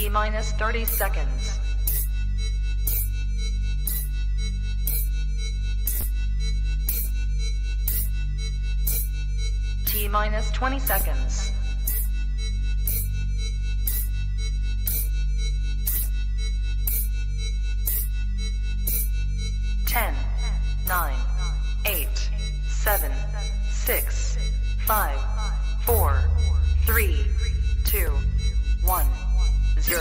T-minus 30 seconds. T-minus 20 seconds. 10, 9, 8, 7, 6, 5, 4, 3, 2, 1, 0.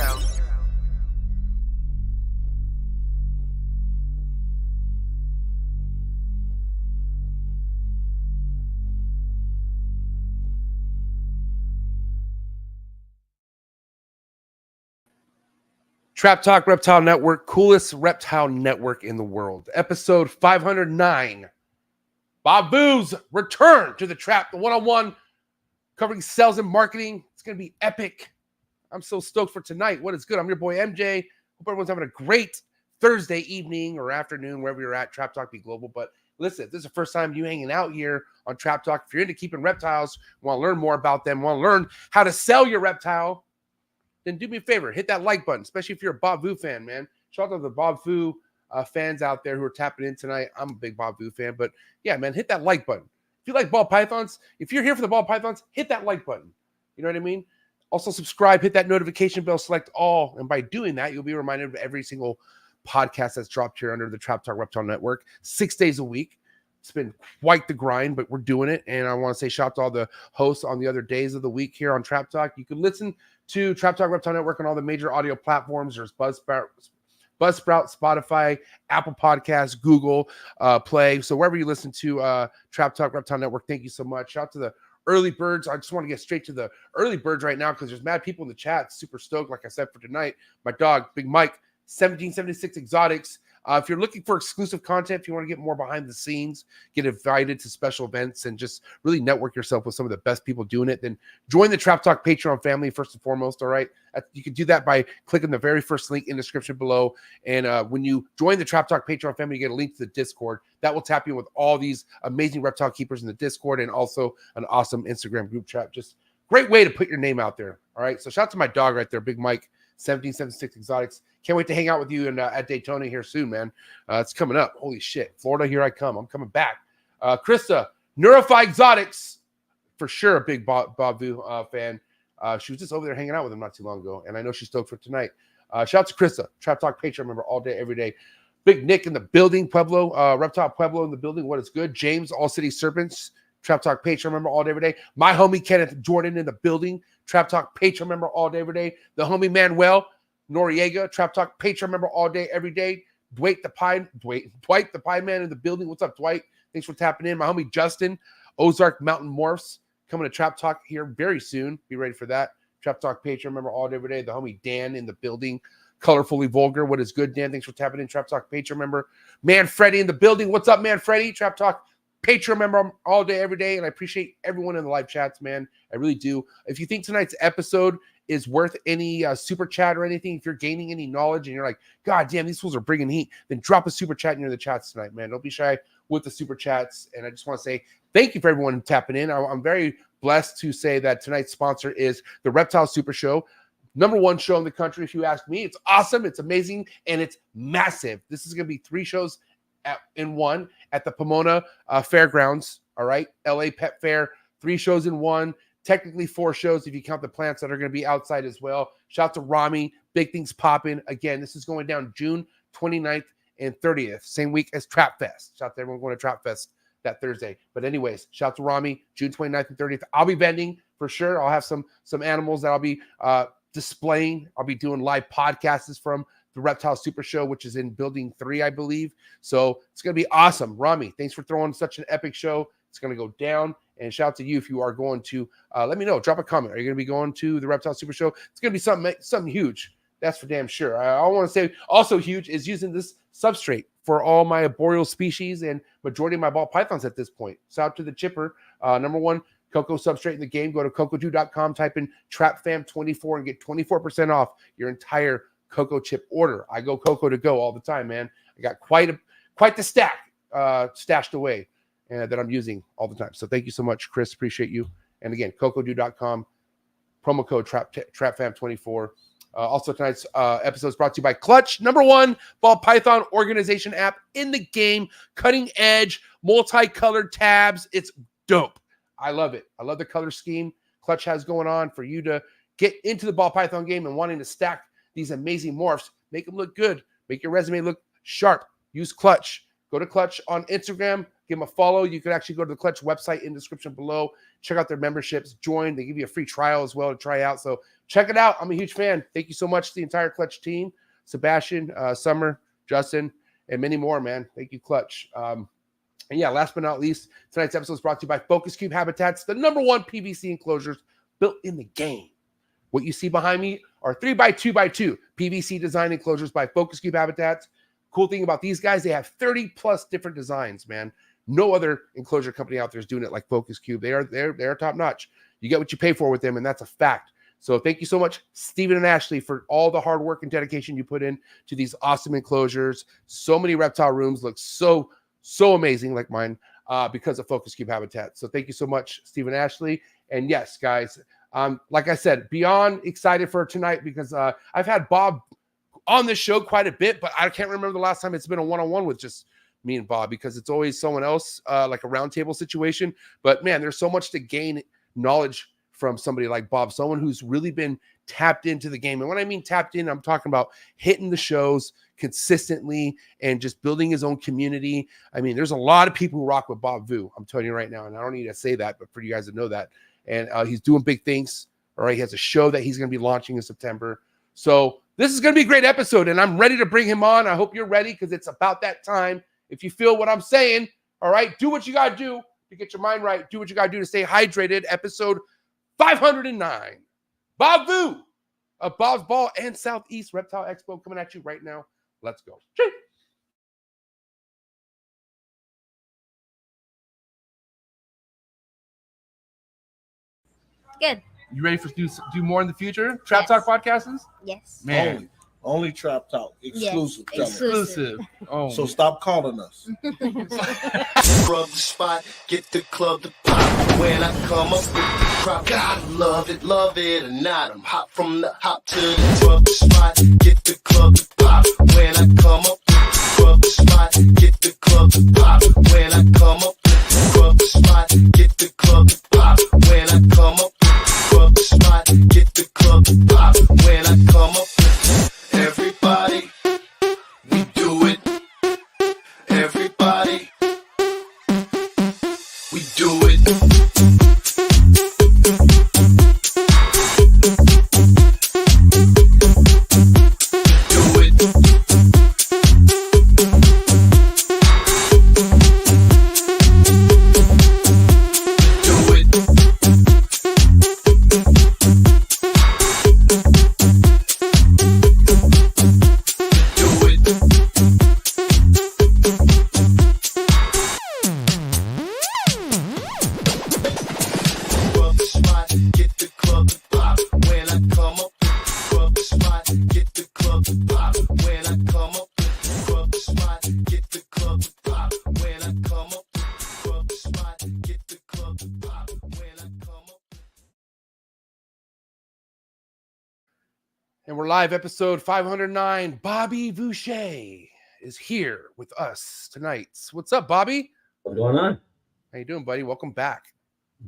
Trap Talk Reptile Network, coolest reptile network in the world. Episode 509. Bob Boo's return to the trap, the one-on-one covering sales and marketing. It's going to be epic. I'm so stoked for tonight. What is good? I'm your boy MJ. Hope everyone's having a great Thursday evening or afternoon, wherever you're at. Trap Talk be global. But listen, if this is the first time you hanging out here on Trap Talk, if you're into keeping reptiles, want to learn more about them, want to learn how to sell your reptile, then do me a favor, hit that like button, especially if you're a Bob Vu fan, man. Shout out to the Bob Vu fans out there who are tapping in tonight. I'm a big Bob Vu fan, but yeah, man, hit that like button. If you like ball pythons, if you're here for the ball pythons, hit that like button. You know what I mean? Also subscribe, hit that notification bell, select all, and by doing that, you'll be reminded of every single podcast that's dropped here under the Trap Talk Reptile Network, 6 days a week. It's been quite the grind, but we're doing it. And I want to say shout out to all the hosts on the other days of the week here on Trap Talk. You can listen to Trap Talk Reptile Network on all the major audio platforms. There's Buzzsprout, Spotify, Apple Podcasts, Google Play. So wherever you listen to Trap Talk Reptile Network, thank you so much. Shout out to the early birds. I just want to get straight to the early birds right now because there's mad people in the chat. Super stoked, like I said, for tonight. My dog, Big Mike, 1776 Exotics. If you're looking for exclusive content, if you want to get more behind the scenes, get invited to special events, and just really network yourself with some of the best people doing it, then join the Trap Talk Patreon family first and foremost, all right? You can do that by clicking the very first link in the description below. And when you join the Trap Talk Patreon family, you get a link to the Discord. That will tap you in with all these amazing reptile keepers in the Discord and also an awesome Instagram group chat. Just great way to put your name out there, all right? So shout out to my dog right there, Big Mike, 1776 Exotics. Can't wait to hang out with you at Daytona here soon, man. It's coming up. Holy shit. Florida, here I come. I'm coming back. Krista, Neurify Exotics, for sure a big Bob Vu fan. She was just over there hanging out with him not too long ago, and I know she's stoked for tonight. Shout out to Krista, Trap Talk Patreon member all day, every day. Big Nick in the building, Pueblo, Reptile Pueblo in the building. What is good? James, All City Serpents, Trap Talk Patreon member all day, every day. My homie Kenneth Jordan in the building, Trap Talk Patreon member all day, every day. The homie Manuel Noriega, Trap Talk Patreon member all day, every day. Dwight the Pie Man in the building. What's up, Dwight? Thanks for tapping in. My homie Justin, Ozark Mountain Morphs, coming to Trap Talk here very soon. Be ready for that. Trap Talk Patreon member all day, every day. The homie Dan in the building. Colorfully Vulgar. What is good, Dan? Thanks for tapping in. Trap Talk Patreon member. Man Freddy in the building. What's up, Man Freddy? Trap Talk Patreon member all day, every day. And I appreciate everyone in the live chats, man. I really do. If you think tonight's episode is worth any super chat or anything, if you're gaining any knowledge and you're like, God damn, these fools are bringing heat, then drop a super chat near the chats tonight, man. Don't be shy with the super chats. And I just want to say thank you for everyone tapping in. I'm very blessed to say that tonight's sponsor is the Reptile Super Show. #1 show in the country, if you ask me. It's awesome, it's amazing, and it's massive. This is going to be 3 shows in one at the Pomona Fairgrounds, all right? LA Pet Fair, 3 shows in one. Technically 4 shows if you count the plants that are going to be outside as well. Shout out to Rami. Big things popping. Again, this is going down June 29th and 30th. Same week as Trap Fest. Shout out to everyone going to Trap Fest that Thursday. But anyways, shout out to Rami. June 29th and 30th. I'll be vending for sure. I'll have some animals that I'll be displaying. I'll be doing live podcasts from the Reptile Super Show, which is in Building 3, I believe. So it's going to be awesome. Rami, thanks for throwing such an epic show. It's going to go down. And shout out to you if you are going to, let me know. Drop a comment. Are you going to be going to the Reptile Super Show? It's going to be something huge. That's for damn sure. I want to say also huge is using this substrate for all my arboreal species and majority of my ball pythons at this point. Shout out to the chipper. #1 COCO substrate in the game. Go to COCO2.com, type in TrapFam24 and get 24% off your entire COCO chip order. I go COCO to go all the time, man. I got quite the stack stashed away that I'm using all the time. So thank you so much, Chris. Appreciate you. And again, COCO2.com, promo code TrapFam24. Also, tonight's episode is brought to you by Clutch, #1 ball python organization app in the game. Cutting edge, multicolored tabs. It's dope. I love it. I love the color scheme Clutch has going on for you to get into the ball python game and wanting to stack these amazing morphs. Make them look good. Make your resume look sharp. Use Clutch. Go to Clutch on Instagram. Give them a follow. You can actually go to the Clutch website in the description below. Check out their memberships. Join. They give you a free trial as well to try out. So check it out. I'm a huge fan. Thank you so much to the entire Clutch team. Sebastian, Summer, Justin, and many more, man. Thank you, Clutch. And yeah, last but not least, tonight's episode is brought to you by Focus Cube Habitats, the #1 PVC enclosures built in the game. What you see behind me are 3x2x2 PVC design enclosures by Focus Cube Habitats. Cool thing about these guys, they have 30+ different designs, man. No other enclosure company out there is doing it like Focus Cube. They're top notch. You get what you pay for with them, and that's a fact. So thank you so much, Stephen and Ashley, for all the hard work and dedication you put in to these awesome enclosures. So many reptile rooms look so amazing, like mine, because of Focus Cube Habitat. So thank you so much, Stephen and Ashley. And yes, guys, like I said, beyond excited for tonight because I've had Bob on this show quite a bit, but I can't remember the last time it's been a one-on-one with just me and Bob because it's always someone else, like a roundtable situation. But man, there's so much to gain knowledge from somebody like Bob, someone who's really been tapped into the game. And when I mean tapped in, I'm talking about hitting the shows consistently and just building his own community. I mean, there's a lot of people who rock with Bob Vu. I'm telling you right now, and I don't need to say that, but for you guys to know that. And he's doing big things. All right, he has a show that he's going to be launching in September. So this is going to be a great episode, and I'm ready to bring him on. I hope you're ready because it's about that time. If you feel what I'm saying, all right, do what you got to do to get your mind right. Do what you got to do to stay hydrated. Episode 509. Bob Vu of Bob's Ball and Southeast Reptile Expo coming at you right now. Let's go. Good. You ready for do more in the future? Trap Talk podcasts? Yes. Man. Only Trap Talk. Exclusive. Yes. Exclusive. Oh. So stop calling us. Rub the spot, get the club to pop. When I come up with the crop, God love it or not. I'm hot from the hop to the rub the spot, get the club to pop. When I come up with the rub the spot, get the club to pop. When I come up with the rub the spot, get the club to pop. When I come up with the rub the spot, get the club to pop. When I come up with everybody, we do it. Everybody, we do it. Do it. Do it. Rub the spot, get the club to pop. When I come up, rub the spot, get the club to pop. When I come up, rub the spot, get the club to pop. When I come up, rub the spot, get the club to pop. When I come up. And we're live, episode 509. Bobby Boucher is here with us tonight. What's up, Bobby? What's going on? How you doing, buddy? Welcome back.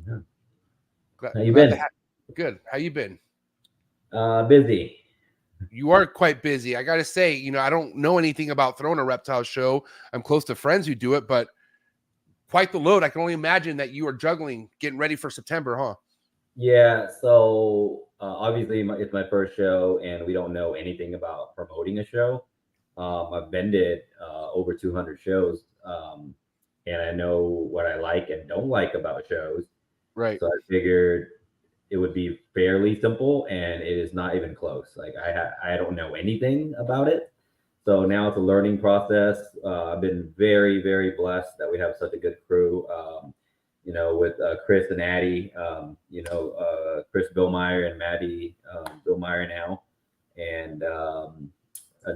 Yeah. Glad- How you glad been? to have- Good. How you been? Busy. You are quite busy. I got to say, I don't know anything about throwing a reptile show. I'm close to friends who do it, but quite the load. I can only imagine that you are juggling, getting ready for September, huh? Yeah. So obviously, it's my first show, and we don't know anything about promoting a show. I've vended over 200 shows, and I know what I like and don't like about shows. Right. So I figured it would be fairly simple, and it is not even close. Like I don't know anything about it. So now it's a learning process. I've been very, very blessed that we have such a good crew. With Chris and Addie, Chris Billmeyer and Maddie Billmeyer now, and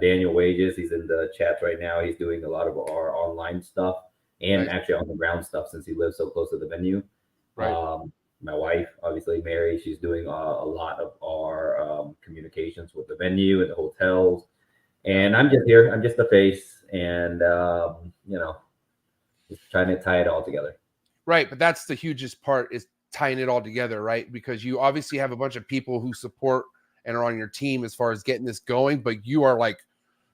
Daniel Wages. He's in the chats right now. He's doing a lot of our online stuff and actually on the ground stuff since he lives so close to the venue. Right. My wife, obviously Mary, she's doing a lot of our communications with the venue and the hotels. And I'm just here. I'm just the face, and just trying to tie it all together. Right, but that's the hugest part, is tying it all together, right? Because you obviously have a bunch of people who support and are on your team as far as getting this going, but you're like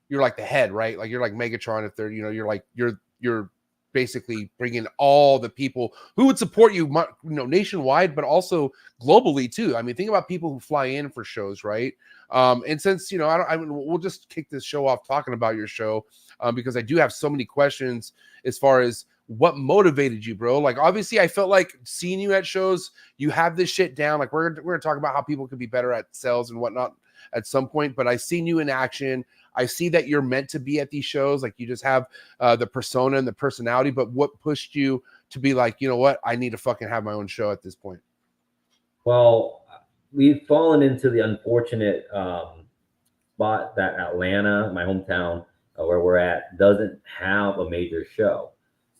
the head, right? Like you're like Megatron. If they're, you're basically bringing all the people who would support you, nationwide, but also globally too. I mean, think about people who fly in for shows, right? And since we'll just kick this show off talking about your show, because I do have so many questions as far as what motivated you, bro. Like, obviously, I felt like seeing you at shows, you have this shit down. Like, we're gonna talk about how people could be better at sales and whatnot at some point, but I seen you in action. I see that you're meant to be at these shows. Like, you just have the persona and the personality. But what pushed you to be like, you know what, I need to fucking have my own show at this point? Well, we've fallen into the unfortunate spot that Atlanta, my hometown, where we're at, doesn't have a major show.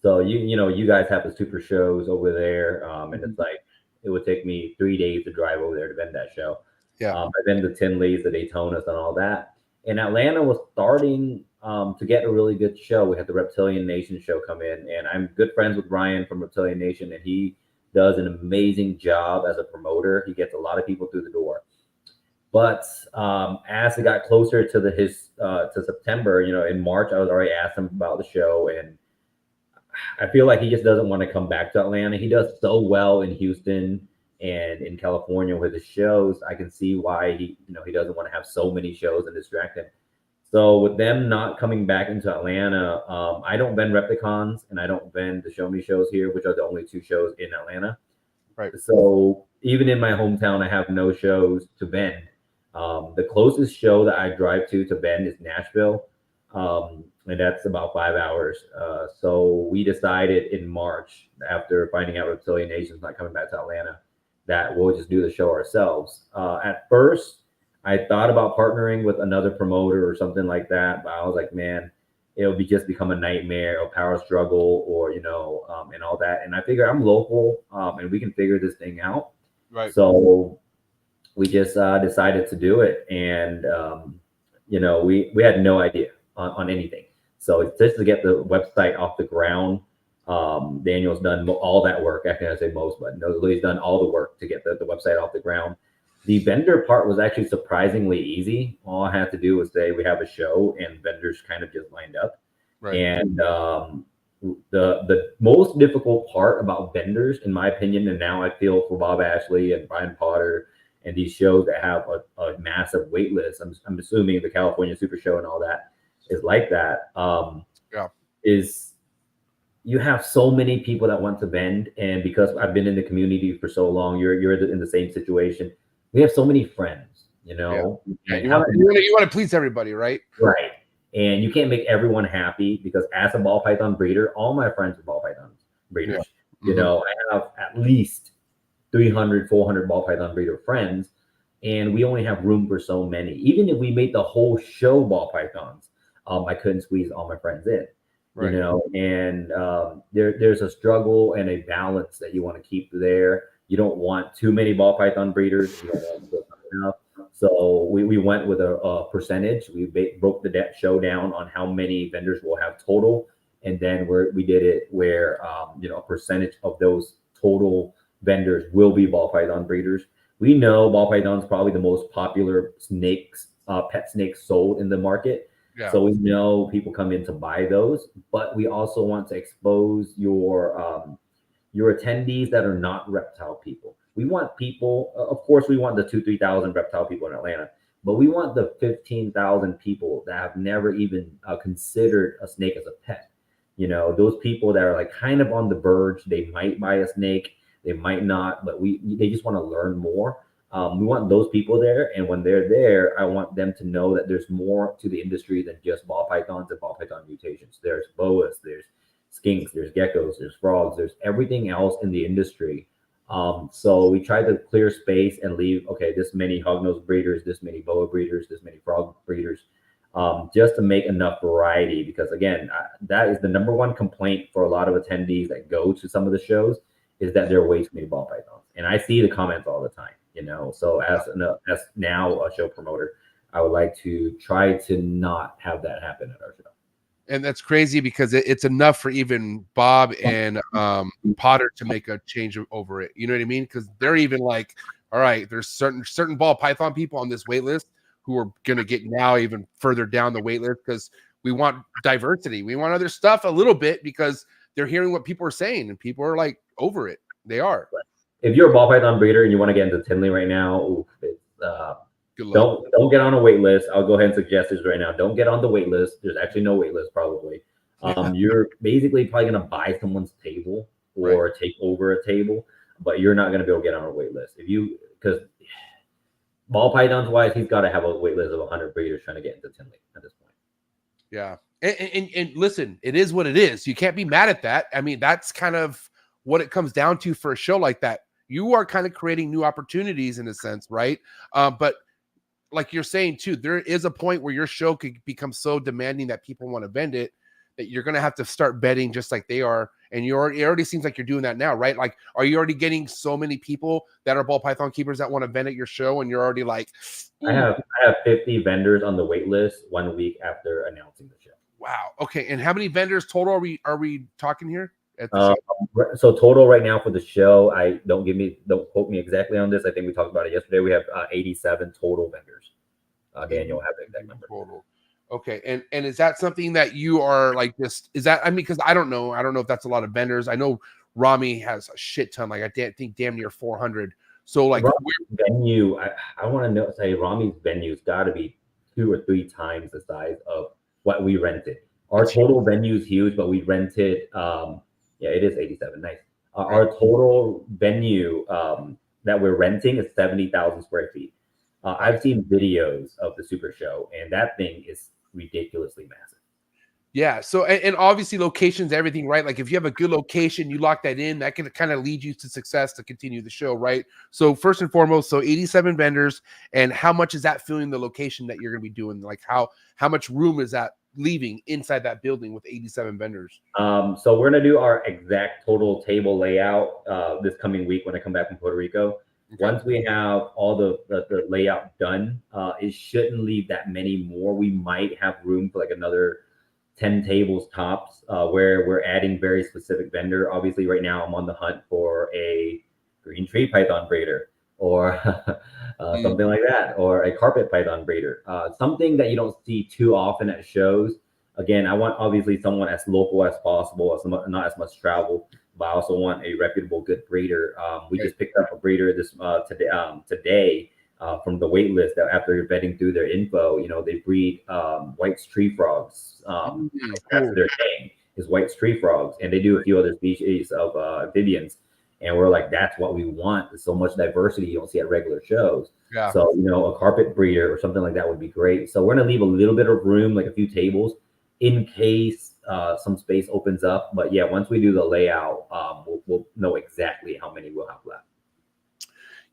So you guys have the super shows over there, and it's like it would take me 3 days to drive over there to vend that show. Yeah. I've been to Tinley's, the Daytonas, and all that. And Atlanta was starting to get a really good show. We had the Reptilian Nation show come in, and I'm good friends with Ryan from Reptilian Nation, and he does an amazing job as a promoter. He gets a lot of people through the door. But as it got closer to to September, in March, I was already asked him about the show, and I feel like he just doesn't want to come back to Atlanta. He does so well in Houston and in California with his shows. I can see why he doesn't want to have so many shows and distract him. So with them not coming back into Atlanta, I don't vend Repticons and I don't vend the Show Me shows here, which are the only 2 shows in Atlanta. Right. So even in my hometown, I have no shows to vend. The closest show that I drive to vend is Nashville. And that's about 5 hours. So we decided in March, after finding out Reptilian Nation's not coming back to Atlanta, that we'll just do the show ourselves. At first, I thought about partnering with another promoter or something like that, but I was like, man, it'll just become a nightmare, a power struggle, or and all that. And I figure I'm local, and we can figure this thing out. Right. So we just decided to do it, and we had no idea on anything. So it's just to get the website off the ground. Daniel's done all that work. I can't say most, but he's done all the work to get the website off the ground. The vendor part was actually surprisingly easy. All I had to do was say we have a show, and vendors kind of just lined up. Right. And the most difficult part about vendors, in my opinion, and now I feel for Bob Ashley and Brian Potter and these shows that have a massive wait list, I'm assuming the California Super Show and all that is like that. Is you have so many people that want to vend, and because I've been in the community for so long, you're in the same situation. We have so many friends, Yeah. You want to please everybody, right? Right. And you can't make everyone happy, because as a ball python breeder, all my friends are ball python breeders. Yeah. I have at least 300, 400 ball python breeder friends, and we only have room for so many. Even if we made the whole show ball pythons, I couldn't squeeze all my friends in. Right. And there's a struggle and a balance that you want to keep there. You don't want too many ball python breeders. You don't want enough. So we went with a percentage. We broke the show down on how many vendors we'll have total, and then we did it where a percentage of those total vendors will be ball python breeders. We know ball python is probably the most popular snakes, pet snakes sold in the market. Yeah. So we know people come in to buy those, but we also want to expose your attendees that are not reptile people. We want people, of course, we want the 2,000-3,000 reptile people in Atlanta, but we want the 15,000 people that have never even considered a snake as a pet. Those people that are like kind of on the verge, they might buy a snake, they might not, but they just want to learn more. We want those people there, and when they're there, I want them to know that there's more to the industry than just ball pythons and ball python mutations. There's boas, there's skinks, there's geckos, there's frogs, there's everything else in the industry. So we try to clear space and leave, this many hognose breeders, this many boa breeders, this many frog breeders, just to make enough variety. Because again, that is the number one complaint for a lot of attendees that go to some of the shows, is that there are way too many ball pythons. And I see the comments all the time, know. So as now a show promoter, I would like to try to not have that happen at our show. And that's crazy because it's enough for even Bob and Potter to make a change over it. You know what I mean? Because they're even like, all right, there's certain ball python people on this wait list who are going to get now even further down the wait list because we want diversity. We want other stuff a little bit because they're hearing what people are saying and people are like over it. They are. If you're a ball python breeder and you want to get into Tinley right now, don't get on a wait list. I'll go ahead and suggest this right now. Don't get on the wait list. There's actually no wait list probably. You're basically probably going to buy someone's table or take over a table, but you're not going to be able to get on a wait list. Because ball pythons wise, he's got to have a wait list of 100 breeders trying to get into Tinley at this point. Yeah. And listen, it is what it is. You can't be mad at that. I mean, that's kind of what it comes down to for a show like that. You are kind of creating new opportunities in a sense, right? But like you're saying too, there is a point where your show could become so demanding that people want to vend it that you're going to have to start betting just like they are. And it already seems like you're doing that now, right? Like, are you already getting so many people that are ball python keepers that want to vend at your show? And you're already like, I have 50 vendors on the wait list 1 week after announcing the show. Wow. Okay. And how many vendors total are we talking here? So total right now for the show, don't quote me exactly on this. I think we talked about it yesterday. We have 87 total vendors. Again, you'll have the exact number. Total. Okay. And is that something that you are like this? Is that, I mean, because I don't know if that's a lot of vendors. I know Rami has a shit ton, like I think damn near 400. So like venue, I want to say Rami's venue's got to be 2 or 3 times the size of what we rented. Our total venue is huge, but we rented yeah, it is 87. Nice. Our total venue that we're renting is 70,000 square feet. I've seen videos of the Super Show, and that thing is ridiculously massive. Yeah. So, and obviously locations, everything, right? Like if you have a good location, you lock that in, that can kind of lead you to success to continue the show, right? So first and foremost, so 87 vendors, and how much is that filling the location that you're going to be doing? Like how much room is that leaving inside that building with 87 vendors? So we're going to do our exact total table layout this coming week when I come back from Puerto Rico. Okay. Once we have all the layout done, it shouldn't leave that many more. We might have room for like another 10 tables tops, where we're adding very specific vendor. Obviously right now I'm on the hunt for a green tree python breeder or something like that, or a carpet python breeder, something that you don't see too often at shows. Again, I want obviously someone as local as possible, not as much travel, but I also want a reputable, good breeder. We just picked up a breeder today from the wait list that after vetting through their info, they breed White's tree frogs. That's their name is White's tree frogs, and they do a few other species of amphibians. And we're like, that's what we want. There's so much diversity you don't see at regular shows. Yeah. So, a carpet breeder or something like that would be great. So we're going to leave a little bit of room, like a few tables, in case some space opens up. But yeah, once we do the layout, we'll know exactly how many we'll have left.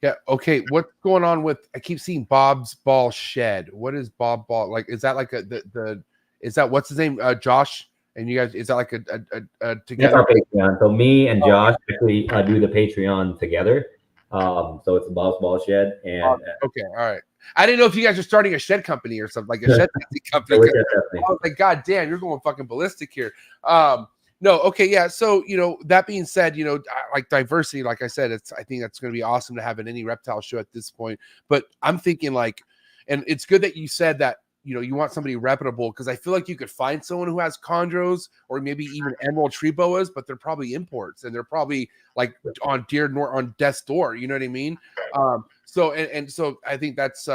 Yeah. Okay. What's going on with, I keep seeing Bob's Ball Shed. What is Bob Ball? Like, is that like is that, what's his name? Josh? And you guys, is that like a together? That's our Patreon. So me and Josh actually do the Patreon together. So it's a Bob's Ball Shed. And okay, all right. I didn't know if you guys are starting a shed company or something, like a shed company. I was like, God damn, you're going fucking ballistic here. No, okay, yeah. So that being said, like diversity, like I said, I think that's going to be awesome to have in any reptile show at this point. But I'm thinking like, and it's good that you said that. You want somebody reputable, because I feel like you could find someone who has chondros or maybe even emerald tree boas, but they're probably imports and they're probably like on death's door. You know what I mean? So I think that's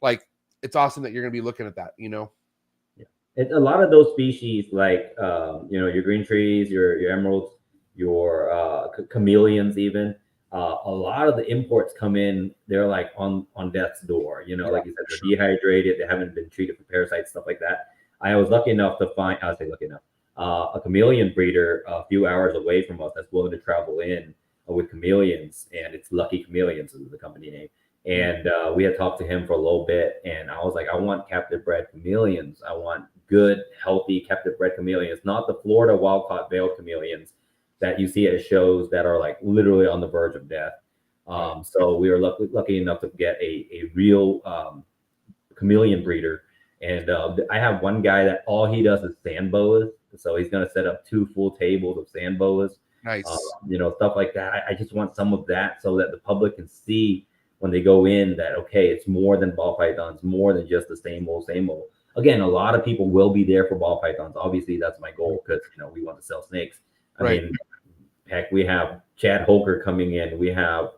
like, it's awesome that you're going to be looking at that. Yeah. It's a lot of those species, like your green trees, your emeralds, your chameleons, even. A lot of the imports come in, they're like on death's door, like you said, they're dehydrated, they haven't been treated for parasites, stuff like that. I was lucky enough to find, a chameleon breeder a few hours away from us that's willing to travel in with chameleons, and it's Lucky Chameleons is the company name. And we had talked to him for a little bit, and I was like, I want captive bred chameleons. I want good, healthy captive bred chameleons, not the Florida wild caught veiled chameleons that you see at shows that are like literally on the verge of death. So we were lucky enough to get a real chameleon breeder. And I have one guy that all he does is sand boas. So he's going to set up 2 full tables of sand boas. Nice. Stuff like that. I just want some of that so that the public can see when they go in that, okay, it's more than ball pythons, more than just the same old, same old. Again, a lot of people will be there for ball pythons. Obviously, that's my goal because, we want to sell snakes. I mean, heck, we have Chad Holker coming in. We have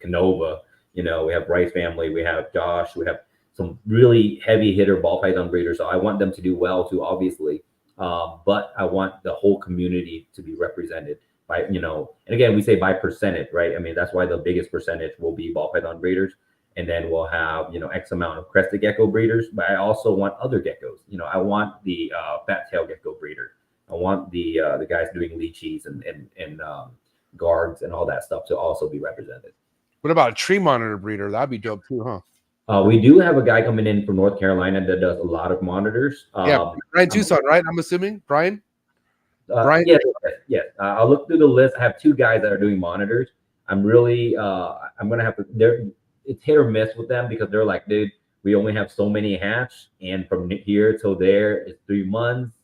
Canova. We have Rice family. We have Josh. We have some really heavy hitter ball python breeders. So I want them to do well too, obviously. But I want the whole community to be represented by, and again, we say by percentage, right? I mean, that's why the biggest percentage will be ball python breeders. And then we'll have, X amount of crested gecko breeders, but I also want other geckos. I want the fat tail gecko breeder. I want the guys doing lychees and guards and all that stuff to also be represented. What about a tree monitor breeder? That'd be dope too, huh? We do have a guy coming in from North Carolina that does a lot of monitors. Brian Tucson, right? I'm assuming Brian. Brian. Yes. I'll look through the list. I have 2 guys that are doing monitors. I'm really, I'm gonna have to. It's hit or miss with them because they're like, dude, we only have so many hatch, and from here till there is 3 months.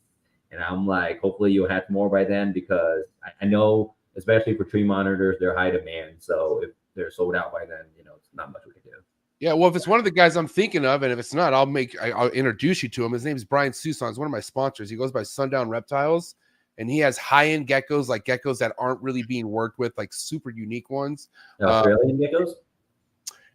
And I'm like, hopefully you'll hatch more by then because I know, especially for tree monitors, they're high demand. So if they're sold out by then, it's not much we can do. Yeah, well, if it's one of the guys I'm thinking of, and if it's not, I'll introduce you to him. His name is Brian Susan. He's one of my sponsors. He goes by Sundown Reptiles, and he has high-end geckos, like geckos that aren't really being worked with, like super unique ones. Australian geckos?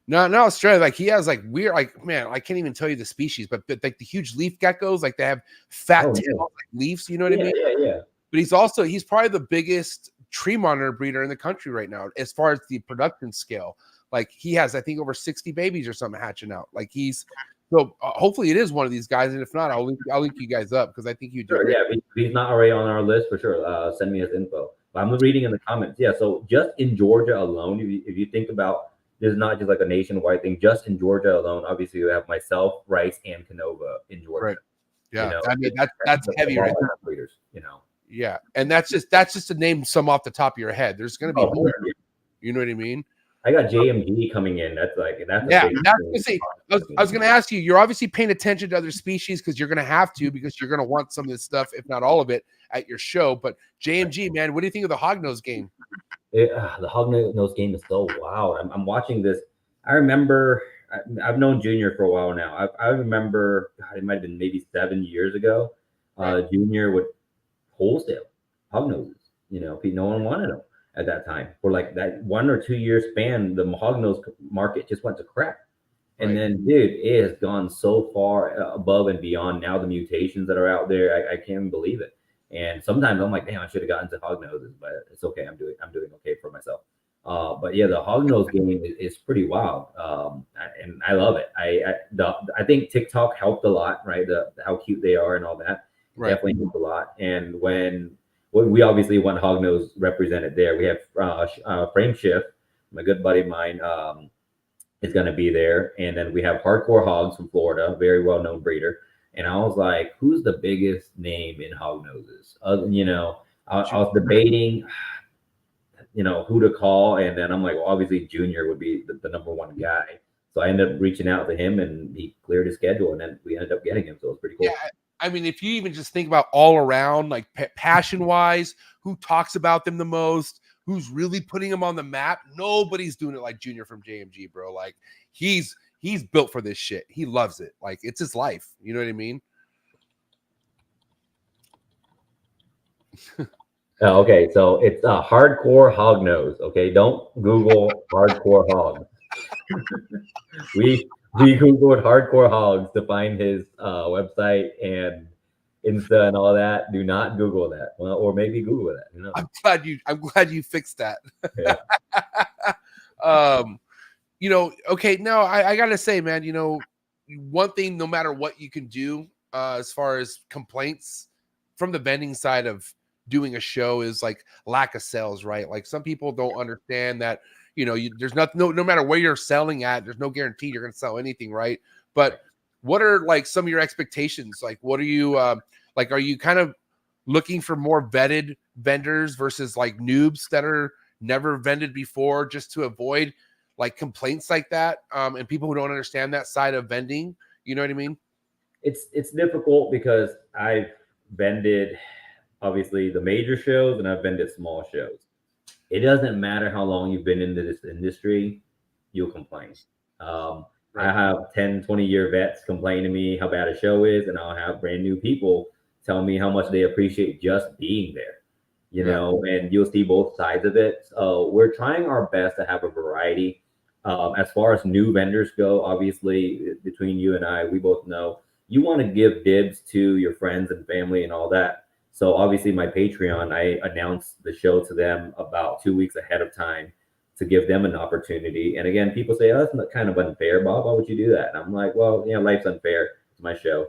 No, Australia. Like he has like weird, like man, I can't even tell you the species, but like the huge leaf geckos, like they have fat tails, like leaves. You know what I mean? Yeah. But he's probably the biggest tree monitor breeder in the country right now, as far as the production scale. Like he has, I think, over 60 babies or something hatching out. Like hopefully it is one of these guys, and if not, I'll link you guys up because I think you do. Sure, yeah, if he's not already on our list for sure. Send me his info. But I'm reading in the comments. Yeah, so just in Georgia alone, if you think about. This is not just like a nationwide thing. Just in Georgia alone, obviously you have myself, Rice, and Canova in Georgia. Right. Yeah, I mean that's heavy, right? Breeders, Yeah, and that's just to name some off the top of your head. There's going to be more. Sure. You know what I mean? I got JMG coming in. That's yeah. I was going to ask you. You're obviously paying attention to other species because you're going to have to because you're going to want some of this stuff, if not all of it, at your show. But JMG, man, what do you think of the hognose game? The hognose game is so wild. I'm watching this. I remember I've known Junior for a while now. I remember it might have been maybe 7 years ago. Junior would wholesale hognoses. No one wanted them at that time. For like that 1 or 2 year span, the hognose market just went to crap. And then, dude, it has gone so far above and beyond now. The mutations that are out there, I can't even believe it. And sometimes I'm like, damn, I should have gotten to hognoses, but it's okay. I'm doing okay for myself. But yeah, the hognose game is pretty wild, and I love it. I think TikTok helped a lot, right? How cute they are and all that definitely helped a lot. And when we obviously want hognose represented there, we have Frame Shift, my good buddy of mine, is going to be there, and then we have Hardcore Hogs from Florida, very well known breeder. And I was like, who's the biggest name in hognoses? I was debating, who to call. And then I'm like, well, obviously Junior would be the number one guy. So I ended up reaching out to him and he cleared his schedule and then we ended up getting him. So it was pretty cool. Yeah. I mean, if you even just think about all around, like passion wise, who talks about them the most, who's really putting them on the map, nobody's doing it like Junior from JMG, bro. Like he's built for this shit. He loves it. Like it's his life. You know what I mean? Okay, so it's a hardcore hognose. Okay, don't Google hardcore hog. we Googled hardcore hogs to find his website and Insta and all that. Do not Google that. Well, or maybe Google that. I'm glad you fixed that. Yeah. Okay, no, I gotta say, man, one thing, no matter what you can do, as far as complaints from the vending side of doing a show is like lack of sales, right? Like some people don't understand that, there's nothing, no matter where you're selling at, there's no guarantee you're going to sell anything, right? But what are like some of your expectations? Like, what are you, are you kind of looking for more vetted vendors versus like noobs that are never vended before just to avoid like complaints like that, and people who don't understand that side of vending. You know what I mean? It's difficult because I've vended obviously the major shows and I've vended small shows. It doesn't matter how long you've been into this industry, you'll complain. I have 10, 20-year vets complain to me how bad a show is, and I'll have brand new people tell me how much they appreciate just being there, you know, and you'll see both sides of it. So we're trying our best to have a variety. As far as new vendors go, obviously, between you and I, we both know you want to give dibs to your friends and family and all that. So obviously my Patreon, I announced the show to them about 2 weeks ahead of time to give them an opportunity. And again, people say, oh, that's kind of unfair, Bob. Why would you do that? And I'm like, well, you know, life's unfair. It's my show.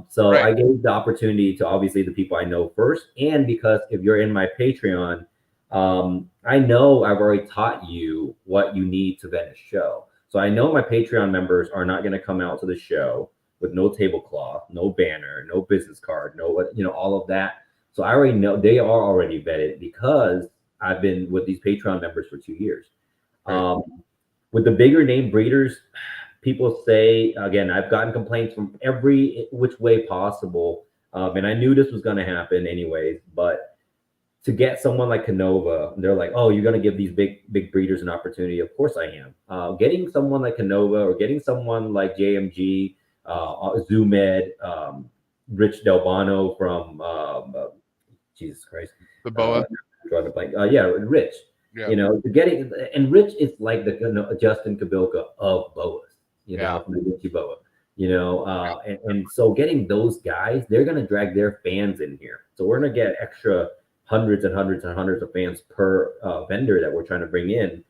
So I gave the opportunity to obviously the people I know first. And because if you're in my Patreon, I know I've already taught you what you need to vend a show. So I know my Patreon members are not going to come out to the show with no tablecloth, no banner, no business card, no, you know, all of that. So I already know they are already vetted because I've been with these Patreon members for 2 years. With the bigger name breeders, people say, again, I've gotten complaints from every which way possible. And I knew this was going to happen anyways, but to get someone like Canova, they're like, oh, you're going to give these big breeders an opportunity. Of course I am. Getting someone like Canova or getting someone like JMG, Zoomed, Rich Delbano from Jesus Christ, the Boa. Rich. Yeah. You know, getting, and Rich is like the Justin Kabilka of boas. You know, from the Vinci Boa. You know, and so getting those guys, they're gonna drag their fans in here. So we're gonna get extra hundreds and hundreds and hundreds of fans per vendor that we're trying to bring in.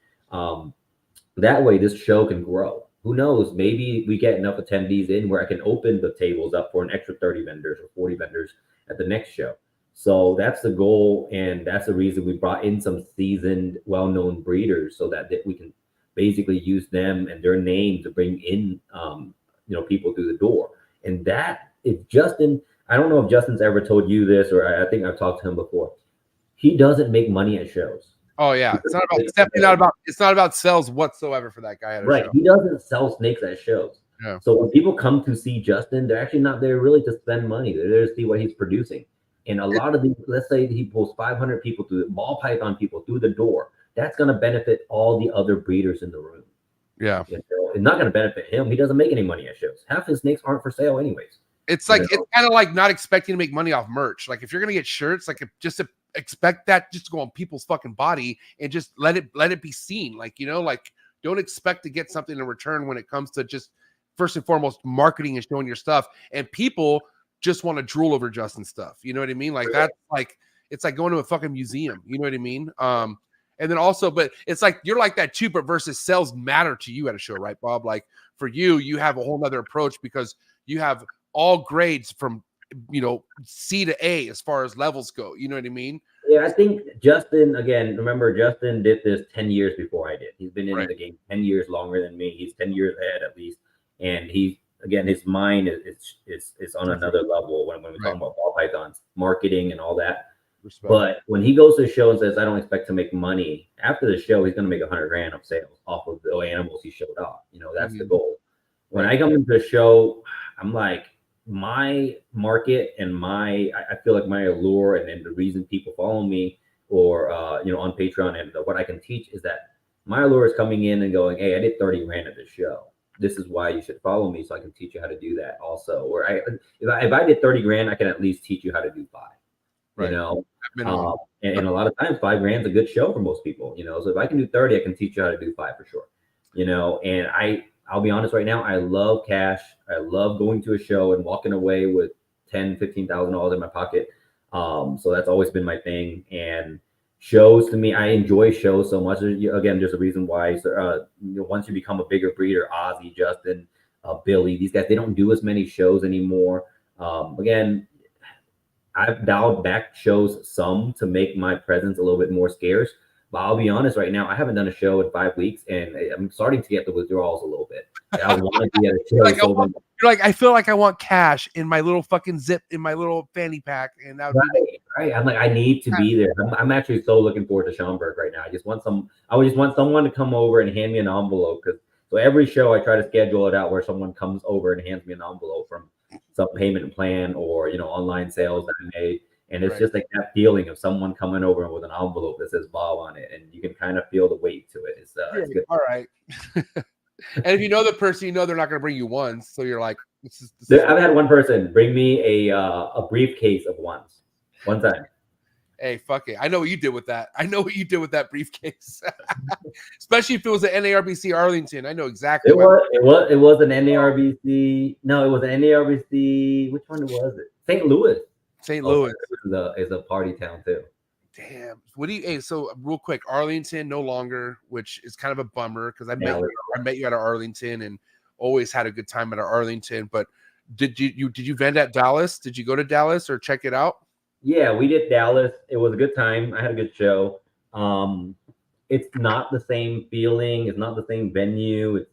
That way, this show can grow. Who knows? Maybe we get enough attendees in where I can open the tables up for an extra 30 vendors or 40 vendors at the next show. So that's the goal, and that's the reason we brought in some seasoned, well-known breeders so that we can basically use them and their name to bring in, you know, people through the door. And that, if Justin, I don't know if Justin's ever told you this, or I think I've talked to him before. He doesn't make money at shows. Oh yeah, it's not about sales whatsoever for that guy at a show. He doesn't sell snakes at shows. Yeah. So when people come to see Justin, they're actually not there really to spend money. They're there to see what he's producing. And a lot of these, let's say he pulls 500 people through the ball python people through the door. That's going to benefit all the other breeders in the room. Yeah. You know, it's not going to benefit him. He doesn't make any money at shows. Half his snakes aren't for sale anyways. It's like, it's kind of like not expecting to make money off merch. Like if you're going to get shirts, like just to expect that just to go on people's fucking body and just let it be seen. Like, you know, like don't expect to get something in return when it comes to just first and foremost marketing and showing your stuff. And people just want to drool over Justin's stuff. You know what I mean? Like that's like, it's like going to a fucking museum. You know what I mean? And then also, but it's like, you're like that too, but versus sales matter to you at a show, right, Bob? Like for you, you have a whole nother approach because you have all grades from, you know, C to A as far as levels go. You know what I mean? Yeah, I think Justin, again, remember Justin did this 10 years before I did. He's been in the game 10 years longer than me. He's 10 years ahead at least. And he, again, his mind is on another level when we're talking about ball pythons, marketing and all that. Respect. But when he goes to the show and says, I don't expect to make money, after the show, he's going to make $100,000 of sales off of the animals he showed off. You know, that's the goal. When I come into the show, I'm like, my market and I feel like my allure and the reason people follow me or, you know, on Patreon and what I can teach is that my allure is coming in and going, hey, I did $30,000 at this show. This is why you should follow me so I can teach you how to do that also. Or if I did $30,000, I can at least teach you how to do 5. You know, and a lot of times $5,000 is a good show for most people, you know, so if I can do 30, I can teach you how to do 5 for sure, you know, and I'll be honest right now, I love cash. I love going to a show and walking away with $10,000, $15,000 in my pocket. So that's always been my thing. And shows to me, I enjoy shows so much. Again, there's a reason why, you know, once you become a bigger breeder, Ozzy, Justin, Billy, these guys, they don't do as many shows anymore. Again, I've dialed back shows some to make my presence a little bit more scarce. But I'll be honest right now, I haven't done a show in 5 weeks, and I'm starting to get the withdrawals a little bit. I want to be at a show. You're like, I feel like I want cash in my little fucking zip in my little fanny pack, and that would be Right. I'm like, I need to be there. I'm actually so looking forward to Schaumburg right now. I just want someone to come over and hand me an envelope, because so every show I try to schedule it out where someone comes over and hands me an envelope from some payment plan or online sales that I made. And it's just like that feeling of someone coming over with an envelope that says Bob on it, and you can kind of feel the weight to it. It's good. all right. And if you know the person, they're not going to bring you ones, so you're like, I've had one person bring me a briefcase of ones one time. Hey, fuck it. I know what you did with that. I know what you did with that briefcase. Especially if it was an NARBC Arlington. I know exactly. It was an NARBC. No, it was an NARBC. Which one was it? St. Louis. St. Louis is a party town too. Damn. What do you? Hey, so real quick, Arlington no longer, which is kind of a bummer because I met you at Arlington and always had a good time at Arlington. But did you vend at Dallas? Did you go to Dallas or check it out? Yeah, we did Dallas. It was a good time. I had a good show. It's not the same feeling. It's not the same venue.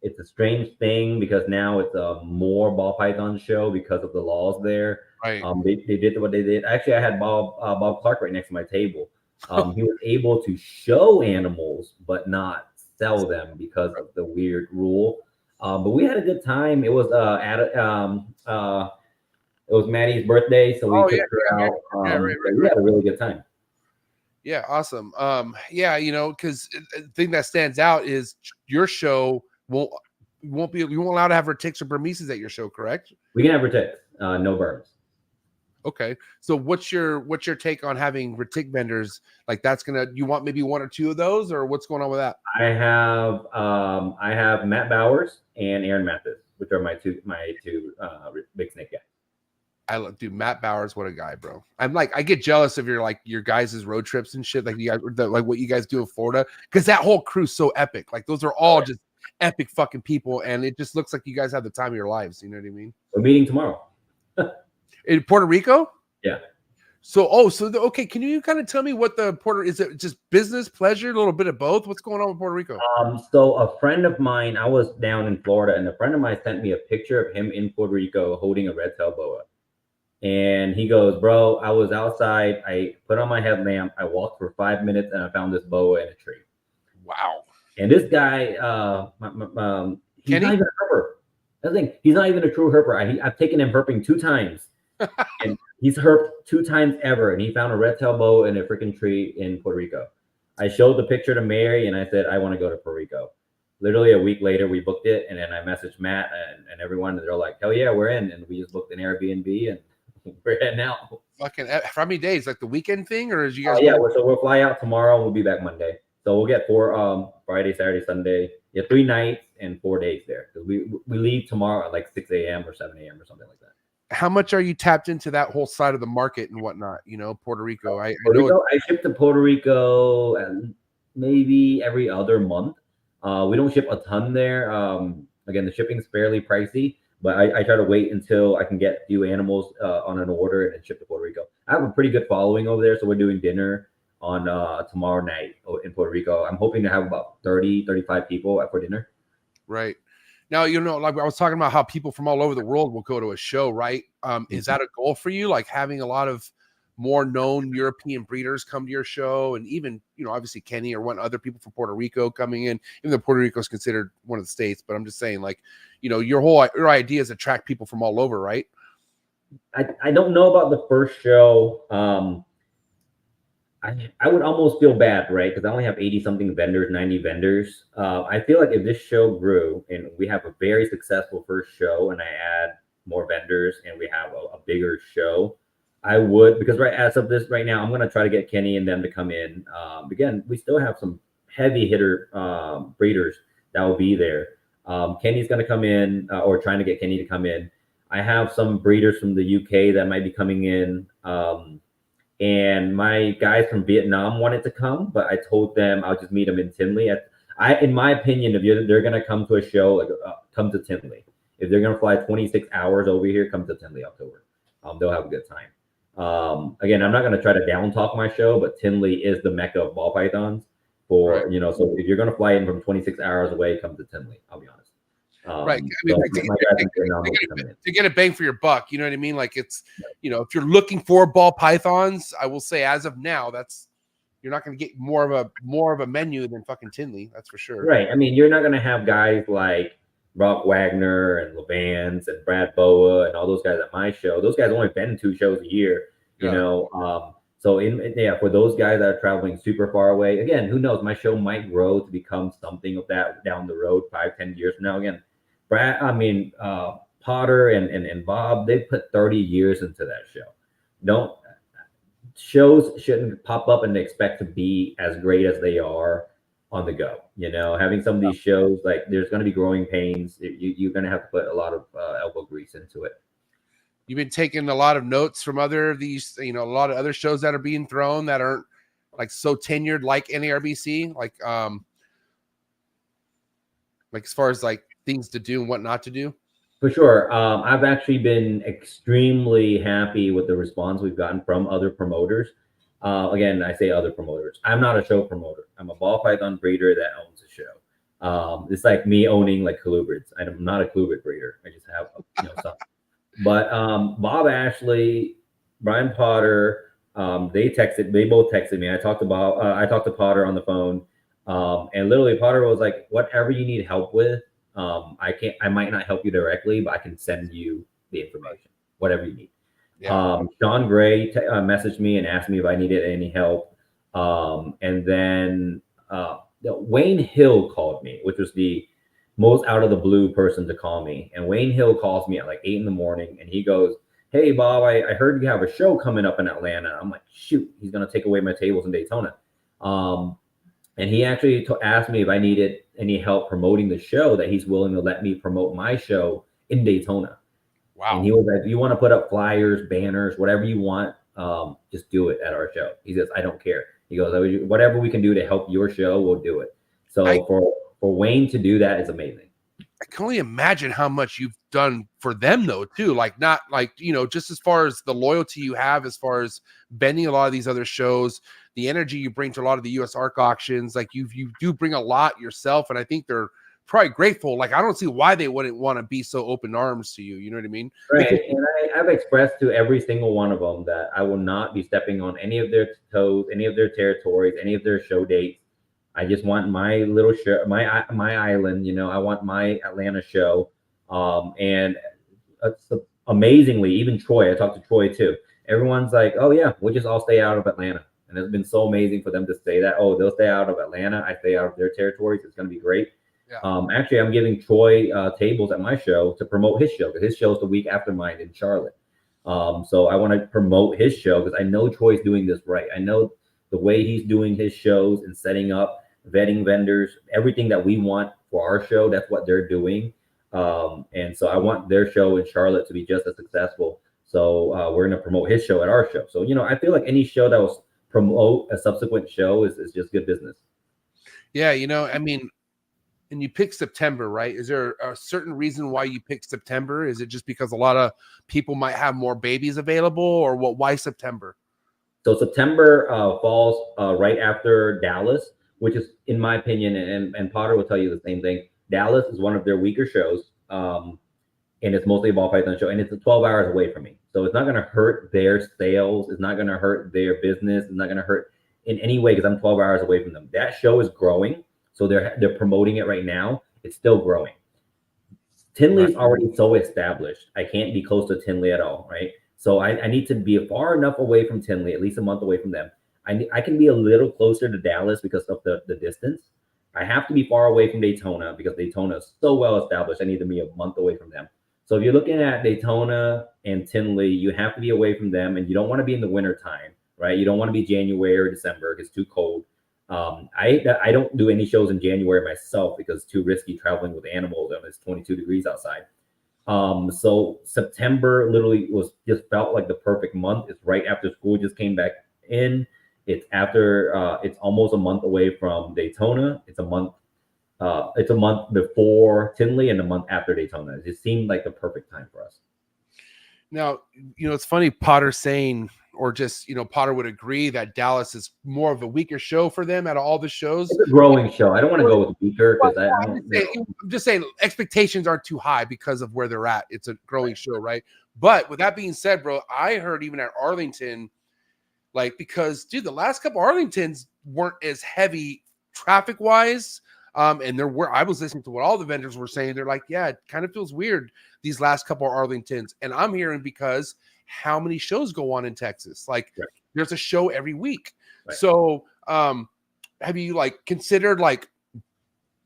It's a strange thing because now it's a more ball python show because of the laws there. Right. They did what they did. Actually, I had Bob Clark right next to my table. He was able to show animals but not sell them because of the weird rule. But we had a good time. It was it was Maddie's birthday, so we took her out. We had a really good time. Yeah, awesome. Because the thing that stands out is your show won't be, you won't allow to have retics or Burmeses at your show, correct? We can have retics, no burms. Okay, so what's your take on having Retic Vendors? Like you want maybe one or two of those, or what's going on with that? I have Matt Bowers and Aaron Mathis, which are my two big snake guys. Dude, Matt Bowers, what a guy, bro. I'm like, I get jealous of your guys' road trips and shit, like you guys, like what you guys do in Florida, because that whole crew's so epic. Like those are all just epic fucking people, and it just looks like you guys have the time of your lives. You know what I mean? We're meeting tomorrow in Puerto Rico. Yeah. So, okay. Can you kind of tell me what is it just business, pleasure, a little bit of both? What's going on with Puerto Rico? So a friend of mine, I was down in Florida, and a friend of mine sent me a picture of him in Puerto Rico holding a red-tailed boa. And he goes, bro, I was outside. I put on my headlamp. I walked for 5 minutes, and I found this boa in a tree. Wow. And this guy, he's not even a herper. That's the thing. He's not even a true herper. I've taken him herping 2 times. And he's herped 2 times ever. And he found a red-tailed boa in a freaking tree in Puerto Rico. I showed the picture to Mary, and I said, I want to go to Puerto Rico. Literally a week later, we booked it. And then I messaged Matt and everyone. And they're like, hell yeah, we're in. And we just booked an Airbnb, and we're heading out. Fucking how many days? Like the weekend thing, or is you guys? So we'll fly out tomorrow. We'll be back Monday. So we'll get 4 Friday, Saturday, Sunday. Yeah, 3 nights and 4 days there. Because we leave tomorrow at like 6 a.m. or 7 a.m. or something like that. How much are you tapped into that whole side of the market and whatnot? Puerto Rico. I ship to Puerto Rico maybe every other month. We don't ship a ton there. Again, the shipping's fairly pricey. But I try to wait until I can get a few animals on an order and ship to Puerto Rico. I have a pretty good following over there, so we're doing dinner on tomorrow night in Puerto Rico. I'm hoping to have about 35 people for dinner. Right. Now, like I was talking about how people from all over the world will go to a show, right? Is that a goal for you? Like having a lot of more known European breeders come to your show, and even, obviously Kenny or other people from Puerto Rico coming in, even though Puerto Rico is considered one of the states, but I'm just saying, like, your idea is attract people from all over, right? I don't know about the first show. I would almost feel bad, right? Because I only have 80 something vendors, 90 vendors. I feel like if this show grew and we have a very successful first show and I add more vendors and we have a bigger show, I would, because as of this right now, I'm going to try to get Kenny and them to come in. Again, we still have some heavy hitter breeders that will be there. Kenny's going to come in, or trying to get Kenny to come in. I have some breeders from the UK that might be coming in. And my guys from Vietnam wanted to come, but I told them I'll just meet them in Tinley. In my opinion, if they're going to come to a show, come to Tinley. If they're going to fly 26 hours over here, come to Tinley October. They'll have a good time. Again, I'm not going to try to down talk my show, but Tinley is the mecca of ball pythons. So if you're going to fly in from 26 hours away, come to Tinley. I'll be honest. Right. I mean, So like, my guys are phenomenal coming in. to get a bang for your buck, you know what I mean? Like it's, you know, if you're looking for ball pythons, I will say as of now, you're not going to get more of a menu than fucking Tinley. That's for sure. Right. I mean, you're not going to have guys like Brock Wagner and Levans and Brad Boa and all those guys at my show. Those guys only been 2 shows a year, you know. So for those guys that are traveling super far away, again, who knows? My show might grow to become something of that down the road, 5-10 years from now. Again, Potter and Bob, they put 30 years into that show. Shows shouldn't pop up and expect to be as great as they are on the go. You know, having some of these shows, like there's going to be growing pains. You're going to have to put a lot of elbow grease into it. You've been taking a lot of notes from other of these, you know, a lot of other shows that are being thrown that aren't like so tenured like NARBC, like as far as like things to do and what not to do. For sure. I've actually been extremely happy with the response we've gotten from other promoters. Again, I say other promoters. I'm not a show promoter. I'm a ball python breeder that owns a show. It's like me owning like colubrids. I'm not a colubrid breeder. I just have, you know, something. But Bob Ashley, Brian Potter, they both texted me. I talked to Potter on the phone. And literally Potter was like, whatever you need help with, I might not help you directly, but I can send you the information, whatever you need. Yeah. Sean Gray messaged me and asked me if I needed any help. And then Wayne Hill called me, which was the most out of the blue person to call me. And Wayne Hill calls me at like 8 a.m. and he goes, "Hey Bob, I heard you have a show coming up in Atlanta." I'm like, shoot, he's going to take away my tables in Daytona. And he actually asked me if I needed any help promoting the show, that he's willing to let me promote my show in Daytona. Wow. And he was like, "If you want to put up flyers, banners, whatever you want, just do it at our show." He says, "I don't care." He goes, "Whatever we can do to help your show, we'll do it." So for Wayne to do that is amazing. I can only imagine how much you've done for them though, too. Like, not like, you know, just as far as the loyalty you have, as far as bending a lot of these other shows, the energy you bring to a lot of the US ARC auctions, like you do bring a lot yourself. And I think they're probably grateful. Like, I don't see why they wouldn't want to be so open arms to you. You know what I mean? Right. And I've expressed to every single one of them that I will not be stepping on any of their toes, any of their territories, any of their show dates. I just want my little show, my island, you know, I want my Atlanta show. And amazingly, even Troy, I talked to Troy too. Everyone's like, "Oh yeah, we'll just all stay out of Atlanta." And it's been so amazing for them to say that. "Oh, they'll stay out of Atlanta. I stay out of their territories. It's going to be great." Yeah. Actually, I'm giving Troy tables at my show to promote his show, because his show is the week after mine in Charlotte. So I want to promote his show because I know Troy's doing this right. I know the way he's doing his shows and setting up, vetting vendors, everything that we want for our show, that's what they're doing. And so I want their show in Charlotte to be just as successful. So we're going to promote his show at our show. So, you know, I feel like any show that will promote a subsequent show is just good business. Yeah, you know, I mean, and you pick September, right? Is there a certain reason why you picked September? Is it just because a lot of people might have more babies available, or what? Why September? So September falls right after Dallas, which is, in my opinion, and Potter will tell you the same thing. Dallas is one of their weaker shows, and it's mostly a ball python show, and it's 12 hours away from me. So it's not going to hurt their sales. It's not going to hurt their business. It's not going to hurt in any way because I'm 12 hours away from them. That show is growing, so they're promoting it right now. It's still growing. Tinley's already so established. I can't be close to Tinley at all, right? So I need to be far enough away from Tinley, at least a month away from them. I can be a little closer to Dallas because of the distance. I have to be far away from Daytona because Daytona is so well established. I need to be a month away from them. So if you're looking at Daytona and Tinley, you have to be away from them, and you don't want to be in the winter time, right? You don't want to be January or December. It's too cold. I don't do any shows in January myself because it's too risky traveling with animals and it's 22 degrees outside. So September literally felt like the perfect month. It's right after school just came back in. It's after it's almost a month away from Daytona. It's a month before Tinley and a month after Daytona. It just seemed like the perfect time for us. Now, you know, it's funny, Potter saying or just, Potter would agree that Dallas is more of a weaker show for them out of all the shows? It's a growing show. I don't want to go with weaker because I I'm don't just, saying, I'm just saying expectations aren't too high because of where they're at. It's a growing show, right? But with that being said, bro, I heard even at Arlington, like, because dude, the last couple Arlingtons weren't as heavy traffic wise. And I was listening to what all the vendors were saying. They're like, yeah, it kind of feels weird these last couple of Arlingtons. And I'm hearing because how many shows go on in Texas? Like, there's a show every week. Right. So, have you like considered like,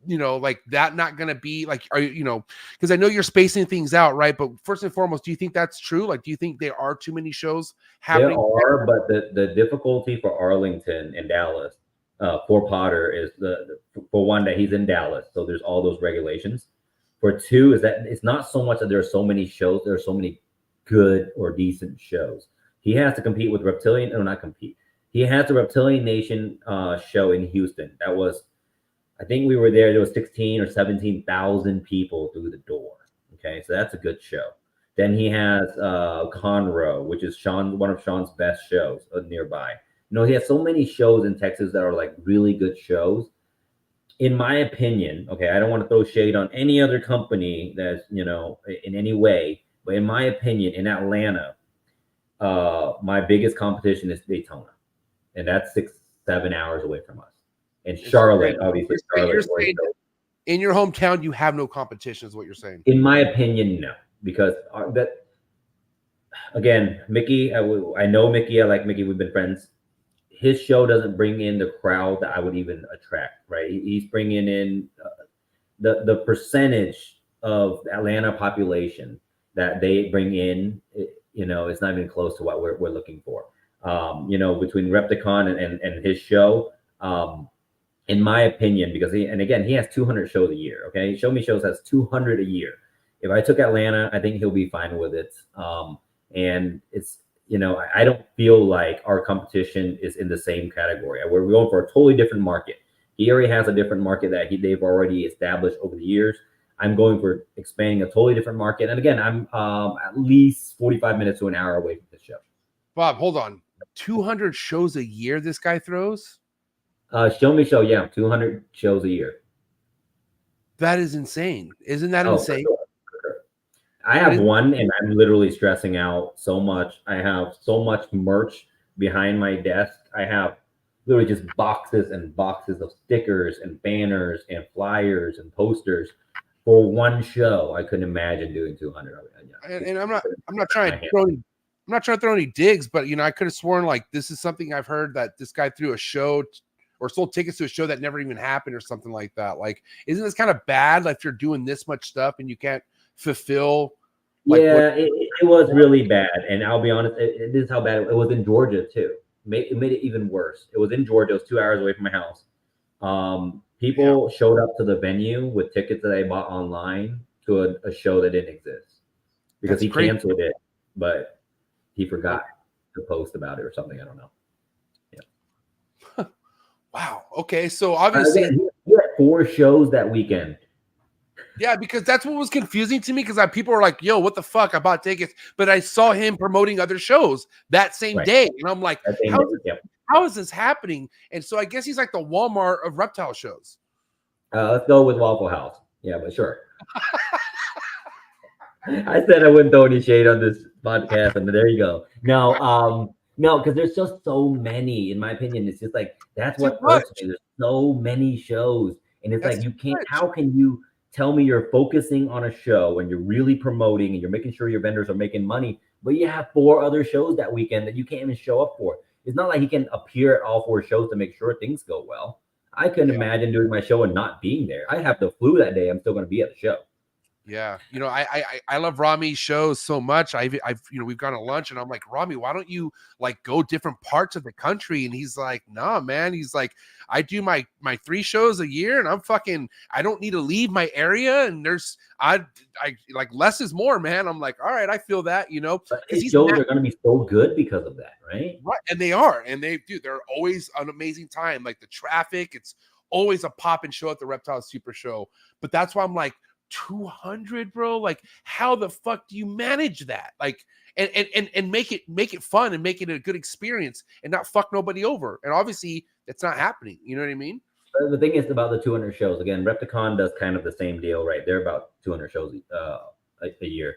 like that not going to be like, are you, because I know you're spacing things out, right? But first and foremost, do you think that's true? Like, do you think there are too many shows happening? There are, but the difficulty for Arlington and Dallas, for Potter is for one, that he's in Dallas, so there's all those regulations. For two, is that it's not so much that there are so many shows, there are so many good or decent shows. He has to compete with Reptilian, no, not compete. He has the Reptilian Nation show in Houston. That was, I think we were there was 16 or 17,000 people through the door. Okay, so that's a good show. Then he has Conroe, which is one of Sean's best shows nearby. He has so many shows in Texas that are like really good shows. In my opinion, okay, I don't want to throw shade on any other company that's, in any way, but in my opinion, in Atlanta, my biggest competition is Daytona. And that's 6-7 hours away from us. And Charlotte, obviously. Charlotte, in your hometown, you have no competition, is what you're saying. In my opinion, no. Because again, Mickey, I know Mickey. I like Mickey. We've been friends. His show doesn't bring in the crowd that I would even attract, right? He's bringing in the percentage of the Atlanta population that they bring in, it's not even close to what we're looking for. Between Repticon and his show, in my opinion, because he has 200 shows a year, okay? Show Me Shows has 200 a year. If I took Atlanta, I think he'll be fine with it. And it's, I don't feel like our competition is in the same category. We're going for a totally different market. He already has a different market that they've already established over the years. I'm going for expanding a totally different market. And again, I'm at least 45 minutes to an hour away from the show. Bob, hold on. 200 shows a year this guy throws? Show Me Show, yeah, 200 shows a year. That is insane. Isn't that insane? For sure. I have one, and I'm literally stressing out so much. I have so much merch behind my desk. I have literally just boxes and boxes of stickers and banners and flyers and posters for one show. I couldn't imagine doing 200 of it. And I'm not trying to throw any digs, but I could have sworn like this is something I've heard that this guy threw a show or sold tickets to a show that never even happened or something like that. Like, isn't this kind of bad? Like, if you're doing this much stuff and you can't fulfill. Like, it was really bad. And I'll be honest, it is how bad it was in Georgia too. It made it even worse. It was in Georgia. It was 2 hours away from my house. People showed up to the venue with tickets that they bought online to a show that didn't exist because he canceled it, but he forgot to post about it or something. I don't know. Yeah. Wow. Okay. So obviously he had 4 shows that weekend. Yeah, because that's what was confusing to me because people were like, yo, what the fuck? I bought tickets, but I saw him promoting other shows that same day. And I'm like, how is this happening? And so I guess he's like the Walmart of reptile shows. Let's go with Waffle House. Yeah, but sure. I said I wouldn't throw any shade on this podcast, and there you go. No, because there's just so many. In my opinion, it's just like that's what hurts me. There's so many shows, and it's like you can't. How can you tell me you're focusing on a show and you're really promoting and you're making sure your vendors are making money, but you have 4 other shows that weekend that you can't even show up for? It's not like he can appear at all 4 shows to make sure things go well. I couldn't imagine doing my show and not being there. I have the flu that day. I'm still going to be at the show. Yeah. I love Rami's shows so much. I've we've gone to lunch and I'm like, Rami, why don't you like go different parts of the country? And he's like, nah, man. He's like, I do my 3 shows a year and I don't need to leave my area. And I like less is more, man. I'm like, all right, I feel that, But these shows are going to be so good because of that, right? Right. And they are. And they're always an amazing time. Like the traffic, it's always a pop and show at the Reptile Super Show. But that's why I'm like, 200, bro, like how the fuck do you manage that? Like, and make it fun and make it a good experience and not fuck nobody over. And obviously that's not happening. You know what I mean? The thing is about the 200 shows. Again, Repticon does kind of the same deal, right? They're about 200 shows a year.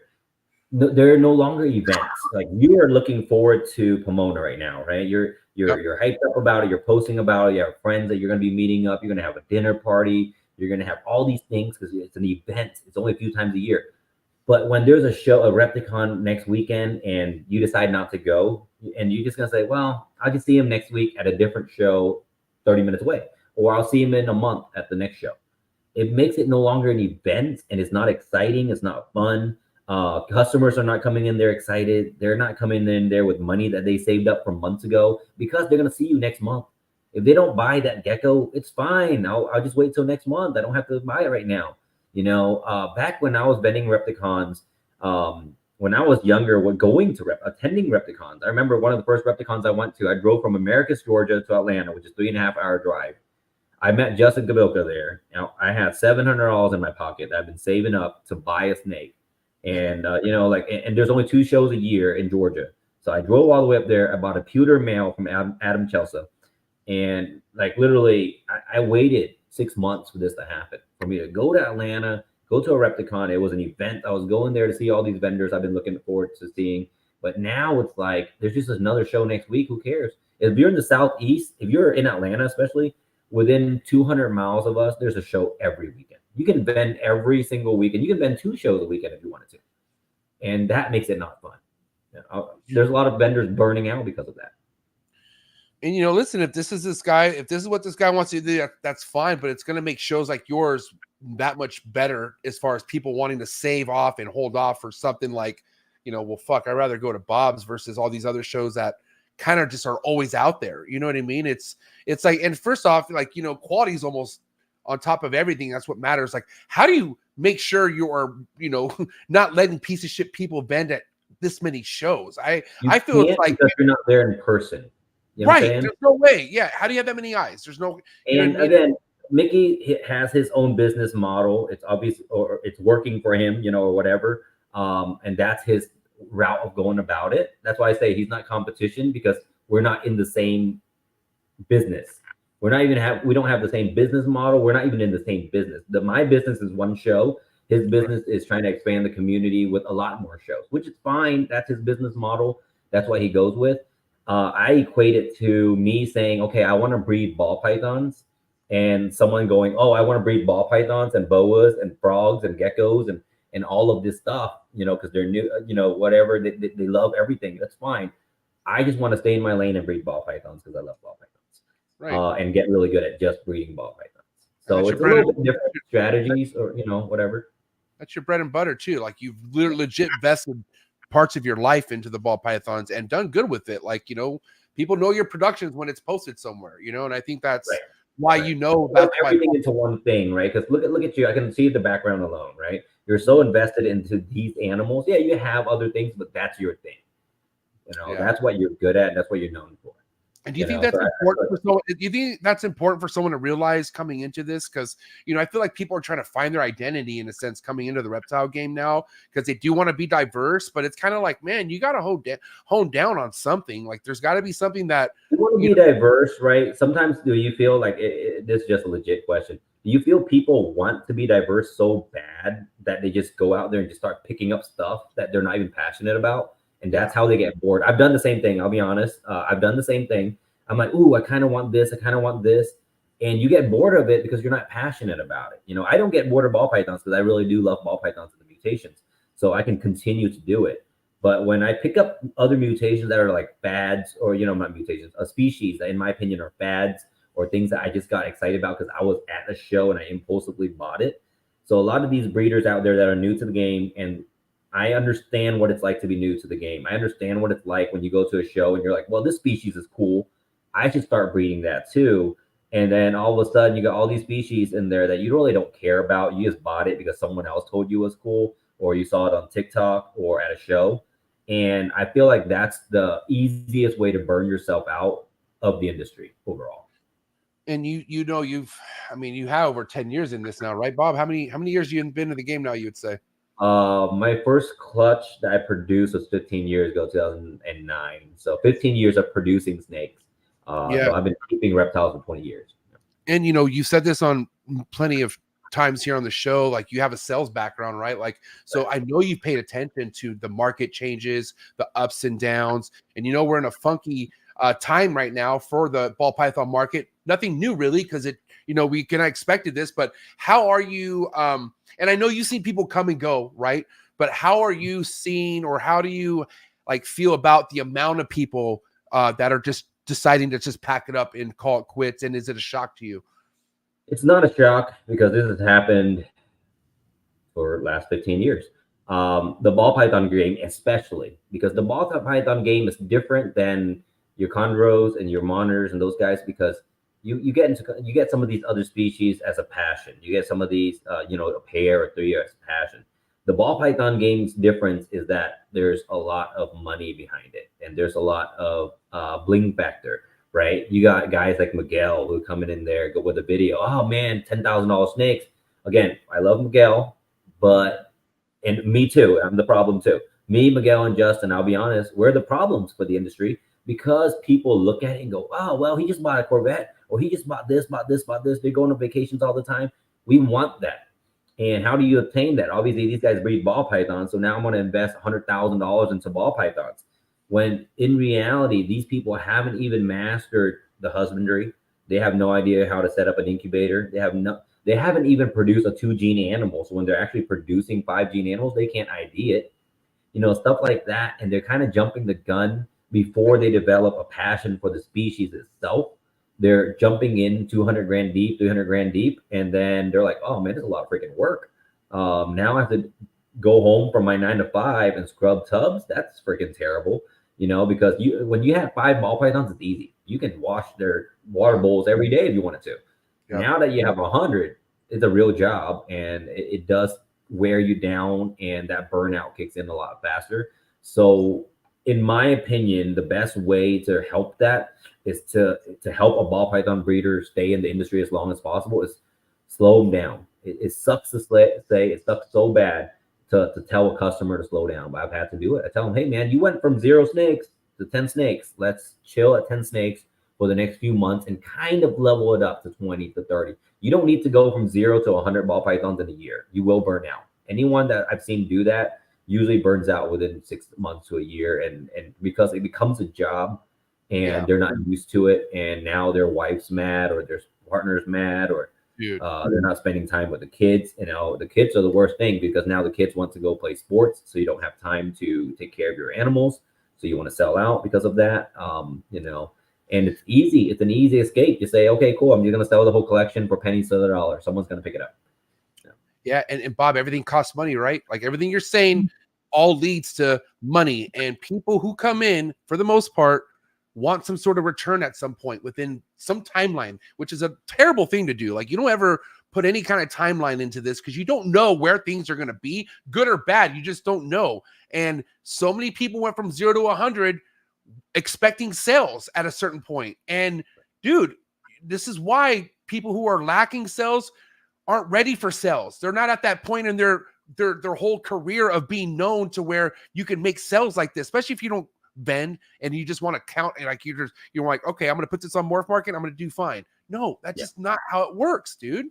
They're no longer events. Like, you are looking forward to Pomona right now, right? You're hyped up about it. You're posting about it. You have friends that you're going to be meeting up. You're going to have a dinner party. You're going to have all these things because it's an event. It's only a few times a year. But when there's a show, a Repticon next weekend, and you decide not to go, and you're just going to say, well, I can see him next week at a different show 30 minutes away, or I'll see him in a month at the next show. It makes it no longer an event, and it's not exciting. It's not fun. Customers are not coming in there excited. They're not coming in there with money that they saved up from months ago, because they're going to see you next month. If they don't buy that gecko, it's fine. I'll just wait till next month. I don't have to buy it right now. You know, back when I was vending Repticons, when I was younger, attending Repticons, I remember one of the first Repticons I went to, I drove from Americus, Georgia to Atlanta, which is 3.5 hour drive. I met Justin Gabilka there. Now, I had $700 in my pocket that I've been saving up to buy a snake. And, you know, like, and there's only 2 shows a year in Georgia. So I drove all the way up there. I bought a pewter male from Adam Chelsea. And like, literally, I waited 6 months for this to happen, for me to go to Atlanta, go to a Repticon. It was an event. I was going there to see all these vendors I've been looking forward to seeing. But now it's like, there's just another show next week. Who cares? If you're in the Southeast, if you're in Atlanta, especially within 200 miles of us, there's a show every weekend. You can vend every single weekend. You can vend 2 shows a weekend if you wanted to. And that makes it not fun. You know, there's a lot of vendors burning out because of that. And, you know, listen, if this is what this guy wants to do, that's fine. But it's going to make shows like yours that much better as far as people wanting to save off and hold off for something like, you know, well, fuck, I'd rather go to Bob's versus all these other shows that kind of just are always out there. You know what I mean? It's like, and first off, like, you know, quality is almost on top of everything. That's what matters. Like, how do you make sure you are, you know, not letting piece of shit people vend at this many shows? I feel it's like, because you're not there in person. You know right. There's no way. Yeah. How do you have that many eyes? There's no. And again, Mickey has his own business model. It's obvious, or it's working for him, you know, or whatever. And that's his route of going about it. That's why I say he's not competition, because we're not in the same business. We don't have the same business model. We're not even in the same business. My business is one show. His business is trying to expand the community with a lot more shows, which is fine. That's his business model. That's what he goes with. I equate it to me saying, okay, I want to breed ball pythons, and someone going, oh, I want to breed ball pythons and boas and frogs and geckos and all of this stuff, you know, because they're new, you know, whatever. They love everything. That's fine. I just want to stay in my lane and breed ball pythons because I love ball pythons, right? And get really good at just breeding ball pythons. So it's a little bit different strategies, or, you know, whatever. That's your bread and butter too. Like, you've legit vested parts of your life into the ball pythons and done good with it. Like, you know, people know your productions when it's posted somewhere, you know, and I think that's why, you know, that's everything into one thing, right? Because look at you. I can see the background alone, right? You're so invested into these animals. Yeah, you have other things, but that's your thing. You know, that's what you're good at. And that's what you're known for. And do you think that's important for someone? Do you think that's important for someone to realize coming into this? Because, you know, I feel like people are trying to find their identity in a sense coming into the reptile game now, because they do want to be diverse, but it's kind of like, man, you got to hone down on something. Like, there's got to be something that you want to be diverse, right? Sometimes do you feel like this is just a legit question? Do you feel people want to be diverse so bad that they just go out there and just start picking up stuff that they're not even passionate about? And that's how they get bored. I've done the same thing. I'll be honest. I've done the same thing. I'm like, ooh, I kind of want this. I kind of want this. And you get bored of it because you're not passionate about it. You know, I don't get bored of ball pythons because I really do love ball pythons and the mutations. So I can continue to do it. But when I pick up other mutations that are like fads, or, you know, not mutations, a species that in my opinion are fads, or things that I just got excited about because I was at a show and I impulsively bought it. So a lot of these breeders out there that are new to the game, and I understand what it's like to be new to the game. I understand what it's like when you go to a show and you're like, well, this species is cool. I should start breeding that too. And then all of a sudden you got all these species in there that you really don't care about. You just bought it because someone else told you it was cool, or you saw it on TikTok or at a show. And I feel like that's the easiest way to burn yourself out of the industry overall. And you have over 10 years in this now, right, Bob? How many years you been in the game now, you would say? My first clutch that I produced was 15 years ago, 2009. So 15 years of producing snakes. So I've been keeping reptiles for 20 years. And you said this on plenty of times here on the show, like you have a sales background, right? Like, so I know you've paid attention to the market changes, the ups and downs, and we're in a funky time right now for the ball python market. Nothing new really, because we kind of expected this, but how are you? And I know you've seen people come and go, right? But how are you seeing, or how do you feel about the amount of people that are just deciding to just pack it up and call it quits? And is it a shock to you? It's not a shock, because this has happened for the last 15 years. The ball python game, especially, because the ball python game is different than your chondros and your monitors and those guys, because you get some of these other species as a passion. You get some of these, a pair or three as a passion. The ball python game's difference is that there's a lot of money behind it, and there's a lot of bling factor, right? You got guys like Miguel who coming in there go with a video. Oh man, $10,000 snakes. Again, I love Miguel, and me too. I'm the problem too. Me, Miguel, and Justin, I'll be honest, we're the problems for the industry, because people look at it and go, oh, well, he just bought a Corvette, or he just bought this. They're going on vacations all the time. We want that. And how do you obtain that? Obviously, these guys breed ball pythons, so now I'm going to invest $100,000 into ball pythons. When in reality, these people haven't even mastered the husbandry. They have no idea how to set up an incubator. They haven't even produced a 2-gene animal. So when they're actually producing 5-gene animals, they can't ID it. Stuff like that. And they're kind of jumping the gun before they develop a passion for the species itself. They're jumping in 200 grand deep, 300 grand deep, and then they're like, oh man, there's a lot of freaking work. Now I have to go home from my 9 to 5 and scrub tubs. That's freaking terrible, because when you have 5 ball pythons, it's easy. You can wash their water bowls every day if you wanted to. Yeah. Now that you have 100, it's a real job, and it does wear you down, and that burnout kicks in a lot faster. So in my opinion, the best way to help that is to help a ball python breeder stay in the industry as long as possible is slow them down. It sucks to say, it sucks so bad to tell a customer to slow down, but I've had to do it. I tell them, hey man, you went from 0 snakes to 10 snakes. Let's chill at 10 snakes for the next few months and kind of level it up to 20 to 30. You don't need to go from 0 to 100 ball pythons in a year. You will burn out. Anyone that I've seen do that usually burns out within 6 months to a year, and because it becomes a job, and they're not used to it, and now their wife's mad, or their partner's mad, or they're not spending time with the kids. The kids are the worst thing, because now the kids want to go play sports, so you don't have time to take care of your animals, so you want to sell out because of that. And it's easy. It's an easy escape. You say, okay, cool, I'm just going to sell the whole collection for pennies to the dollar. Someone's going to pick it up. Yeah, and Bob, everything costs money, right? Like everything you're saying all leads to money, and people who come in, for the most part, want some sort of return at some point within some timeline, which is a terrible thing to do. Like, you don't ever put any kind of timeline into this, because you don't know where things are going to be, good or bad. You just don't know. And so many people went from 0 to 100 expecting sales at a certain point. And dude, this is why people who are lacking sales aren't ready for sales. They're not at that point in their whole career of being known to where you can make sales like this, especially if you don't vend and you just want to count, and like you're like, okay, I'm going to put this on MORPH market, I'm going to do fine. No, that's just not how it works, dude.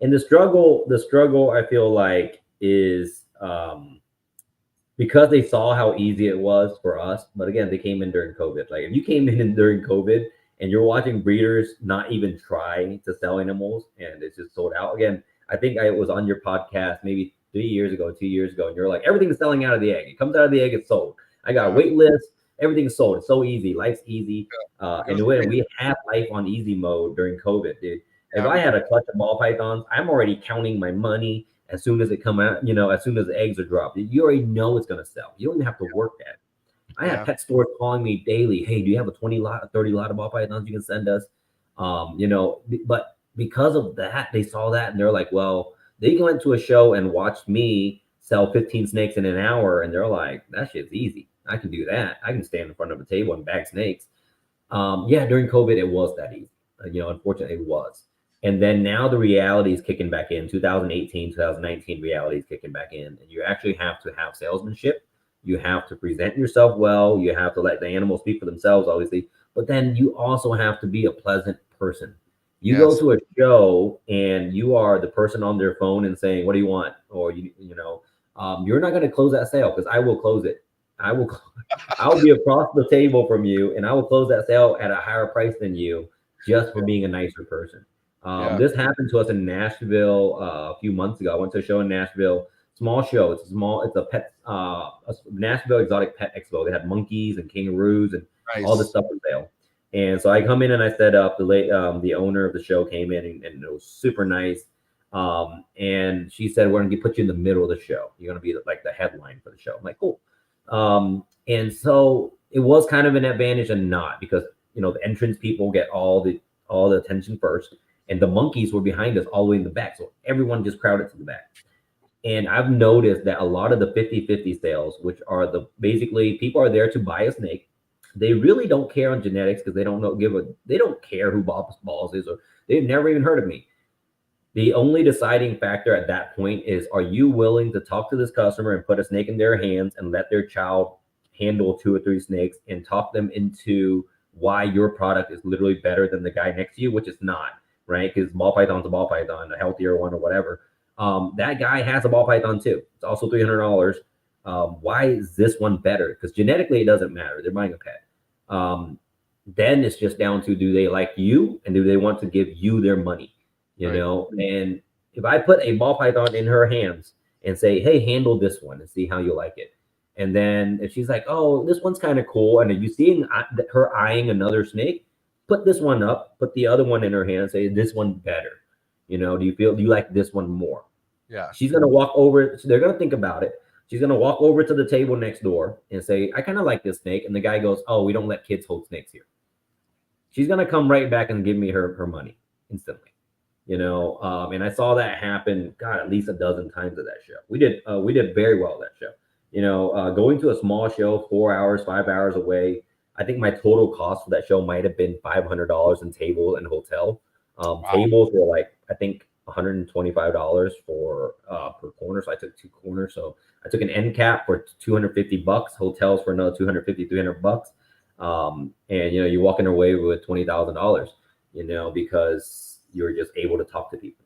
And the struggle I feel like is because they saw how easy it was for us. But again, they came in during COVID. Like if you came in during COVID and you're watching breeders not even try to sell animals and it's just sold out. Again, I think I was on your podcast maybe 2 years ago, and you're like, everything's selling out of the egg. It comes out of the egg, it's sold. I got a wait list. Everything's sold. It's so easy. Life's easy. And we had life on easy mode during COVID, dude. If I had a clutch of ball pythons, I'm already counting my money as soon as it come out, as soon as the eggs are dropped. You already know it's going to sell. You don't even have to work at it. I have pet stores calling me daily. Hey, do you have a 20 lot, a 30 lot of ball pythons you can send us? But because of that, they saw that and they're like, well, they went to a show and watched me sell 15 snakes in an hour. And they're like, that shit's easy. I can do that. I can stand in front of a table and bag snakes. During COVID, it was that easy. Unfortunately, it was. And then now the reality is kicking back in. 2018, 2019 reality is kicking back in. And you actually have to have salesmanship. You have to present yourself well. You have to let the animals speak for themselves, obviously. But then you also have to be a pleasant person. You go to a show and you are the person on their phone and saying, what do you want? Or, you're not going to close that sale, because I will close it. I'll be across the table from you, and I will close that sale at a higher price than you just for being a nicer person. This happened to us in Nashville a few months ago. I went to a show in Nashville, small show. It's a pet, a Nashville Exotic Pet Expo. They had monkeys and kangaroos and all this stuff for sale. And so I come in and I set up. The owner of the show came in and it was super nice. And she said, we're going to put you in the middle of the show. You're going to be like the headline for the show. I'm like, cool. And so it was kind of an advantage and not, because, the entrance people get all the attention first. And the monkeys were behind us all the way in the back. So everyone just crowded to the back. And I've noticed that a lot of the 50-50 sales, which are basically people are there to buy a snake. They really don't care on genetics, because they don't care who Bob's Balls is, or they've never even heard of me. The only deciding factor at that point is, are you willing to talk to this customer and put a snake in their hands and let their child handle 2 or 3 snakes and talk them into why your product is literally better than the guy next to you, which is not, right? Because ball python's a ball python, a healthier one or whatever. That guy has a ball python too. It's also $300. Why is this one better? Because genetically it doesn't matter. They're buying a pet. Then it's just down to, do they like you and do they want to give you their money? You know, and if I put a ball python in her hands and say, hey, handle this one and see how you like it. And then if she's like, oh, this one's kind of cool, and if you see her eyeing another snake, put this one up, put the other one in her hand and say, this one better. Do you like this one more? Yeah. She's going to walk over. So they're going to think about it. She's going to walk over to the table next door and say, I kind of like this snake. And the guy goes, oh, we don't let kids hold snakes here. She's going to come right back and give me her money instantly. And I saw that happen, God, at least a dozen times at that show. We did very well at that show. Going to a small show, 4 hours, 5 hours away, I think my total cost for that show might have been $500 in table and hotel. Tables were like, I think, $125 for per corner. So I took 2 corners. So I took an end cap for $250, hotels for another $250, $300. And you walk in away with $20,000, because you're just able to talk to people.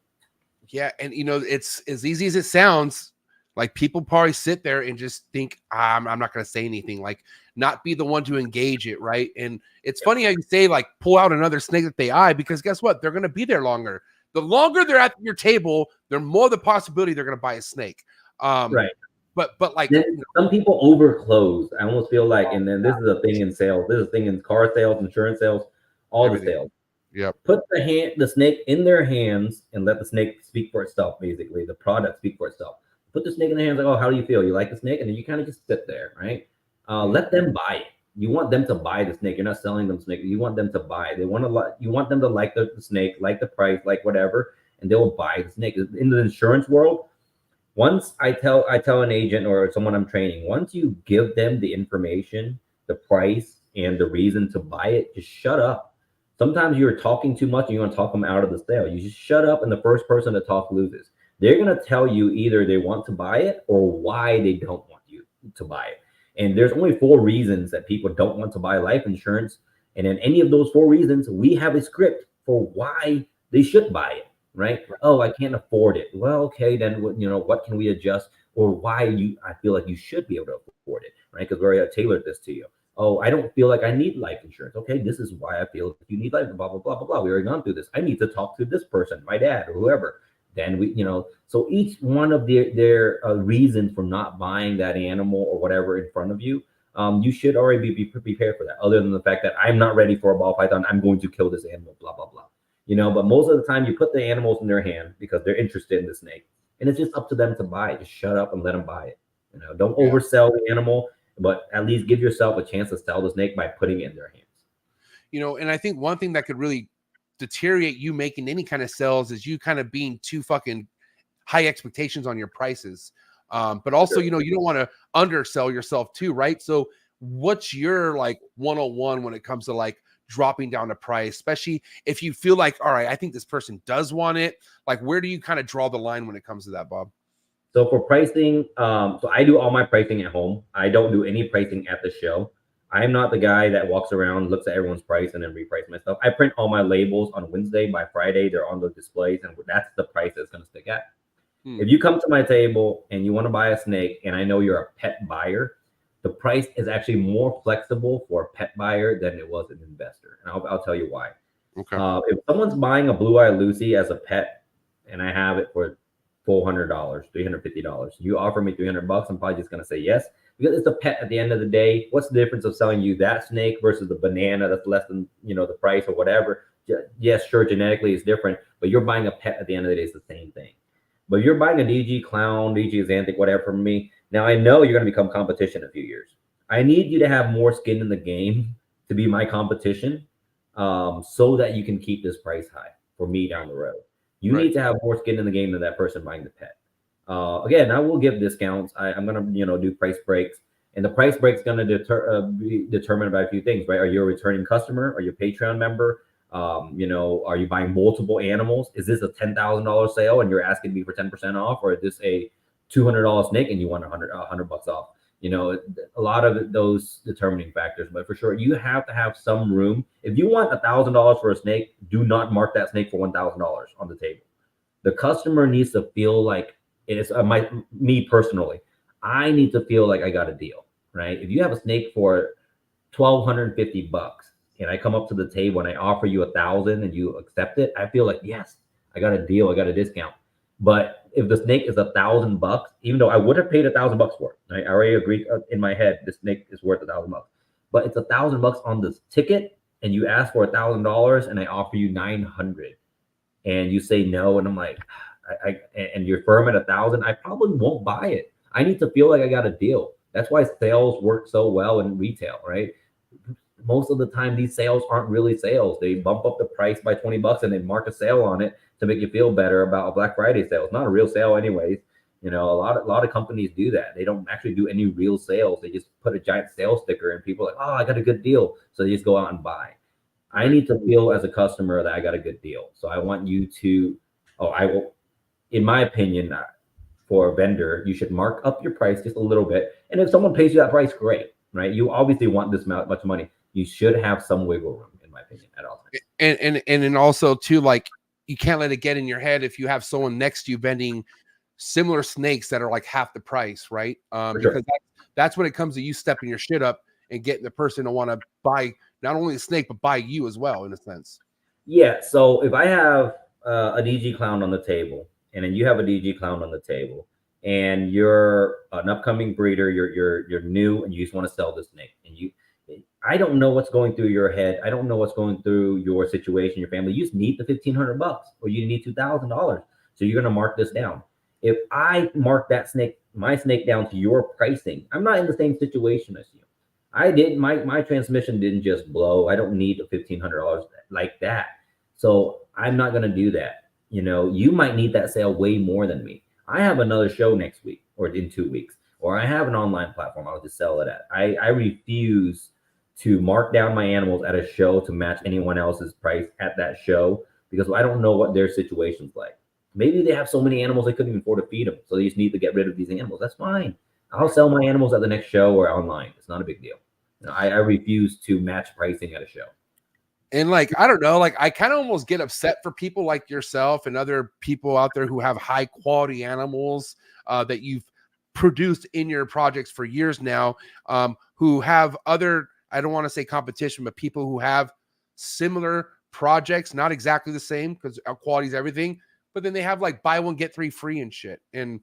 Yeah. And it's as easy as it sounds. Like, people probably sit there and just think, I'm not going to say anything, like not be the one to engage it. Right. And it's funny how you say, like, pull out another snake that they eye, because guess what? They're going to be there longer. The longer they're at your table, the more the possibility they're going to buy a snake. Right. But like, some people overclose. I almost feel like, and then this is a thing in sales. This is a thing in car sales, insurance sales, all the sales. Yep. Put the snake in their hands and let the snake speak for itself. Basically, the product speak for itself. Put the snake in their hands. Like, oh, how do you feel? You like the snake? And then you kind of just sit there, right? Let them buy it. You want them to buy the snake. You're not selling them snake. You want them to buy. You want them to like the snake, like the price, like whatever, and they will buy the snake. In the insurance world, once I tell an agent or someone I'm training, once you give them the information, the price, and the reason to buy it, just shut up. Sometimes you're talking too much and you want to talk them out of the sale. You just shut up, and the first person to talk loses. They're going to tell you either they want to buy it or why they don't want you to buy it. And there's only 4 reasons that people don't want to buy life insurance. And in any of those 4 reasons, we have a script for why they should buy it, right? Oh, I can't afford it. Well, okay, then what can we adjust, or why I feel like you should be able to afford it, right? Because we already tailored this to you. Oh, I don't feel like I need life insurance. Okay, this is why I feel you need life, blah, blah, blah, blah, blah. We already gone through this. I need to talk to this person, my dad or whoever. Then so each one of their reasons for not buying that animal or whatever in front of you, you should already be prepared for that. Other than the fact that I'm not ready for a ball python, I'm going to kill this animal, blah, blah, blah. But most of the time you put the animals in their hand because they're interested in the snake, and it's just up to them to buy it. Just shut up and let them buy it. Don't oversell the animal, but at least give yourself a chance to sell the snake by putting it in their hands. And I think one thing that could really deteriorate you making any kind of sales is you kind of being too fucking high expectations on your prices. But also, you don't want to undersell yourself too, right? So what's your like 101 when it comes to like dropping down the price, especially if you feel like, all right, I think this person does want it. Like, where do you kind of draw the line when it comes to that, Bob? So for pricing, so I do all my pricing at home. I don't do any pricing at the show. I'm not the guy that walks around, looks at everyone's price, and then reprice my stuff. I print all my labels on Wednesday. By Friday, they're on the displays, and that's the price that's going to stick at. If you come to my table and you want to buy a snake, and I know you're a pet buyer, the price is actually more flexible for a pet buyer than it was an investor. And I'll tell you why. Okay. If someone's buying a Blue Eye Lucy as a pet, and I have it for $400, $350, you offer me $300, I'm probably just going to say yes, because it's a pet at the end of the day. What's the difference of selling you that snake versus the banana that's less than, the price or whatever? Yes, sure, genetically it's different, but you're buying a pet at the end of the day. It's the same thing. But you're buying a DG Clown, DG Xanthic, whatever from me. Now I know you're going to become competition in a few years. I need you to have more skin in the game to be my competition, so that you can keep this price high for me down the road. You need to have more skin in the game than that person buying the pet. Again, I will give discounts. I'm going to, do price breaks, and the price break's going to be determined by a few things, right? Are you a returning customer? Are you a Patreon member? Are you buying multiple animals? Is this a $10,000 sale and you're asking me for 10% off, or is this a $200 snake and you want $100 off? A lot of those determining factors, but for sure, you have to have some room. If you want $1,000 for a snake, do not mark that snake for $1,000 on the table. The customer needs to feel like it's me personally. I need to feel like I got a deal, right? If you have a snake for $1,250 and I come up to the table and I offer you $1,000 and you accept it, I feel like, yes, I got a deal, I got a discount. But if the snake is $1,000, even though I would have paid $1,000 for it, right? I already agreed in my head, this snake is worth $1,000, but it's $1,000 on this ticket, and you ask for $1,000, and I offer you $900, and you say no, and I'm like, and you're firm at $1,000, I probably won't buy it. I need to feel like I got a deal. That's why sales work so well in retail, right? Most of the time, these sales aren't really sales. They bump up the price by $20 and they mark a sale on it to make you feel better about a Black Friday sale. It's not a real sale anyways. A lot of companies do that. They don't actually do any real sales. They just put a giant sales sticker and people are like, oh, I got a good deal. So they just go out and buy. I need to feel as a customer that I got a good deal. So I want you to, I will, in my opinion, for a vendor, you should mark up your price just a little bit. And if someone pays you that price, great, right? You obviously want this much money. You should have some wiggle room, in my opinion, at all times. And then also too, like, you can't let it get in your head if you have someone next to you vending similar snakes that are like half the price, right? Because that's when it comes to you stepping your shit up and getting the person to want to buy not only the snake but buy you as well, in a sense. Yeah. So if I have a DG Clown on the table, and then you have a DG Clown on the table, and you're an upcoming breeder, you're new, and you just want to sell the snake, and I don't know what's going through your head. I don't know what's going through your situation, your family. You just need the $1,500 or you need $2,000. So you're going to mark this down. If I mark that snake, my snake down to your pricing, I'm not in the same situation as you. My transmission didn't just blow. I don't need the $1,500 like that. So I'm not going to do that. You might need that sale way more than me. I have another show next week or in 2 weeks, or I have an online platform I'll just sell it at. I refuse to mark down my animals at a show to match anyone else's price at that show, because I don't know what their situation's like. Maybe they have so many animals they couldn't even afford to feed them, so they just need to get rid of these animals. That's fine. I'll sell my animals at the next show or online. It's not a big deal. I refuse to match pricing at a show. And like, I don't know, like I kind of almost get upset for people like yourself and other people out there who have high quality animals that you've produced in your projects for years now, who have other, I don't want to say competition, but people who have similar projects, not exactly the same because quality is everything, but then they have like buy one, get 3 free and shit. And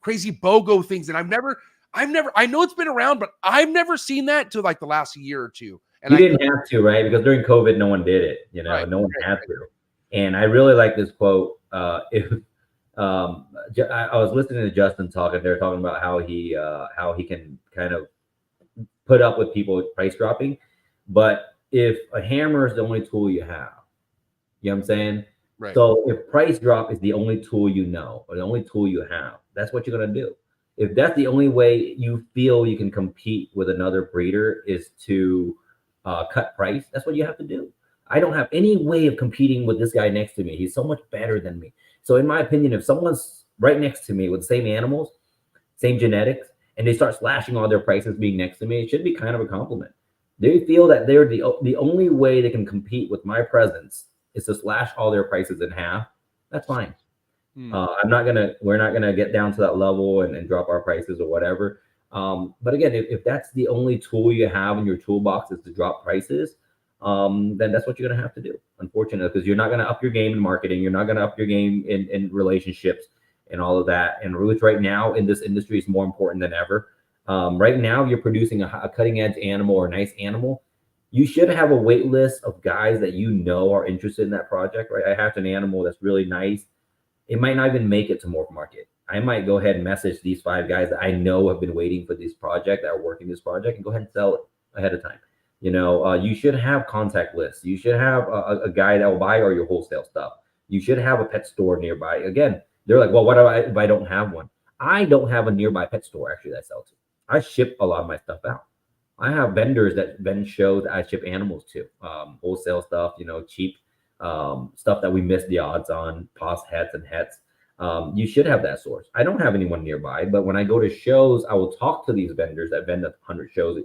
crazy BOGO things. And I've never, I know it's been around, but I've never seen that till like the last year or two. And you didn't have to, right? Because during COVID, no one did it. Right, no one had to. And I really like this quote. I was listening to Justin talk, and they're talking about how he can kind of put up with people price dropping. But if a hammer is the only tool you have, you know what I'm saying? Right. So if price drop is the only tool you know, or the only tool you have, that's what you're going to do. If that's the only way you feel you can compete with another breeder is to cut price, that's what you have to do. I don't have any way of competing with this guy next to me. He's so much better than me. So in my opinion, if someone's right next to me with the same animals, same genetics, and they start slashing all their prices being next to me, it should be kind of a compliment. They feel that they're the only way they can compete with my presence is to slash all their prices in half. That's fine. We're not gonna get down to that level and drop our prices or whatever. But again, if that's the only tool you have in your toolbox is to drop prices, then that's what you're gonna have to do, unfortunately, because you're not gonna up your game in marketing, you're not gonna up your game in relationships and all of that. And which right now in this industry is more important than ever. Right now, you're producing a cutting edge animal or a nice animal. You should have a wait list of guys that you know are interested in that project, right? I have an animal that's really nice. It might not even make it to MORPH market. I might go ahead and message these 5 guys that I know have been waiting for this project, that are working this project, and go ahead and sell it ahead of time. You know, you should have contact lists. You should have a guy that will buy all your wholesale stuff. You should have a pet store nearby. Again, they're like, well, what if I don't have one? I don't have a nearby pet store actually that I sell to. I ship a lot of my stuff out. I have vendors that vend shows that I ship animals to, wholesale stuff, you know, cheap stuff that we miss the odds on, POS hets and hets. You should have that source. I don't have anyone nearby, but when I go to shows, I will talk to these vendors that vend 100 shows,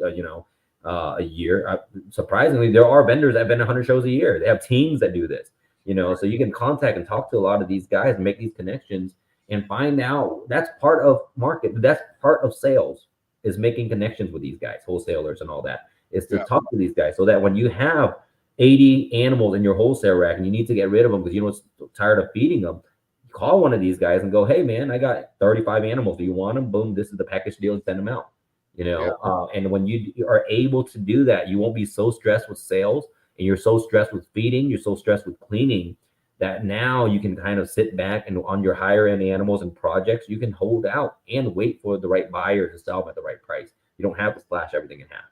a year. Surprisingly, there are vendors that vend 100 shows a year. They have teams that do this, you know, so you can contact and talk to a lot of these guys and make these connections and find out. That's part of market. That's part of sales, is making connections with these guys, wholesalers and all that, is to talk to these guys so that when you have 80 animals in your wholesale rack and you need to get rid of them because you know it's tired of feeding them, call one of these guys and go, hey man, I got 35 animals. Do you want them? Boom, this is the package deal, and send them out. You know, and when you are able to do that, you won't be so stressed with sales, and you're so stressed with feeding, you're so stressed with cleaning, that now you can kind of sit back and on your higher end animals and projects, you can hold out and wait for the right buyer to sell them at the right price. You don't have to slash everything in half.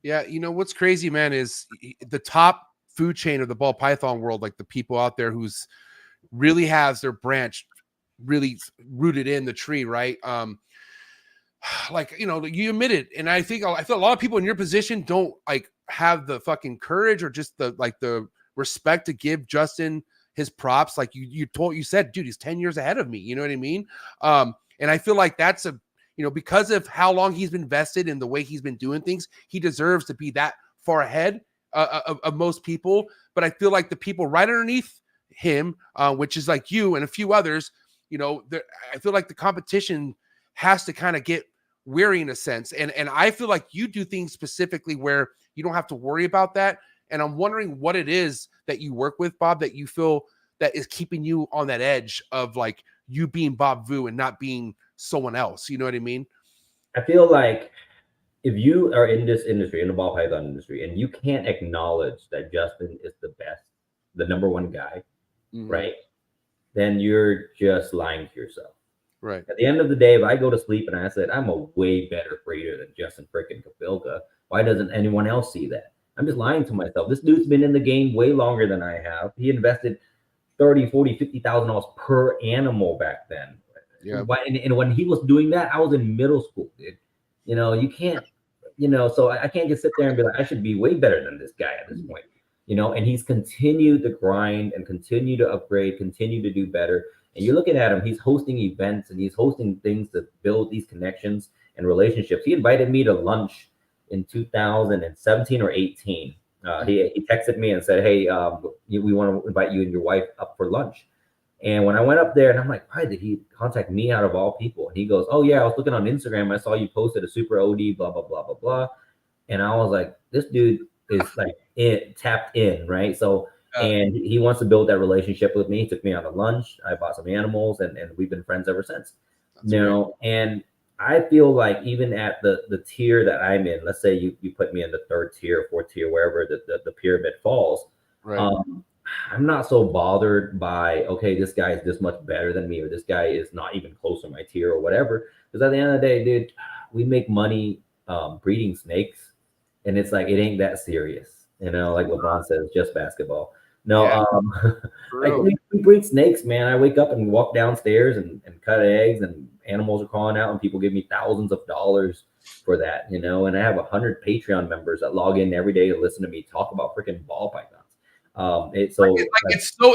Yeah, you know what's crazy, man, is the top food chain of the ball python world, like the people out there who's really has their branch really rooted in the tree, right? Like, you know, you admit it, and I feel a lot of people in your position don't like have the fucking courage or just the respect to give Justin his props. Like you said, dude, he's 10 years ahead of me. You know what I mean? And I feel like that's because of how long he's been vested in the way he's been doing things, he deserves to be that far ahead of most people. But I feel like the people right underneath him, which is like you and a few others, I feel like the competition has to kind of get weary in a sense. And I feel like you do things specifically where you don't have to worry about that. And I'm wondering what it is that you work with, Bob, that you feel that is keeping you on that edge of like you being Bob Vu and not being someone else. You know what I mean? I feel like if you are in this industry, in the ball python industry, and you can't acknowledge that Justin is the best, the number one guy, right? Then you're just lying to yourself. Right. At the end of the day, if I go to sleep and I said, I'm a way better freighter than Justin freaking Kapilka, why doesn't anyone else see that? I'm just lying to myself. This dude's been in the game way longer than I have. He invested $30,000, $40,000, $50,000 per animal back then. Yeah. And when he was doing that, I was in middle school, dude. You can't, so I can't just sit there and be like, I should be way better than this guy at this point. And he's continued to grind and continue to upgrade, continue to do better. And you're looking at him, he's hosting events and he's hosting things to build these connections and relationships. He invited me to lunch in 2017 or 18. He texted me and said, hey, we want to invite you and your wife up for lunch. And when I went up there, and I'm like, why did he contact me out of all people? And he goes, oh yeah, I was looking on Instagram. I saw you posted a super OD, blah, blah, blah, blah, blah. And I was like, this dude is like tapped in, right? So, and he wants to build that relationship with me. He took me out to lunch. I bought some animals, and we've been friends ever since. And I feel like even at the tier that I'm in, let's say you put me in the 3rd tier, 4th tier, wherever the pyramid falls, right. I'm not so bothered by, okay, this guy is this much better than me, or this guy is not even close to my tier or whatever. Because at the end of the day, dude, we make money breeding snakes, and it's like, it ain't that serious. Like LeBron says, just basketball. No, Yeah, for like real. we breed snakes, man. I wake up and walk downstairs and cut eggs, and animals are crawling out, and people give me thousands of dollars for that, you know. And I have 100 Patreon members that log in every day to listen to me talk about freaking ball pythons. It's so like,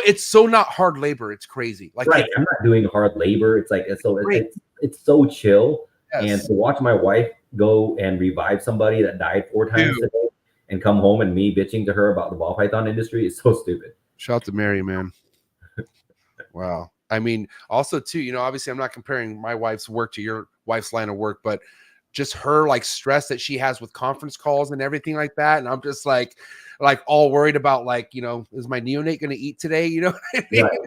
It's so not hard labor. It's crazy. Like right. I'm not doing hard labor. It's like great. it's so chill. And Yes. to watch my wife go and revive somebody that died 4 times Dude. today and come home and me bitching to her about the ball python industry is so stupid. Shout out to Mary, man. Wow. I mean, also too, you know, obviously I'm not comparing my wife's work to your wife's line of work, but just her like stress that she has with conference calls and everything like that. And I'm just like all worried about like, you know, is my neonate going to eat today? You know what I mean? Right.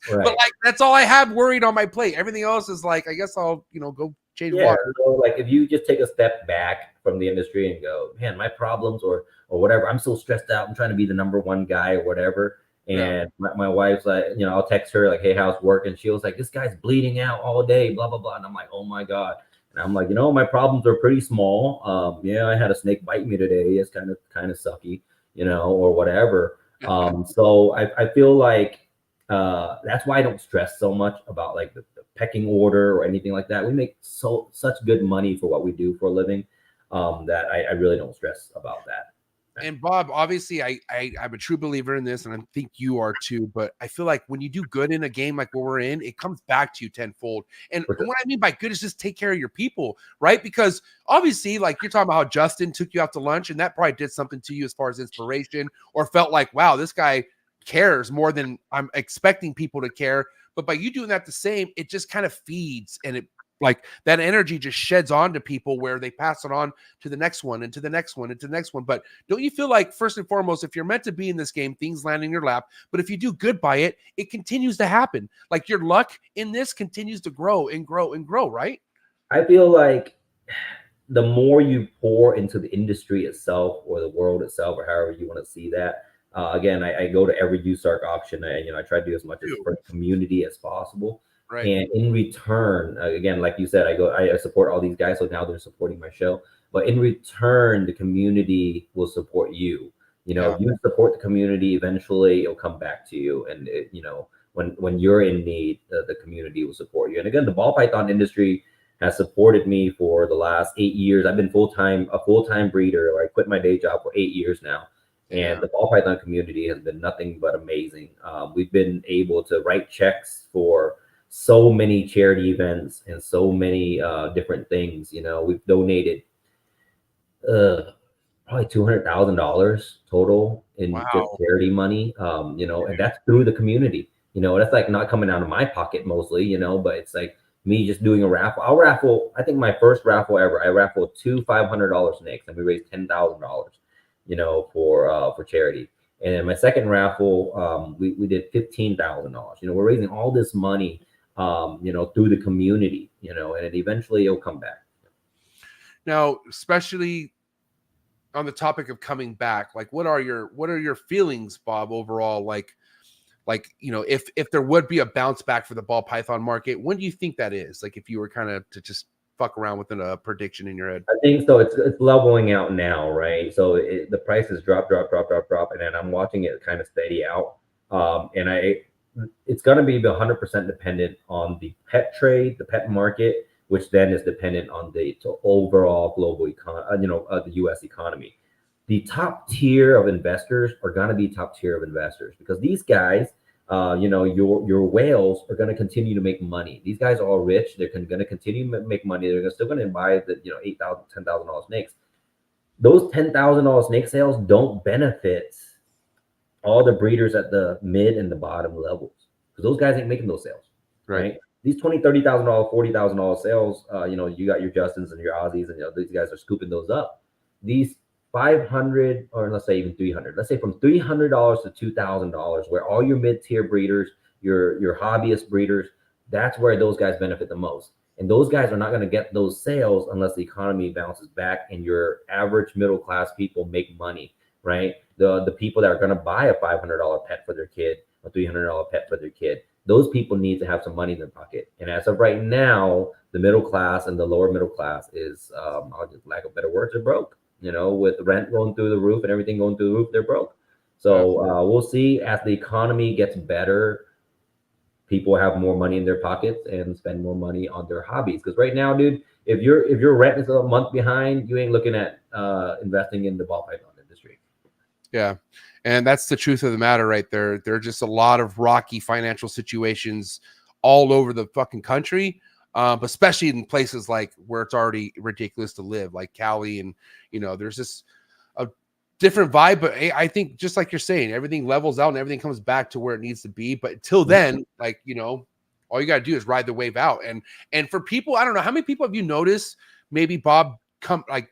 But like, that's all I have worried on my plate. Everything else is like, I guess I'll, you know, go change water. So like if you just take a step back from the industry and go, man, my problems or whatever, I'm so stressed out. I'm trying to be the #1 guy or whatever. And my wife's like, you know, I'll text her like, hey, how's work? And she was like, this guy's bleeding out all day, blah, blah, blah. And I'm like, oh my God. And I'm like, you know, my problems are pretty small. Yeah, I had a snake bite me today. It's kind of sucky, you know, or whatever. So I feel like that's why I don't stress so much about like the pecking order or anything like that. We make such good money for what we do for a living that I really don't stress about that. And Bob, obviously, I'm a true believer in this, and I think you are too. But I feel like when you do good in a game like what we're in, it comes back to you tenfold. And Sure. what I mean by good is just take care of your people, right? Because obviously, like you're talking about how Justin took you out to lunch, and that probably did something to you as far as inspiration, or felt like, wow, this guy cares more than I'm expecting people to care. But by you doing that the same, it just kind of feeds, and it like that energy just sheds on to people where they pass it on to the next one and to the next one and to the next one. But don't you feel like first and foremost, if you're meant to be in this game, things land in your lap, but if you do good by it, it continues to happen. Like your luck in this continues to grow and grow and grow, right? I feel like the more you pour into the industry itself or the world itself, or however you want to see that, again, I go to every USARC auction, and, you know, I try to do as much as for the community as possible. Right. And in return, again, like you said, I support all these guys. So now they're supporting my show. But in return, the community will support you. You know, you support the community, eventually it'll come back to you. And, you know, when you're in need, the community will support you. And again, the ball python industry has supported me for the last 8 years. I've been a full-time breeder. I quit my day job for 8 years now. And the ball python community has been nothing but amazing. We've been able to write checks for so many charity events and so many different things. You know, we've donated probably $200,000 total in just charity money. You know, and that's through the community. You know, that's like not coming out of my pocket mostly, you know, but it's like me just doing a raffle. I think my first raffle ever, I raffled 2 $500 snakes, and we raised $10,000, you know, for charity. And then my second raffle, we did $15,000. You know, we're raising all this money, you know, through the community, you know, and eventually it'll come back. Now, especially on the topic of coming back, like what are your feelings, Bob, overall? Like, you know, if there would be a bounce back for the ball python market, when do you think that is? Like, if you were kind of to just fuck around with a prediction in your head. I think so. It's leveling out now, right? So the prices drop, and then I'm watching it kind of steady out. And it's going to be 100% dependent on the pet trade, the pet market, which then is dependent on the overall global the U.S. economy. The top tier of investors are going to be top tier of investors, because these guys, you know, your whales are going to continue to make money. These guys are all rich. They're going to continue to make money. They're still going to buy the, you know, $8,000, $10,000 snakes. Those $10,000 snake sales don't benefit all the breeders at the mid and the bottom levels, because those guys ain't making those sales, right? These $20,000, $30,000, $40,000 sales, you know, you got your Justins and your Aussies, and, you know, these guys are scooping those up. These 500, or let's say even 300, let's say from $300 to $2,000, where all your mid-tier breeders, your hobbyist breeders, that's where those guys benefit the most. And those guys are not going to get those sales unless the economy bounces back and your average middle-class people make money, right? The people that are going to buy a $500 pet for their kid, a $300 pet for their kid, those people need to have some money in their pocket. And as of right now, the middle class and the lower middle class is, I'll just lack of better words, are broke. You know, with rent going through the roof and everything going through the roof, they're broke. So we'll see as the economy gets better. People have more money in their pockets and spend more money on their hobbies. Because right now, dude, if your rent is a month behind, you ain't looking at investing in the ball python industry. Yeah. And that's the truth of the matter right there. There are just a lot of rocky financial situations all over the fucking country, especially in places like where it's already ridiculous to live, like Cali. And, there's just a different vibe. But I think just like you're saying, everything levels out and everything comes back to where it needs to be. But until then, like, all you got to do is ride the wave out. And for people, I don't know, how many people have you noticed maybe, Bob,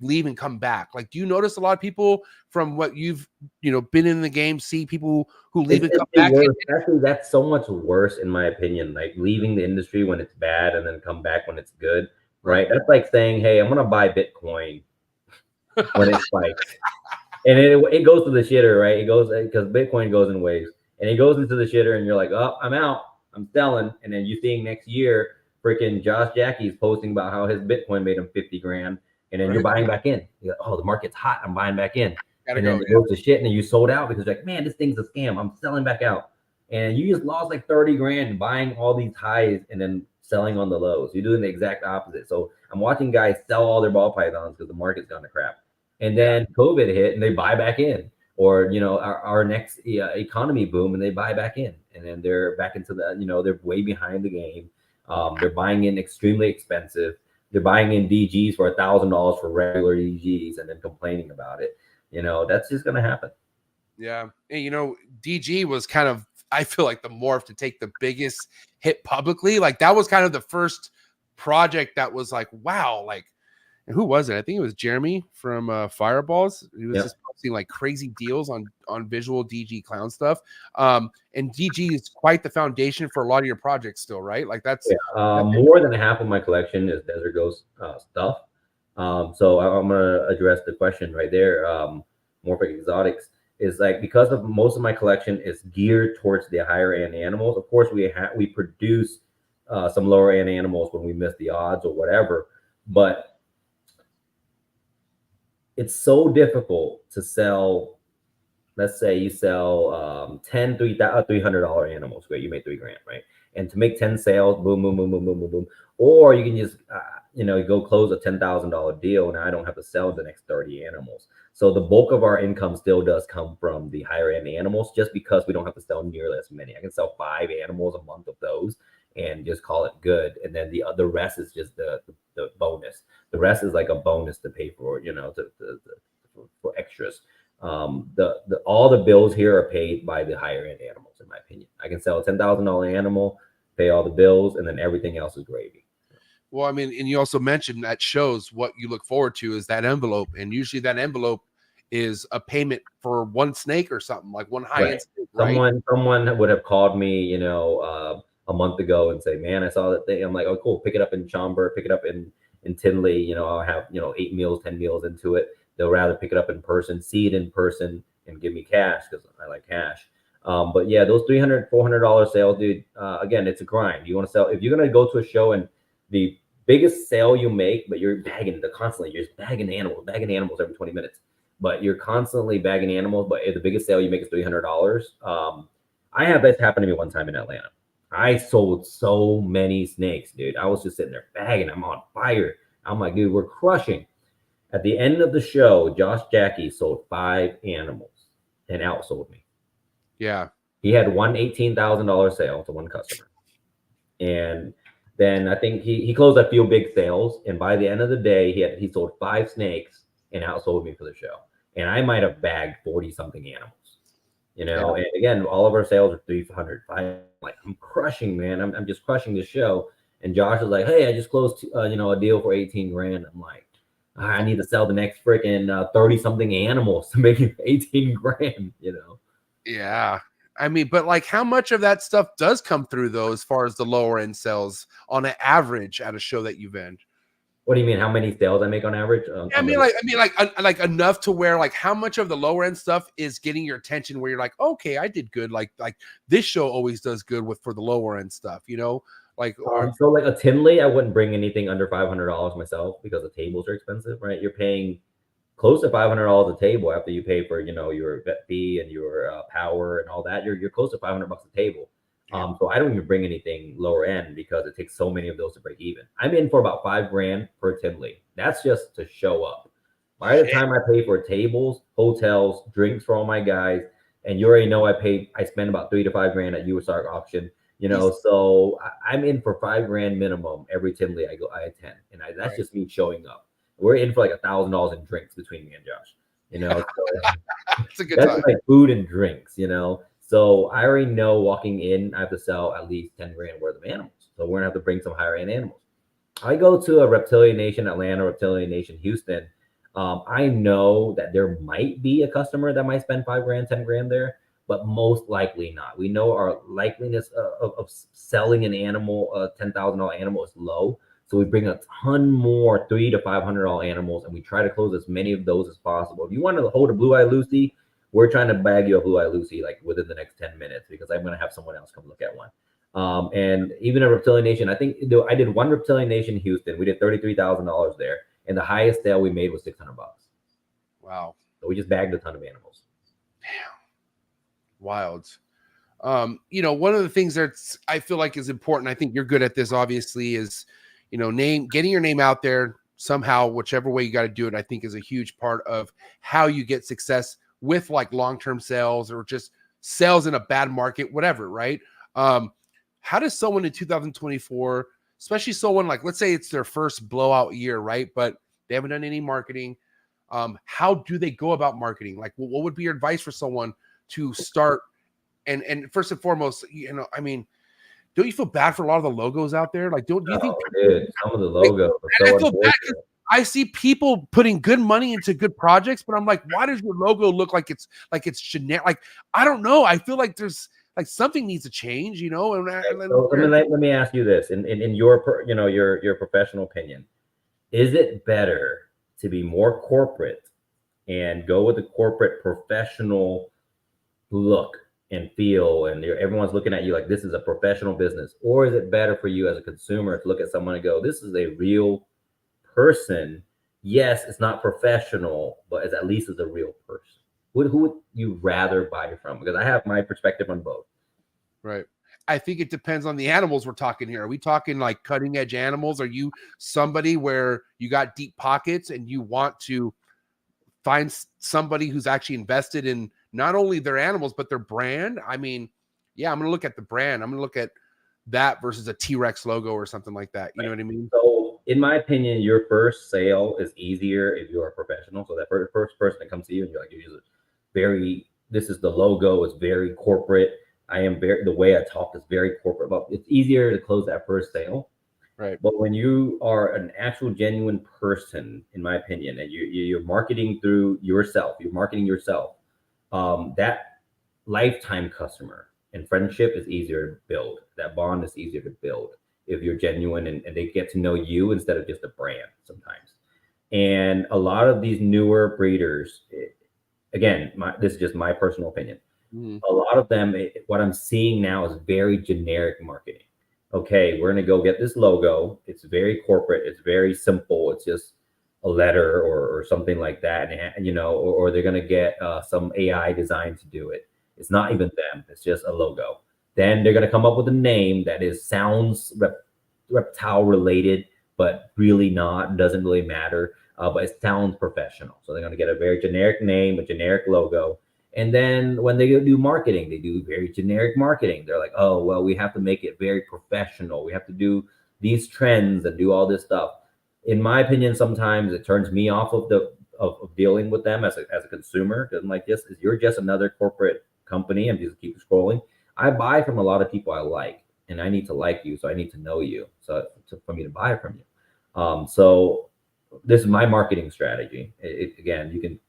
leave and come back? Like, do you notice a lot of people from what you've been in the game, see people who leave and come back? Actually, that's so much worse in my opinion. Like leaving the industry when it's bad and then come back when it's good, right? That's like saying, hey, I'm gonna buy Bitcoin when it spikes. And it goes to the shitter, right? It goes because Bitcoin goes in waves, and it goes into the shitter, and you're like, oh, I'm out, I'm selling. And then you seeing next year, freaking Josh Jackie's posting about how his Bitcoin made him 50 grand. And then you're buying back in. You're like, oh, the market's hot. I'm buying back in. And then it goes to shit, and then you sold out because you're like, man, this thing's a scam. I'm selling back out. And you just lost like 30 grand buying all these highs and then selling on the lows. You're doing the exact opposite. So I'm watching guys sell all their ball pythons because the market's gone to crap. And then COVID hit and they buy back in. Or, our next economy boom and they buy back in. And then they're back into they're way behind the game. They're buying in extremely expensive. They're buying in DGs for $1,000 for regular DGs and then complaining about it. That's just going to happen. Yeah. And, DG was kind of, I feel like, the morph to take the biggest hit publicly. Like, that was kind of the first project that was like, wow, like, and who was it? I think it was Jeremy from Fireballs. He was just posting like crazy deals on visual DG clown stuff. And DG is quite the foundation for a lot of your projects still, right? Like that's more than half of my collection is Desert Ghost stuff. So I'm gonna address the question right there. MORPH Exotics is like, because of most of my collection is geared towards the higher end animals. Of course, we produce some lower end animals when we miss the odds or whatever, but it's so difficult to sell. Let's say you sell 10 $300 animals, great, you made $3 grand, right? And to make 10 sales, boom, boom, boom, boom, boom, boom, boom. Or you can just go close a $10,000 deal, and I don't have to sell the next 30 animals. So the bulk of our income still does come from the higher end animals, just because we don't have to sell nearly as many. I can sell 5 animals a month of those and just call it good. And then the rest is just the bonus. The rest is like a bonus to pay for, for extras. All the bills here are paid by the higher end animals, in my opinion. I can sell a $10,000 animal, pay all the bills, and then everything else is gravy. Well, I mean, and you also mentioned that shows what you look forward to is that envelope. And usually that envelope is a payment for one snake or something, like one high-end snake, right? Someone would have called me, a month ago and say, man, I saw that thing. I'm like, oh, cool. Pick it up in Schaumburg, pick it up in Tinley. I'll have, 8 meals, 10 meals into it. They'll rather pick it up in person, see it in person, and give me cash because I like cash. But yeah, those $300, $400 sales, dude, again, it's a grind. You want to sell, if you're going to go to a show and the biggest sale you make, but you're constantly, you're just bagging animals every 20 minutes, but you're constantly bagging animals. But if the biggest sale you make is $300, I had this happen to me one time in Atlanta. I sold so many snakes, dude. I was just sitting there bagging. I'm on fire. I'm like, dude, we're crushing. At the end of the show, Josh Jackie sold 5 animals and outsold me. Yeah. He had one $18,000 sale to one customer. And then I think he closed a few big sales. And by the end of the day, he sold 5 snakes and outsold me for the show. And I might have bagged 40 something animals. Yeah. And again, all of our sales are 300, 500. Like, I'm crushing, man. I'm just crushing the show. And Josh was like, hey, I just closed, a deal for 18 grand. I'm like, I need to sell the next freaking 30 something animals to make it 18 grand, Yeah. I mean, but like, how much of that stuff does come through though, as far as the lower end sales on an average at a show that you've been? What do you mean? How many sales I make on average? I mean, like enough to where, like, how much of the lower end stuff is getting your attention where you're like, okay, I did good. Like this show always does good for the lower end stuff, like, so like a Tinley, I wouldn't bring anything under $500 myself because the tables are expensive, right? You're paying close to $500 a table after you pay for, your vet fee and your power and all that. You're close to $500 a table. So I don't even bring anything lower end because it takes so many of those to break even. I'm in for about $5,000 per Tinley. That's just to show up. By the time I pay for tables, hotels, drinks for all my guys, and you already know I spend about $3,000 to $5,000 at USARC auction. So I'm in for $5,000 minimum every Tinley I attend, and that's just me showing up. We're in for like $1,000 in drinks between me and Josh. So It's a good that's time. like food and drinks. So I already know walking in, I have to sell at least $10,000 worth of animals. So we're gonna have to bring some higher end animals. I go to a Reptilian Nation Atlanta, Reptilian Nation Houston. I know that there might be a customer that might spend $5,000, $10,000 there, but most likely not. We know our likeliness of selling an animal, a $10,000 animal, is low. So we bring a ton more $300 to $500 animals, and we try to close as many of those as possible. If you want to hold a Blue Eye Lucy, we're trying to bag you a Blue Eye Lucy like within the next 10 minutes because I'm going to have someone else come look at one. And even a Reptilian Nation, I think I did one Reptilian Nation Houston. We did $33,000 there, and the highest sale we made was $600. Wow. So we just bagged a ton of animals. Damn. Wild. One of the things that's I feel like is important, I think you're good at this, obviously, is getting your name out there somehow, whichever way you got to do it, I think is a huge part of how you get success with like long-term sales or just sales in a bad market, whatever, right? How does someone in 2024, especially someone like, let's say it's their first blowout year, right? But they haven't done any marketing. How do they go about marketing? Like, what would be your advice for someone to start? And first and foremost, don't you feel bad for a lot of the logos out there? Like, do you think some of the logos are so unfortunate. I see people putting good money into good projects, but I'm like, why does your logo look like it's generic? Like, I don't know. I feel like there's like something needs to change, So let me ask you this: in your your professional opinion, is it better to be more corporate and go with the corporate professional look and feel, and everyone's looking at you like this is a professional business, or is it better for you as a consumer to look at someone and go, this is a real person? Yes, it's not professional, but at least it's a real person. Who would you rather buy from? Because I have my perspective on both. Right. I think it depends on the animals we're talking here. Are we talking like cutting edge animals? Are you somebody where you got deep pockets and you want to find somebody who's actually invested in not only their animals, but their brand? I mean, yeah, I'm going to look at the brand. I'm going to look at that versus a T-Rex logo or something like that. You know what I mean? So in my opinion, your first sale is easier if you're a professional. So that first person that comes to you and you're like, this is the logo, it's very corporate. The way I talk is very corporate, but it's easier to close that first sale. Right. But when you are an actual genuine person, in my opinion, and you're marketing through yourself, that lifetime customer and friendship is easier to build. That bond is easier to build if you're genuine and they get to know you instead of just a brand sometimes. And a lot of these newer breeders, again, this is just my personal opinion. A lot of them, what I'm seeing now is very generic marketing. Okay, we're going to go get this logo. It's very corporate. It's very simple. It's just a letter or something like that. And, or they're going to get some AI design to do it. It's not even them. It's just a logo. Then they're going to come up with a name that sounds reptile related, but really not, doesn't really matter. But it sounds professional. So they're going to get a very generic name, a generic logo. And then when they do marketing, they do very generic marketing. They're like, oh, well, we have to make it very professional. We have to do these trends and do all this stuff. In my opinion, sometimes it turns me off of dealing with them as a consumer. Because I'm like, you're just another corporate company. I'm just keep scrolling. I buy from a lot of people I like, and I need to like you. So I need to know you. So for me to buy from you. So this is my marketing strategy. Again,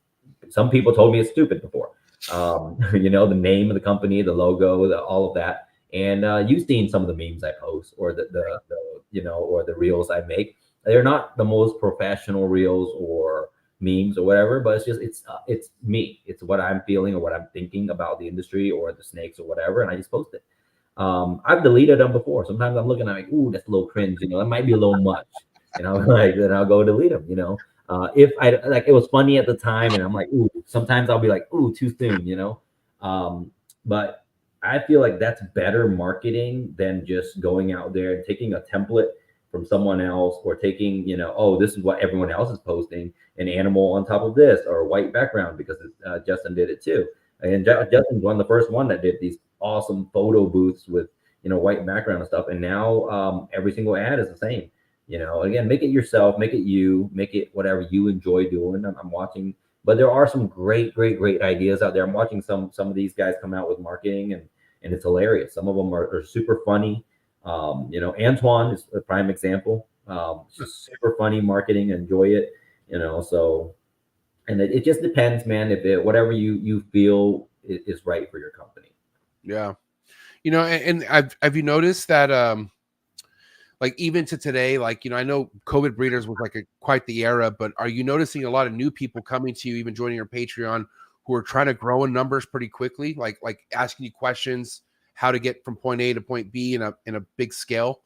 some people told me it's stupid before. The name of the company, the logo, all of that. And you've seen some of the memes I post or or the reels I make. They're not the most professional reels or memes or whatever, but it's me. It's what I'm feeling or what I'm thinking about the industry or the snakes or whatever, and I just post it. I've deleted them before. Sometimes I'm looking at like, ooh, that's a little cringe. That might be a little much. Then I'll go delete them. If I like, it was funny at the time, and I'm like, ooh. Sometimes I'll be like, ooh, too soon, you know. But I feel like that's better marketing than just going out there and taking a template from someone else, or taking, you know, oh, this is what everyone else is posting, an animal on top of this, or a white background, because Justin did it too. And Justin's one of the first one that did these awesome photo booths with, you know, white background and stuff. And now every single ad is the same. You know, again, make it yourself, make it you, make it whatever you enjoy doing. I'm watching, but there are some great ideas out there. I'm watching some of these guys come out with marketing, and it's hilarious. Some of them are super funny. You know, Antoine is a prime example. Just super funny marketing, enjoy it. You know, so, and it just depends, man. If it, whatever you feel is right for your company. Yeah, you know, and have you noticed that like even to today, like, you know, I know COVID breeders was like quite the era, but are you noticing a lot of new people coming to you, even joining your Patreon, who are trying to grow in numbers pretty quickly, like asking you questions how to get from point A to point B in a big scale?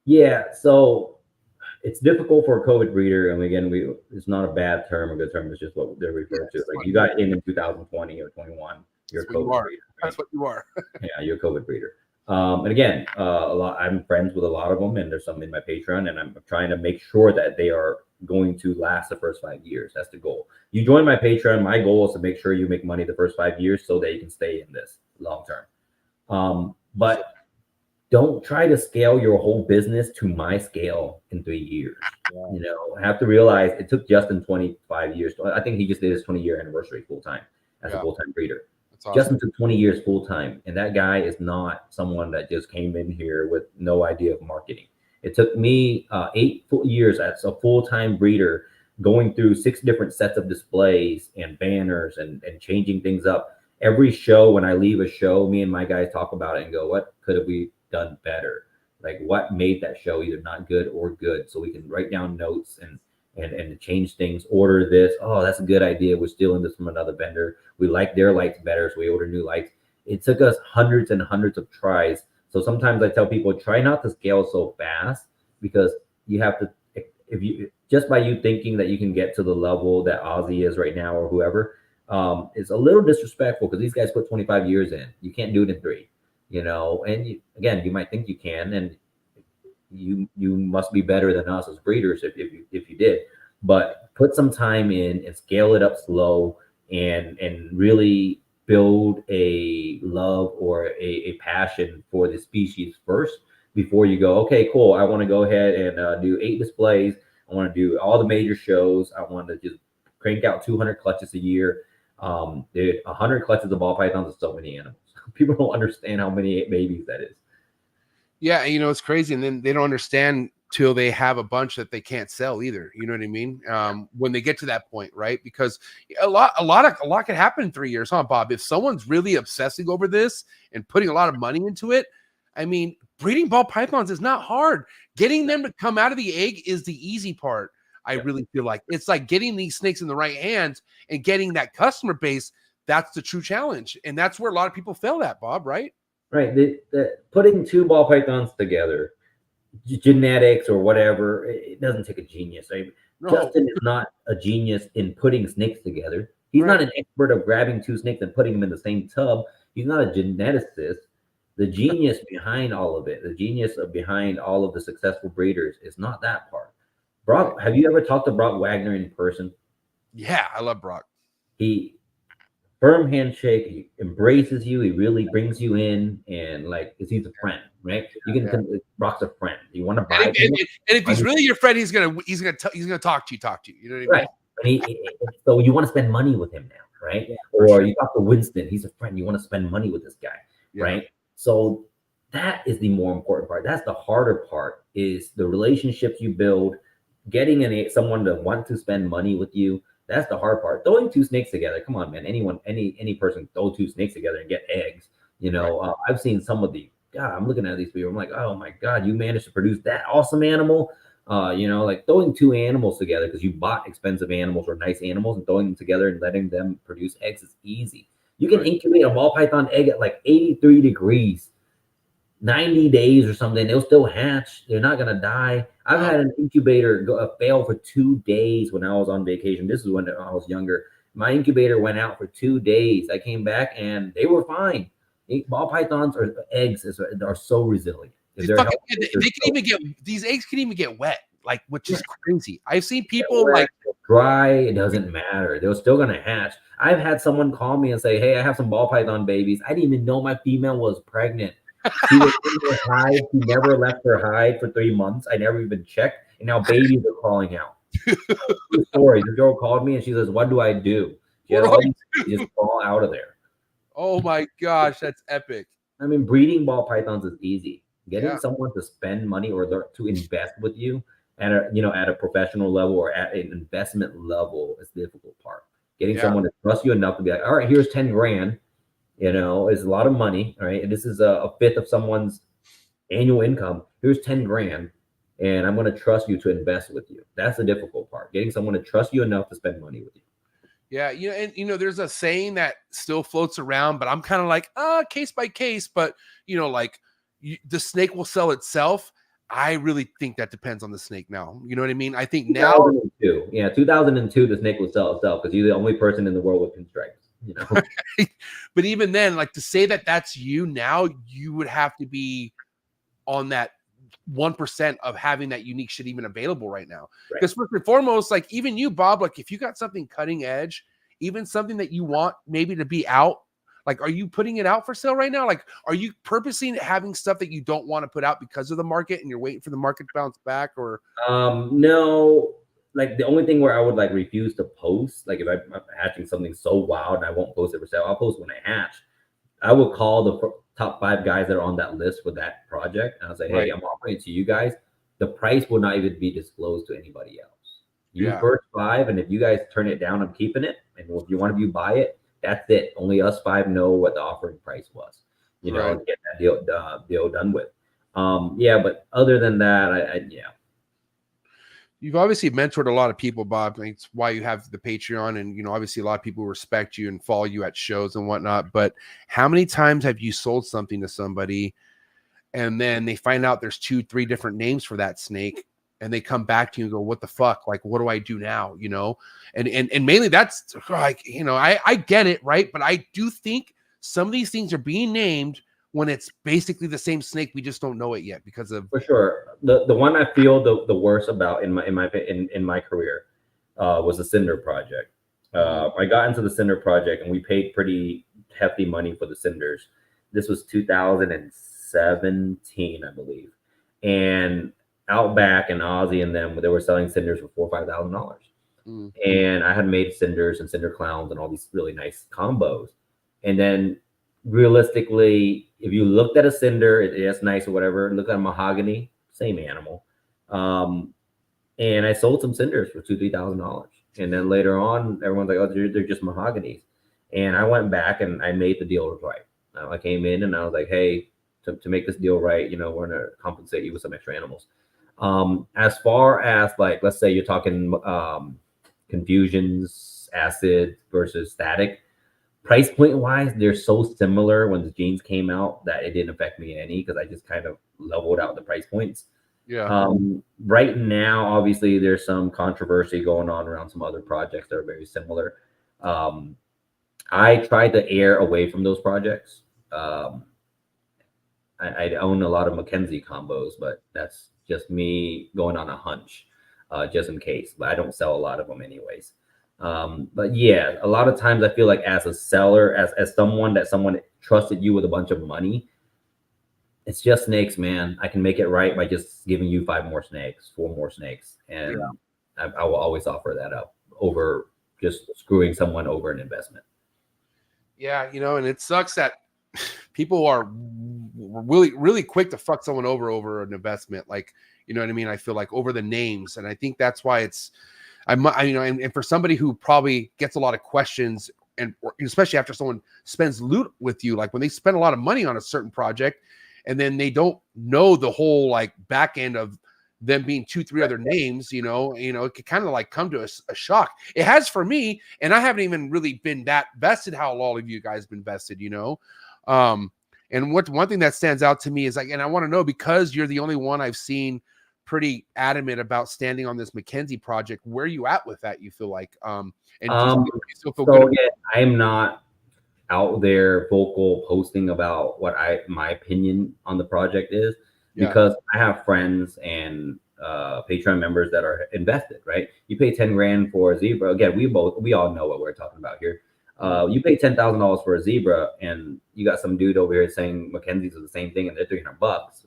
Yeah, so it's difficult for a COVID breeder, and again, it's not a bad term, a good term. It's just what they're referred to. Like, you got in 2020 or 21, you're a COVID breeder. Right? That's what you are. Yeah, you're a COVID breeder. And again, I'm friends with a lot of them, and there's some in my Patreon, and I'm trying to make sure that they are going to last the first 5 years. That's the goal. You join my Patreon, my goal is to make sure you make money the first 5 years so that you can stay in this long term. But don't try to scale your whole business to my scale in 3 years. Yeah. You know, I have to realize it took Justin 25 years. I think he just did his 20-year anniversary full time as a full-time breeder. Awesome. Justin took 20 years full time, and that guy is not someone that just came in here with no idea of marketing. It took me 8 full years as a full-time breeder, going through 6 different sets of displays and banners and changing things up. Every show, when I leave a show, me and my guys talk about it and go, what could have we done better? Like, what made that show either not good or good? So we can write down notes and change things, order this. Oh, that's a good idea. We're stealing this from another vendor. We like their lights better, so we order new lights. It took us hundreds and hundreds of tries. So sometimes I tell people, try not to scale so fast, because you have to, if you, just by you thinking that you can get to the level that Ozzy is right now or whoever, it's a little disrespectful, because these guys put 25 years in. You can't do it in 3, you know. And again, you might think you can, and you must be better than us as breeders if you did. But put some time in and scale it up slow, and really build a love or a passion for the species first, before you go, okay, cool, I want to go ahead and do 8 displays. I want to do all the major shows. I want to just crank out 200 clutches a year. Dude, 100 clutches of ball pythons is so many animals. People don't understand how many babies that is. Yeah, you know, it's crazy. And then they don't understand till they have a bunch that they can't sell either. You know what I mean? When they get to that point, right? Because a lot can happen in 3 years, huh, Bob? If someone's really obsessing over this and putting a lot of money into it, I mean, breeding ball pythons is not hard. Getting them to come out of the egg is the easy part. I really feel like it's like getting these snakes in the right hands and getting that customer base. That's the true challenge. And that's where a lot of people fail at, Bob, right? Right. The putting 2 ball pythons together, genetics or whatever, it doesn't take a genius. Right? No. Justin is not a genius in putting snakes together. He's not an expert of grabbing 2 snakes and putting them in the same tub. He's not a geneticist. The genius behind all of it, the genius behind all of the successful breeders is not that part. Brock, have you ever talked to Brock Wagner in person? Yeah, I love Brock. He firm handshake, he embraces you, he really brings you in, and like, he's a friend, right? You can Brock's a friend. You want to buy and if he's really your friend, he's gonna talk to you. You know what I mean? Right. So you want to spend money with him now, right? Yeah, or you talk to Winston, he's a friend. You want to spend money with this guy, right? So that is the more important part. That's the harder part, is the relationships you build, getting someone to want to spend money with you. That's the hard part. Throwing 2 snakes together. Come on, man. Any person throw 2 snakes together and get eggs. You know, I've seen some of the, God, I'm looking at these people. I'm like, oh my God, you managed to produce that awesome animal. You know, like throwing 2 animals together because you bought expensive animals or nice animals, and throwing them together and letting them produce eggs is easy. You can incubate a ball python egg at like 83 degrees 90 days or something, they'll still hatch. They're not gonna die. I've had an incubator fail for 2 days when I was on vacation. This is when I was younger. My incubator went out for 2 days. I came back and they were fine. Ball pythons or eggs are so resilient. If they're healthy, these eggs can even get wet, like, which is crazy. I've seen people wet, like dry. It doesn't matter. They're still gonna hatch. I've had someone call me and say, "Hey, I have some ball python babies. I didn't even know my female was pregnant. She was in her hide. She never left her hide for 3 months. I never even checked, and now babies are crawling out." True story. The girl called me and she says, "What do I do?" She had all these just crawl out of there. Oh my gosh, that's epic. I mean, breeding ball pythons is easy. Getting someone to spend money or to invest with you at a professional level or at an investment level is the difficult part. Getting someone to trust you enough to be like, all right, here's 10 grand, is a lot of money. All right. And this is a fifth of someone's annual income. Here's 10 grand. And I'm going to trust you to invest with you. That's the difficult part. Getting someone to trust you enough to spend money with you. Yeah, there's a saying that still floats around, but I'm kind of like, case by case. But the snake will sell itself. I really think that depends on the snake now. You know what I mean? I think now, 2002, the snake will sell itself because you're the only person in the world with pinstripes. But even then, like, to say that that's you now, you would have to be on that 1% of having that unique shit even available right now. Because first and foremost, like, even you, Bob, like, if you got something cutting edge, even something that you want maybe to be out, like, are you putting it out for sale right now? Like, are you purposely having stuff that you don't want to put out because of the market and you're waiting for the market to bounce back? Or no, like, the only thing where I would like refuse to post, like, if I'm hatching something so wild and I won't post it for sale, I'll post when I hatch. I would call the top 5 guys that are on that list for that project, and I'll say, "Hey, I'm offering it to you guys. The price will not even be disclosed to anybody else. You first 5, and if you guys turn it down, I'm keeping it. And if you want to buy it, that's it. Only us 5 know what the offering price was. To get that deal done with." But other than that, You've obviously mentored a lot of people, Bob. It's why you have the Patreon, and obviously a lot of people respect you and follow you at shows and whatnot. But how many times have you sold something to somebody and then they find out there's 2-3 different names for that snake, and they come back to you and go, "What the fuck? Like, what do I do now?" And mainly that's like, I get it, right? But I do think some of these things are being named when it's basically the same snake. We just don't know it yet because of. For sure. The one I feel the worst about in my career was the Cinder project. I got into the Cinder project and we paid pretty hefty money for the Cinders. This was 2017, I believe. And Outback and Ozzy and them, they were selling Cinders for $4,000 or $5,000. And I had made Cinders and Cinder Clowns and all these really nice combos. And then realistically, if you looked at a Cinder, it's nice or whatever, look at a mahogany, same animal. And I sold some Cinders for $2,000-$3,000. And then later on, everyone's like, "Oh, they're just mahoganies." And I went back and I made the deal right. I came in and I was like, "Hey, to make this deal right, we're gonna compensate you with some extra animals." As far as, like, let's say you're talking confusions, acid versus static, price point wise, they're so similar when the genes came out that it didn't affect me any because I just kind of leveled out the price points. Right now, obviously, there's some controversy going on around some other projects that are very similar. I tried to err away from those projects. I own a lot of Mackenzie combos, but that's just me going on a hunch, just in case. But I don't sell a lot of them anyways. But yeah, a lot of times I feel like as a seller, as someone trusted you with a bunch of money, it's just snakes, man. I can make it right by just giving you 5 more snakes, 4 more snakes. And I will always offer that up over just screwing someone over an investment. Yeah. And it sucks that people are really, really quick to fuck someone over an investment. Like, you know what I mean? I feel like over the names. And I think that's why and for somebody who probably gets a lot of questions, and especially after someone spends loot with you, like when they spend a lot of money on a certain project and then they don't know the whole like back end of them being 2-3 other names, it could kind of like come to a shock. It has for me, and I haven't even really been that vested how all of you guys been vested, And And one thing that stands out to me is like, and I want to know, because you're the only one I've seen pretty adamant about standing on this Mackenzie project, where are you at with that, you feel like? And do you still feel good? Yeah, I'm not out there vocal posting about what my opinion on the project is, because I have friends and Patreon members that are invested, right? You pay 10 grand for a zebra. Again, we all know what we're talking about here. You pay $10,000 for a zebra, and you got some dude over here saying Mackenzie's are the same thing, and they're $300,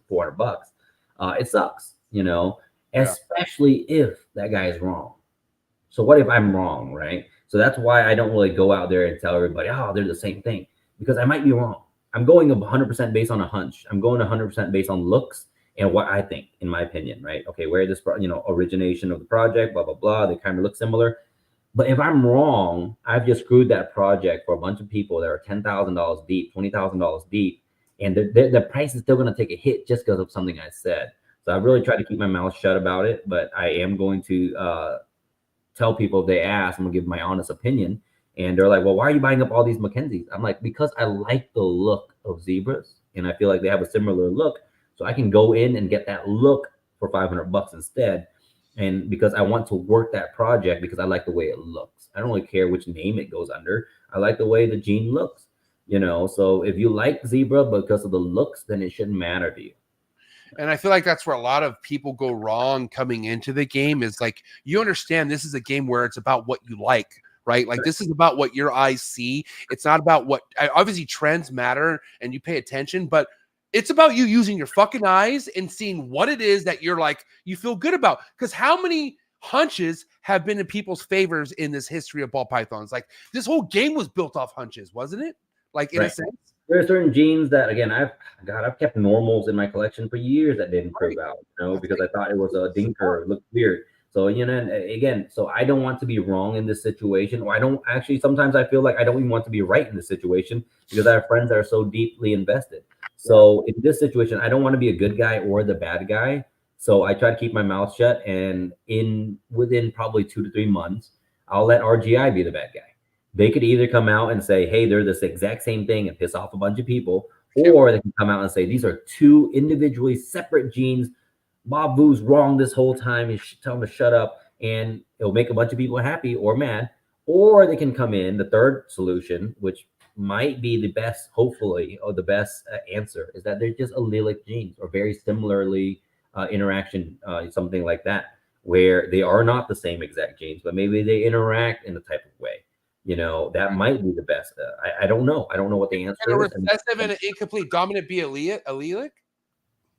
$400. It sucks, you know, especially if that guy is wrong. So what if I'm wrong, right? So that's why I don't really go out there and tell everybody, oh, they're the same thing, because I might be wrong. I'm going 100% based on a hunch. I'm going 100% based on looks and what I think, in my opinion, right? Okay, where this, origination of the project, blah, blah, blah. They kind of look similar. But if I'm wrong, I've just screwed that project for a bunch of people that are $10,000 deep, $20,000 deep, and the price is still going to take a hit just because of something I said. So I really try to keep my mouth shut about it, but I am going to tell people, if they ask, I'm going to give my honest opinion. And they're like, well, why are you buying up all these Mackenzies? I'm like, because I like the look of zebras, and I feel like they have a similar look. So I can go in and get that look for $500 instead. And because I want to work that project, because I like the way it looks. I don't really care which name it goes under. I like the way the gene looks, So if you like zebra because of the looks, then it shouldn't matter to you. And I feel like that's where a lot of people go wrong coming into the game, is like, you understand this is a game where it's about what you like, right? Like, this is about what your eyes see. It's not about what, obviously trends matter and you pay attention, but it's about you using your fucking eyes and seeing what it is that you're like, you feel good about. Because how many hunches have been in people's favors in this history of ball pythons? Like, this whole game was built off hunches, wasn't it? Like, in a sense. There are certain genes that, again, I've kept normals in my collection for years that didn't prove out, because I thought it was a dinker, it looked weird. So, and again, so I don't want to be wrong in this situation. Or I don't actually, sometimes I feel like I don't even want to be right in this situation, because I have friends that are so deeply invested. So in this situation, I don't want to be a good guy or the bad guy. So I try to keep my mouth shut, and within probably 2 to 3 months, I'll let RGI be the bad guy. They could either come out and say, hey, they're this exact same thing and piss off a bunch of people, or they can come out and say, these are two individually separate genes. Bob Vu's wrong this whole time. You should tell him to shut up, and it'll make a bunch of people happy or mad. Or they can come in, the third solution, which might be the best, hopefully, or the best answer, is that they're just allelic genes or very similarly interaction, something like that, where they are not the same exact genes, but maybe they interact in a type of way. That might be the best. I don't know. I don't know what the answer is. Recessive and an incomplete dominant be allelic?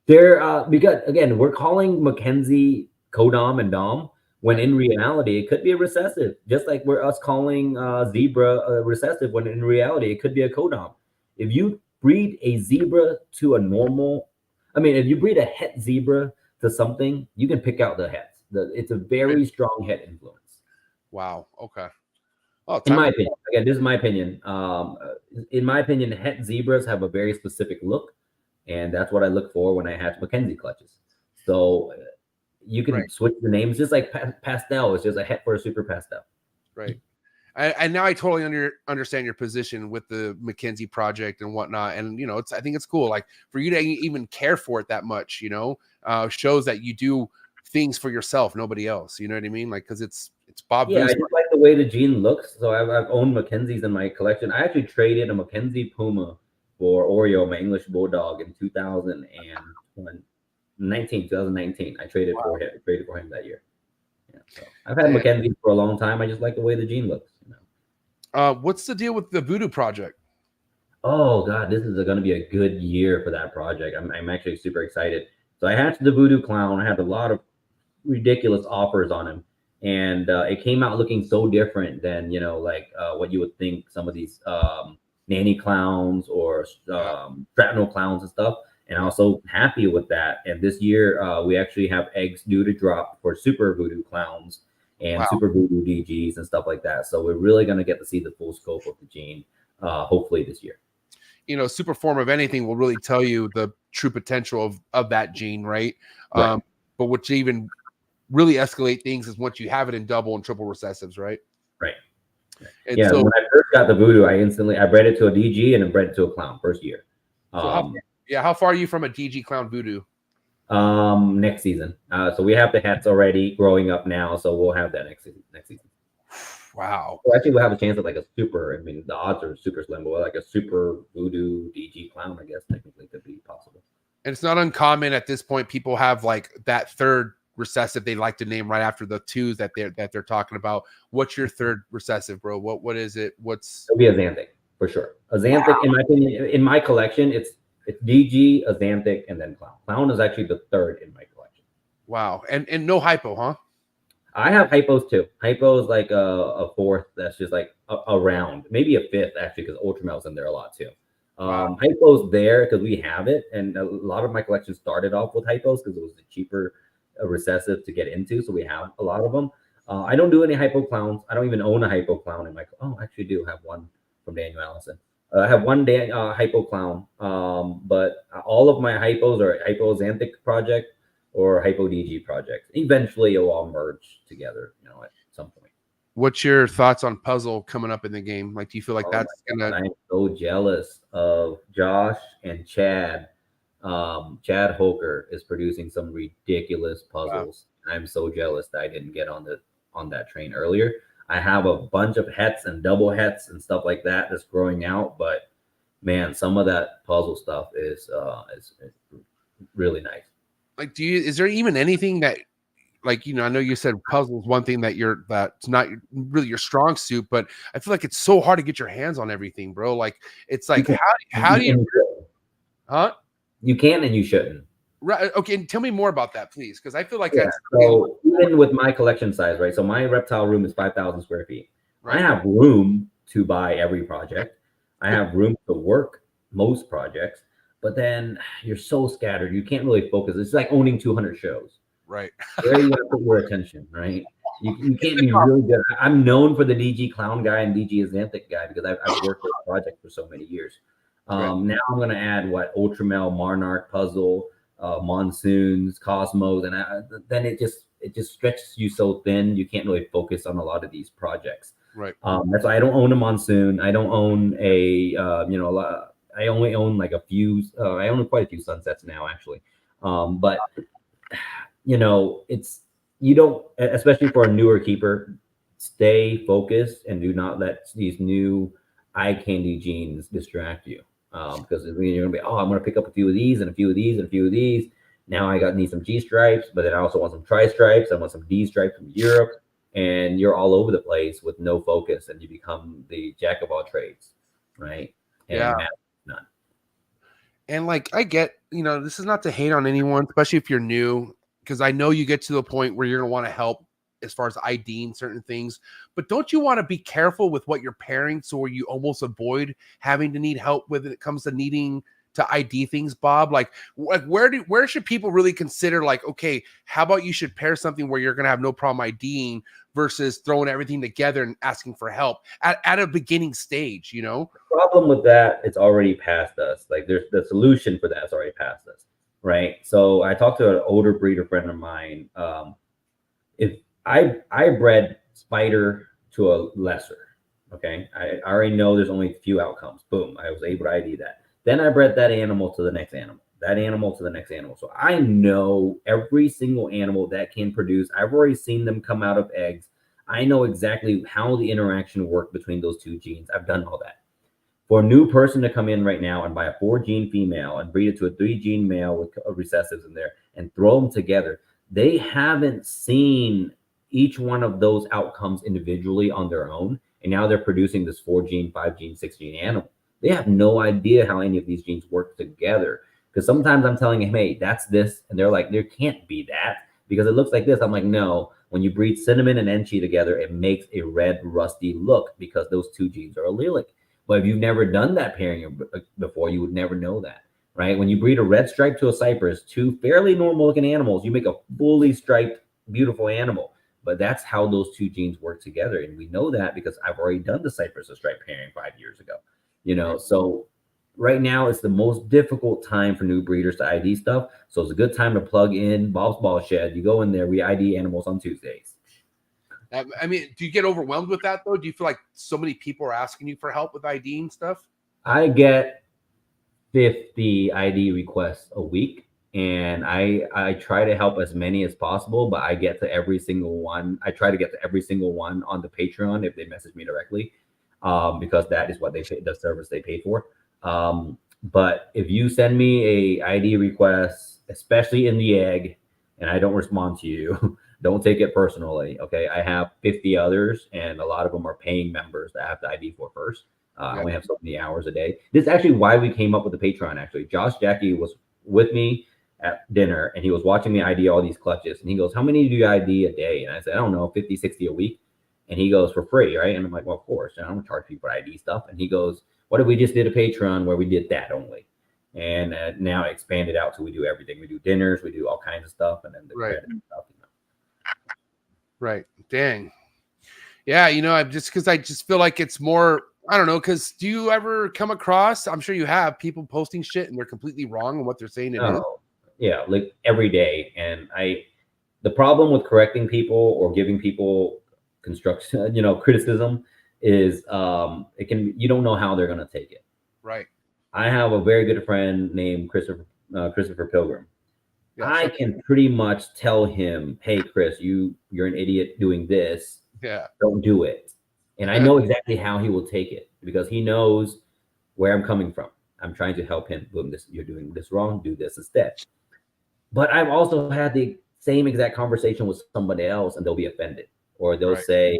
There, because again, we're calling Mackenzie codom and dom, when in reality it could be a recessive, just like we're us calling zebra a recessive, when in reality it could be a codom. If you breed a zebra to a normal, if you breed a het zebra to something, you can pick out the hets. It's a very strong het influence. Wow. Okay. Oh, in my opinion, again, this is my opinion. In my opinion, het zebras have a very specific look, and that's what I look for when I hatch Mackenzie clutches. So you can switch the names, just like pastel is just a het for a super pastel. Right. And now I totally understand your position with the Mackenzie project and whatnot. And, I think it's cool. Like, for you to even care for it that much, shows that you do things for yourself, nobody else. You know what I mean? Like, because it's Bob. Yeah, I just like the way the gene looks. So I've owned Mackenzies in my collection. I actually traded a Mackenzie Puma for Oreo, my English Bulldog, in 2019. I traded for him that year. Yeah, so I've had Mackenzie for a long time. I just like the way the gene looks. What's the deal with the Voodoo project? Oh God, this is going to be a good year for that project. I'm actually super excited. So I hatched the Voodoo clown. I had a lot of ridiculous offers on him, and it came out looking so different than what you would think some of these nanny clowns or shrapnel clowns and stuff. And I was so happy with that. And this year we actually have eggs due to drop for super Voodoo clowns and super Voodoo DGs and stuff like that. So we're really going to get to see the full scope of the gene hopefully this year. Super form of anything will really tell you the true potential of that gene, right? But what's even really escalate things is once you have it in double and triple recessives, right? Right. And yeah, so, when I first got the Voodoo, I bred it to a DG and I bred it to a clown first year. So how far are you from a DG Clown Voodoo? Next season. So we have the hats already growing up now, so we'll have that next season. Wow. So actually, we'll have a chance at like a super. I mean, the odds are super slim, but like a super voodoo DG clown, I guess technically could be possible. And it's not uncommon at this point. People have like that third recessive they like to name right after the twos that they're talking about. What's your third recessive, bro? What is it? What's It'll be a Xanthic for sure. A Xanthic, in my opinion, in my collection, it's DG, a Xanthic, and then clown. Clown is actually the third in my collection. wow. And no hypo, huh? I have hypos too. Hypo is like a fourth that's just like around, maybe a fifth actually, because Ultramel's in there a lot too. Wow. Hypo's there because we have it, and a lot of my collection started off with hypos because it was the cheaper recessive to get into, so we have a lot of them. I don't do any hypo clowns. I don't even own a hypo clown in my. Oh, I actually do have one from Daniel Allison. I have one hypo clown, but all of my hypos are hypo Xanthic project or hypo DG projects. Eventually, it'll all merge together, at some point. What's your thoughts on Puzzle coming up in the game? Like, do you feel like that's gonna? I'm so jealous of Josh and Chad. Chad Hoker is producing some ridiculous puzzles. Wow. I'm so jealous that I didn't get on that train earlier. I have a bunch of hets and double hets and stuff like that that's growing out, but man, some of that puzzle stuff is really nice. Like, is there even anything that, like, I know you said puzzle is one thing that's not really your strong suit, but I feel like it's so hard to get your hands on everything, bro. Like, it's like, how do you, huh? You can and you shouldn't. Right. Okay. And tell me more about that, please, because I feel like that's so. Even with my collection size, right? So my reptile room is 5,000 square feet. Right. I have room to buy every project. I have room to work most projects, but then you're so scattered, you can't really focus. It's like owning 200 shows. Right. Where you have to put your attention, right? You can't be really good. I'm known for the DG clown guy and DG Xanthic guy because I've worked with projects for so many years. Now I'm going to add Ultramel, Monarch puzzle, monsoons, cosmos, and then it just stretches you so thin you can't really focus on a lot of these projects. Right. That's why I don't own a monsoon. I don't own a I only own like a few. I own quite a few sunsets now, actually. But it's you don't, especially for a newer keeper, stay focused and do not let these new eye candy genes distract you. Because you're gonna be, I'm gonna pick up a few of these and a few of these and a few of these. Now I need some G stripes, but then I also want some tri stripes. I want some D stripes from Europe, and you're all over the place with no focus, and you become the jack of all trades, right? And yeah. None. And like, I get, this is not to hate on anyone, especially if you're new, because I know you get to the point where you're gonna want to help as far as IDing certain things, but don't you want to be careful with what you're pairing so you almost avoid having to need help when it comes to needing to ID things, Bob? Like where should people really consider, like, okay, how about you should pair something where you're going to have no problem IDing versus throwing everything together and asking for help at a beginning stage, The problem with that, it's already past us. Like there's the solution for that is already past us, right? So I talked to an older breeder friend of mine. If I bred spider to a lesser, okay? I already know there's only a few outcomes. Boom, I was able to ID that. Then I bred that animal to the next animal, that animal to the next animal. So I know every single animal that can produce. I've already seen them come out of eggs. I know exactly how the interaction worked between those two genes. I've done all that. For a new person to come in right now and buy a 4-gene female and breed it to a 3-gene male with recessives in there and throw them together, they haven't seen each one of those outcomes individually on their own, and now they're producing this 4-gene, 5-gene, 6-gene animal. They have no idea how any of these genes work together, because sometimes I'm telling them, hey, that's this, and they're like, there can't be that because it looks like this. I'm like, no, when you breed cinnamon and enchi together, it makes a red rusty look because those two genes are allelic. But if you've never done that pairing before, you would never know that, right? When you breed a red stripe to a cypress, two fairly normal looking animals, you make a fully striped, beautiful animal. But that's how those two genes work together. And we know that because I've already done the cypress to stripe pairing 5 years ago. So right now it's the most difficult time for new breeders to ID stuff. So it's a good time to plug in Bob's Ball Shed. You go in there, we ID animals on Tuesdays. I mean, do you get overwhelmed with that though? Do you feel like so many people are asking you for help with IDing stuff? I get 50 ID requests a week. And I try to help as many as possible, but I get to every single one. I try to get to every single one on the Patreon if they message me directly, because that is what they pay, the service they pay for. But if you send me a ID request, especially in the egg, and I don't respond to you, don't take it personally. Okay, I have 50 others, and a lot of them are paying members that I have to ID for first. I only have so many hours a day. This is actually why we came up with the Patreon. Actually, Josh Jackie was with me at dinner, and he was watching me ID all these clutches, and he goes, how many do you ID a day? And I said, I don't know, 50, 60 a week. And he goes, for free, right? And I'm like, well, of course, I don't charge people ID stuff. And he goes, what if we just did a Patreon where we did that only? And now it expanded out, so we do everything. We do dinners, we do all kinds of stuff, and then the credit and stuff. Right. Dang. Yeah, I just feel like it's more, I don't know, because do you ever come across, I'm sure you have, people posting shit and they're completely wrong on what they're saying it is? Yeah, like every day. And the problem with correcting people or giving people construction, criticism is you don't know how they're going to take it. Right. I have a very good friend named Christopher Pilgrim. Yeah, I can pretty much tell him, hey, Chris, you're an idiot doing this. Yeah. Don't do it. And I know exactly how he will take it because he knows where I'm coming from. I'm trying to help him. Boom, you're doing this wrong. Do this instead. But I've also had the same exact conversation with somebody else, and they'll be offended, or they'll say,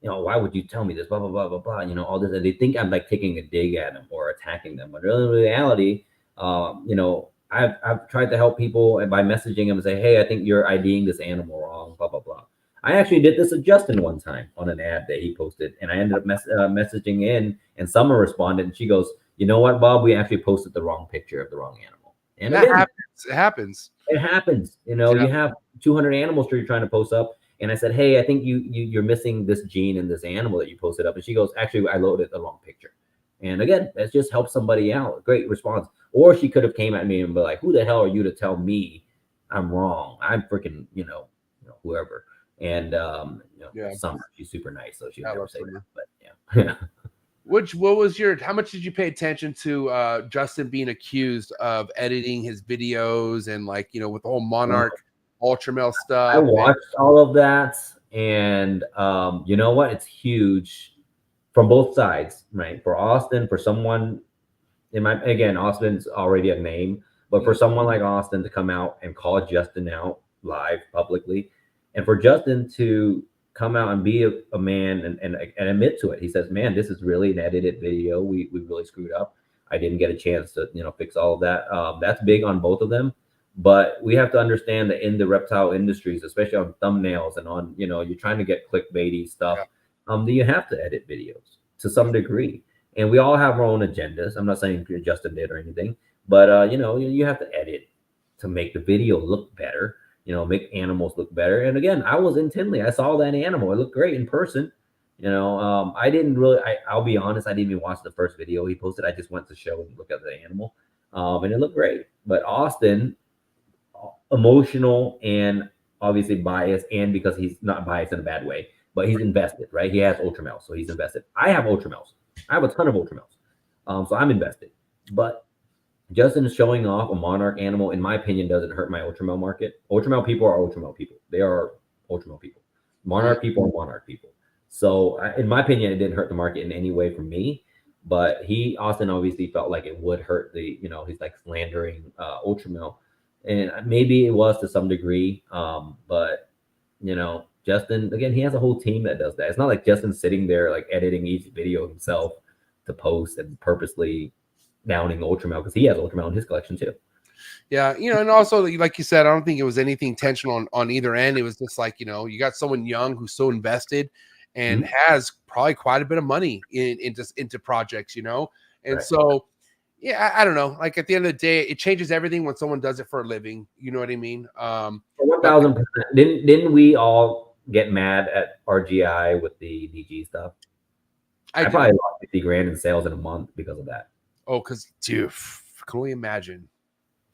why would you tell me this? Blah blah blah blah blah. All this, and they think I'm like taking a dig at them or attacking them. But really, in reality, I've tried to help people and by messaging them and say, hey, I think you're IDing this animal wrong. Blah blah blah. I actually did this to Justin one time on an ad that he posted, and I ended up messaging in, and Summer responded, and she goes, you know what, Bob? We actually posted the wrong picture of the wrong animal. And that happens. It happens. It happens. You have 200 animals you're trying to post up, and I said, hey, I think you're missing this gene in this animal that you posted up. And she goes, actually, I loaded the wrong picture. And again, that just helps somebody out. Great response. Or she could have came at me and be like, who the hell are you to tell me I'm wrong? I'm freaking, whoever. And Summer, she's super nice, so she would never say that. But yeah. How much did you pay attention to Justin being accused of editing his videos and with the whole Monarch Ultra Male stuff? I watched all of that, and you know what? It's huge from both sides, right? For Austin, for someone Austin's already a name, but for someone like Austin to come out and call Justin out live publicly, and for Justin to come out and be a man and admit to it. He says, man, this is really an edited video. We really screwed up. I didn't get a chance to, fix all of that. That's big on both of them. But we have to understand that in the reptile industries, especially on thumbnails and on, you're trying to get clickbaity stuff, you have to edit videos to some degree. And we all have our own agendas. I'm not saying Justin did or anything, but, you have to edit to make the video look better. Make animals look better. And again, I was in Tinley. I saw that animal. It looked great in person. I didn't really, I'll be honest, I didn't even watch the first video he posted. I just went to show and look at the animal. And it looked great. But Austin, emotional and obviously biased, and because he's not biased in a bad way, but he's invested, right? He has ultramales, so he's invested. I have ultramales. I have a ton of ultramales. So I'm invested. But Justin is showing off a monarch animal, in my opinion, doesn't hurt my ultramale market. Ultramale people are ultramale people. They are ultramale people. Monarch people are monarch people. So in my opinion, it didn't hurt the market in any way for me. But Austin obviously felt like it would hurt he's like slandering ultramale. And maybe it was to some degree. But, Justin, again, he has a whole team that does that. It's not like Justin's sitting there like editing each video himself to post and purposely downing ultramale, because he has ultramale in his collection too. Yeah, and also like you said, I don't think it was anything intentional on either end. It was just like, you got someone young who's so invested and has probably quite a bit of money into projects, and right. So yeah, I don't know. Like at the end of the day, it changes everything when someone does it for a living. You know what I mean? 1,000%. Didn't we all get mad at RGI with the DG stuff? I probably lost 50 grand in sales in a month because of that. Oh, because dude, can only imagine.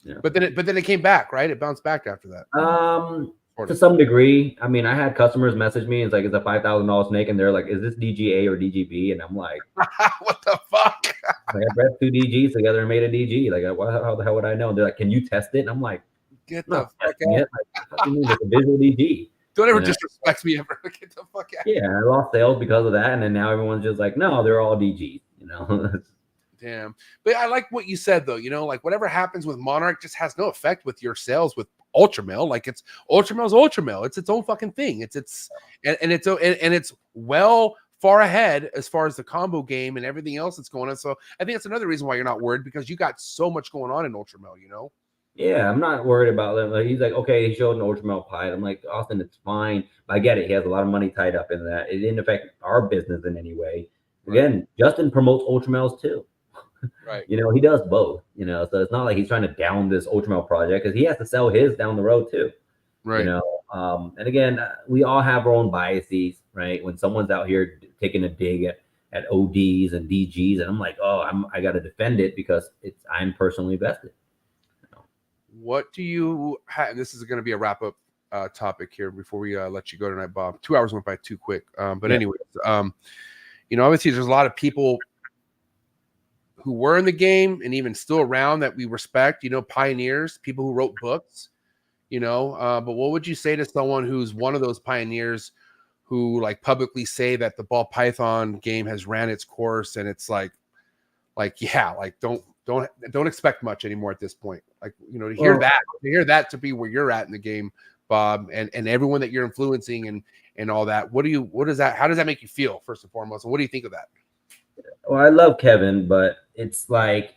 Yeah. But then it came back, right? It bounced back after that. To some degree. I mean, I had customers message me and it's like, it's a $5,000 snake, and they're like, is this DGA or DGB? And I'm like, what the fuck? I bred 2 DGs together and made a DG. Like, how the hell would I know? They're like, can you test it? And I'm like, Get the fuck testing out. it. Like, what do you mean? It's a visual DG. Don't ever Yeah. disrespect me ever. Get the fuck out. Yeah, I lost sales because of that, and then now everyone's just like, no, they're all DGs. You know. Damn. But I like what you said though. You know, like whatever happens with Monarch just has no effect with your sales with Ultramale. Like it's Ultramale's Ultramale. It's its own fucking thing. It's well far ahead as far as the combo game and everything else that's going on. So I think that's another reason why you're not worried, because you got so much going on in Ultramale, you know? Yeah, I'm not worried about them. Like, he's like, okay, he showed an Ultramale pie. I'm like, Austin, it's fine. But I get it. He has a lot of money tied up in that. It didn't affect our business in any way. Again, Justin promotes Ultramales too. Right. You know, he does both, you know, so it's not like he's trying to down this Ultramale project, because he has to sell his down the road too. Right. You know, and again, we all have our own biases, right? When someone's out here taking a dig at ODs and DGs, and I'm like, oh, I got to defend it because I'm personally vested. What do you have? This is going to be a wrap up topic here before we let you go tonight, Bob. 2 hours went by too quick. But anyways, you know, obviously there's a lot of people who were in the game and even still around that we respect, you know, pioneers, people who wrote books, you know, but what would you say to someone who's one of those pioneers who like publicly say that the ball python game has ran its course and it's like, yeah, like don't expect much anymore at this point. Like, you know, to hear that to be where you're at in the game, Bob, and everyone that you're influencing and all that, how does that make you feel first and foremost? And what do you think of that? Well, I love Kevin, but it's like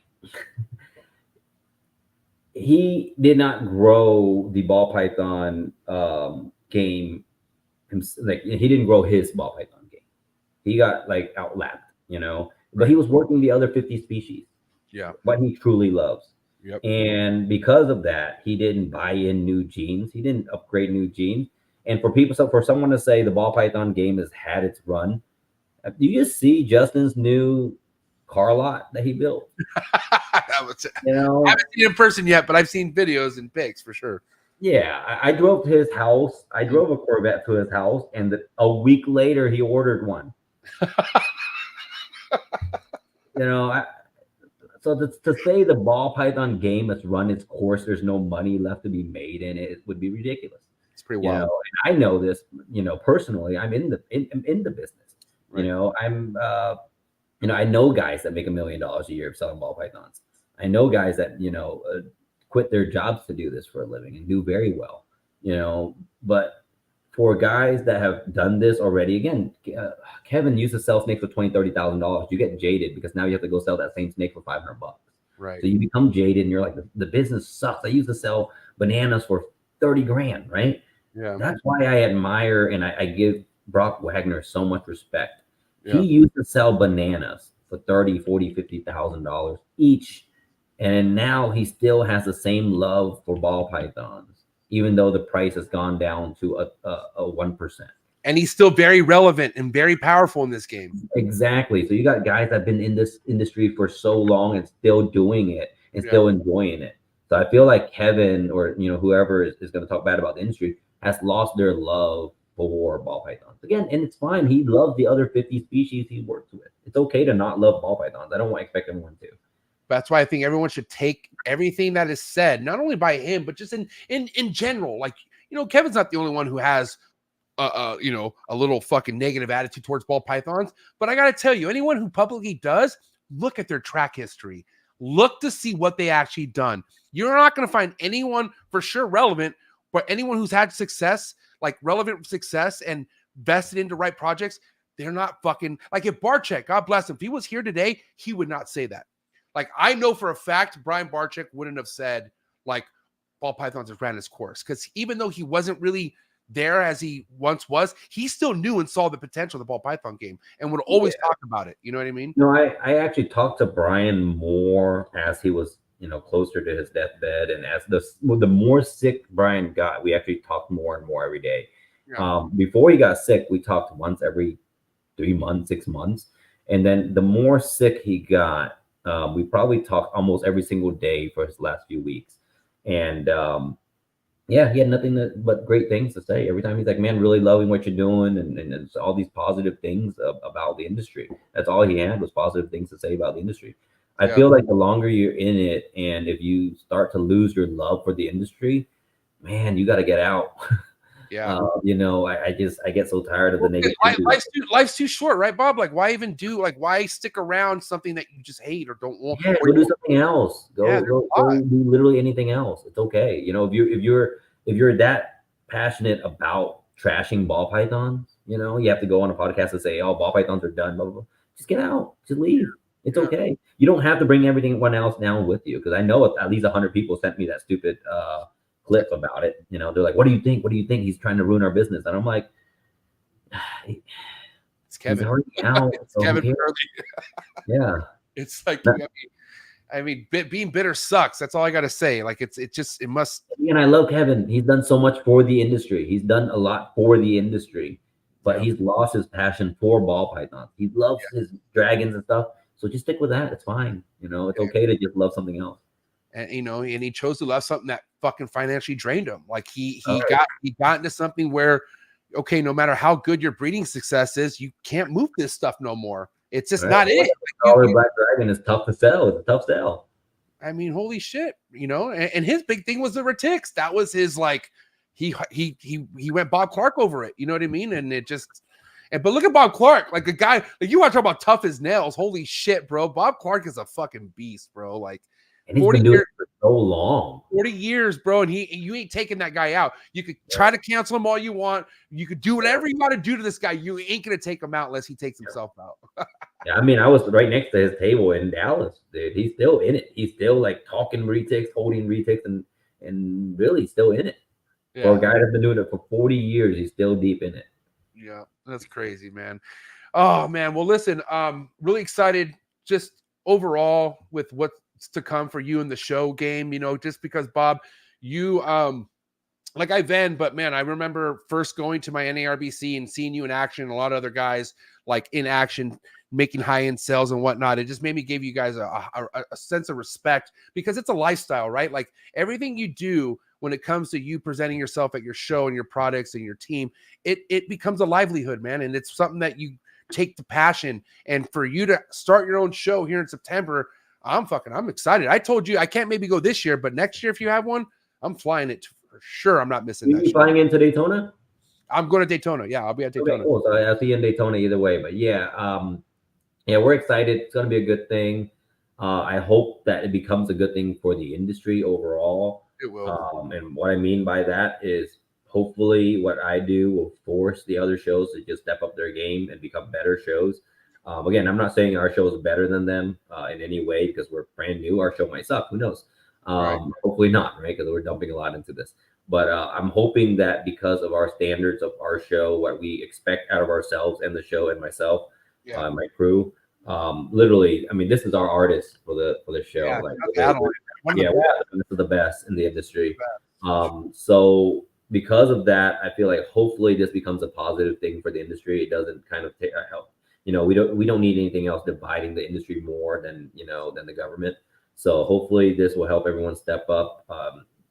he did not grow the ball python game. Like, he didn't grow his ball python game. He got like outlapped, you know, but he was working the other 50 species. Yeah. What he truly loves. Yep. And because of that, he didn't buy in new genes. He didn't upgrade new genes. And for someone to say the ball python game has had its run, do you just see Justin's new car lot that he built? You know, I haven't seen it in person yet, but I've seen videos and pics for sure. Yeah, I drove to his house. I drove a Corvette to his house, and a week later he ordered one. You know, so to say the ball python game has run its course, there's no money left to be made in it, would be ridiculous. It's pretty wild. You know, and I know this, you know, personally. I'm in the business. Right. You know, you know, I know guys that make $1 million a year selling ball pythons. I know guys that, you know, quit their jobs to do this for a living and do very well, you know, but for guys that have done this already, again, Kevin used to sell snakes for $20,000, $30,000. You get jaded because now you have to go sell that same snake for $500. Right. So you become jaded and you're like, the business sucks. I used to sell bananas for 30 grand, right? Yeah. That's why I admire and I give Brock Wagner so much respect. Yeah. He used to sell bananas for $30,000, $40,000, $50,000 each. And now he still has the same love for ball pythons, even though the price has gone down to a 1%. And he's still very relevant and very powerful in this game. Exactly. So you got guys that have been in this industry for so long and still doing it and still enjoying it. So I feel like Kevin or, you know, whoever is going to talk bad about the industry has lost their love for ball pythons. Again, and it's fine. He loves the other 50 species he works with. It's okay to not love ball pythons. I don't expect anyone to. That's why I think everyone should take everything that is said, not only by him, but just in general. Like, you know, Kevin's not the only one who has, you know, a little fucking negative attitude towards ball pythons. But I got to tell you, anyone who publicly does, look at their track history. Look to see what they actually done. You're not going to find anyone for sure relevant, but anyone who's had success, like relevant success and vested into right projects, they're not fucking, like if Barczyk, God bless him, if he was here today, he would not say that. Like, I know for a fact Brian Barczyk wouldn't have said, like, ball pythons have ran his course. Because even though he wasn't really there as he once was, he still knew and saw the potential of the ball python game and would always talk about it. You know what I mean? No, I actually talked to Brian more as he was, you know, closer to his deathbed. And as the more sick Brian got, we actually talked more and more every day. Yeah. Before he got sick, we talked once every 3 months, 6 months. And then the more sick he got, we probably talked almost every single day for his last few weeks. And Yeah, he had nothing but great things to say. Every time he's like, man, really loving what you're doing, and it's all these positive things about the industry. That's all he had was positive things to say about the industry. I feel like the longer you're in it, and if you start to lose your love for the industry, man, you got to get out. Yeah. You know, I get so tired of the negativity. Life's too short, right, Bob? Like, why even do, like, why stick around something that you just hate or don't want? Yeah, or go do something else. Yeah, Go do literally anything else. It's okay. You know, if you're that passionate about trashing ball pythons, you know, you have to go on a podcast and say, "Oh, ball pythons are done." Blah blah blah. Just get out. Just leave. It's okay. You don't have to bring everyone else down with you, because I know at least 100 people sent me that stupid clip about it. You know, they're like, "What do you think? What do you think? He's trying to ruin our business." And I'm like, it's Kevin. He's already out. It's Kevin. Yeah. It's like, I mean, being bitter sucks. That's all I got to say. Like, it must. And I love Kevin. He's done so much for the industry. He's done a lot for the industry, but he's lost his passion for ball pythons. He loves his dragons and stuff. So just stick with that. It's fine. You know, it's okay to just love something else. And, you know, and he chose to love something that fucking financially drained him. Like he got into something where, okay, no matter how good your breeding success is, you can't move this stuff no more. It's just not it. Like, Black Dragon is tough to sell. It's a tough sell. I mean, holy shit, you know. And his big thing was the Retics. That was his, like, he went Bob Clark over it. You know what I mean? And it just, but look at Bob Clark, like, the guy. Like, you want to talk about tough as nails? Holy shit, bro. Bob Clark is a fucking beast, bro. Like, and he's been doing it for so long. 40 years, bro, and you ain't taking that guy out. You could try to cancel him all you want. You could do whatever you got to do to this guy. You ain't gonna take him out unless he takes himself out. Yeah, I mean, I was right next to his table in Dallas, dude. He's still in it. He's still like talking retics, holding retics, and really still in it. Yeah. For a guy that's been doing it for 40 years, he's still deep in it. Yeah, that's crazy, man. Oh man, well, listen, really excited just overall with what's to come for you in the show game, you know, just because, Bob, you like, I vend, but man, I remember first going to my NARBC and seeing you in action, and a lot of other guys like in action making high-end sales and whatnot. It just made me give you guys a sense of respect, because it's a lifestyle, right? Like, everything you do when it comes to you presenting yourself at your show and your products and your team, it becomes a livelihood, man. And it's something that you take the passion. And for you to start your own show here in September, I'm excited. I told you I can't maybe go this year, but next year, if you have one, I'm flying it for sure. I'm not missing that. You flying into Daytona? I'm going to Daytona. Yeah, I'll be at Daytona. Okay, cool. So I'll see you in Daytona either way. But yeah, we're excited. It's going to be a good thing. I hope that it becomes a good thing for the industry overall. It will. And what I mean by that is, hopefully what I do will force the other shows to just step up their game and become better shows. Again, I'm not saying our show is better than them in any way, because we're brand new. Our show might suck. Who knows? Right. Hopefully not, right? Because we're dumping a lot into this. But I'm hoping that because of our standards of our show, what we expect out of ourselves and the show and myself, my crew, literally, I mean, this is our artist for the show. Yeah, like, this is the best in the industry. So because of that, I feel like hopefully this becomes a positive thing for the industry. It doesn't kind of help. You know, we don't need anything else dividing the industry more than the government. So hopefully this will help everyone step up.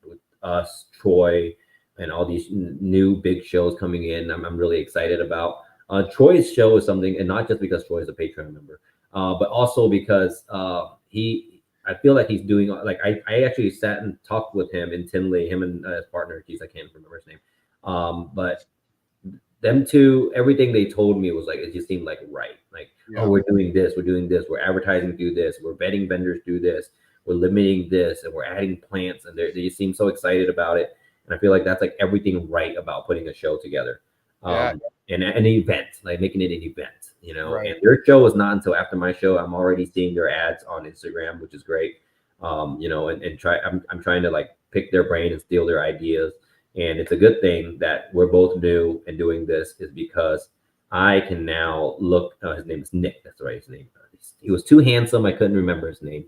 With us, Troy, and all these new big shows coming in, I'm really excited about. Troy's show is something, and not just because Troy is a Patreon member, but also because I feel like he's doing, like, I actually sat and talked with him in Tinley, him and his partner, geez, I can't remember his name. But them two, everything they told me was like, it just seemed like right. Like, oh, we're doing this, we're advertising through this, we're vetting vendors do this, we're limiting this, and we're adding plants, and they just seem so excited about it. And I feel like that's like everything right about putting a show together. And an event, like making it an event, you know. Right. And their show is not until after my show. I'm already seeing their ads on Instagram, which is great. You know, I'm trying to like pick their brain and steal their ideas. And it's a good thing that we're both new and doing this, is because I can now look. His name is Nick. That's right. His name. He was too handsome. I couldn't remember his name.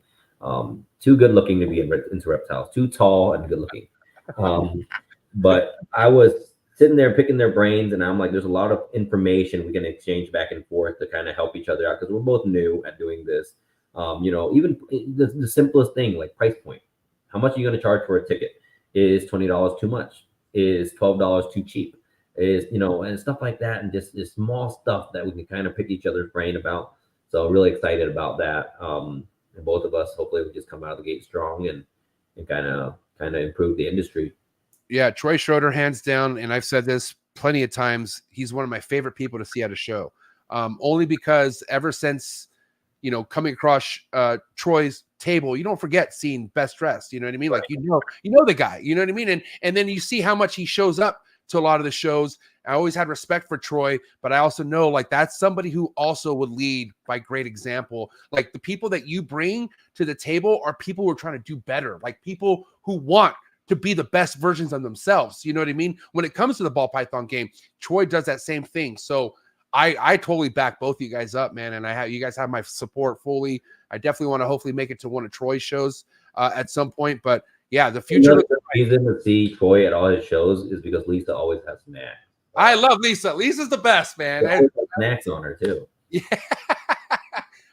Too good looking to be into reptiles. Too tall and good looking. But I was sitting there picking their brains, and I'm like, there's a lot of information we can exchange back and forth to kind of help each other out, because we're both new at doing this. You know, even the simplest thing, like price point. How much are you going to charge for a ticket? Is $20 too much? Is $12 too cheap? Is, and stuff like that, and just small stuff that we can kind of pick each other's brain about. So really excited about that. And both of us, hopefully, we just come out of the gate strong and kind of improve the industry. Yeah, Troy Schroeder, hands down, and I've said this plenty of times, he's one of my favorite people to see at a show. Only because ever since, coming across Troy's table, you don't forget seeing Best Dressed. You know what I mean? Like, you know the guy. You know what I mean? And then you see how much he shows up to a lot of the shows. I always had respect for Troy, but I also know like that's somebody who also would lead by great example. Like the people that you bring to the table are people who are trying to do better, like people who want to be the best versions of themselves. You know what I mean? When it comes to the ball python game, Troy does that same thing. So I totally back both of you guys up, man. And you guys have my support fully. I definitely want to hopefully make it to one of Troy's shows at some point, but yeah, the future. The reason to see Troy at all his shows is because Lisa always has snacks. I love Lisa. Lisa's the best, man. And snacks on her too. Yeah.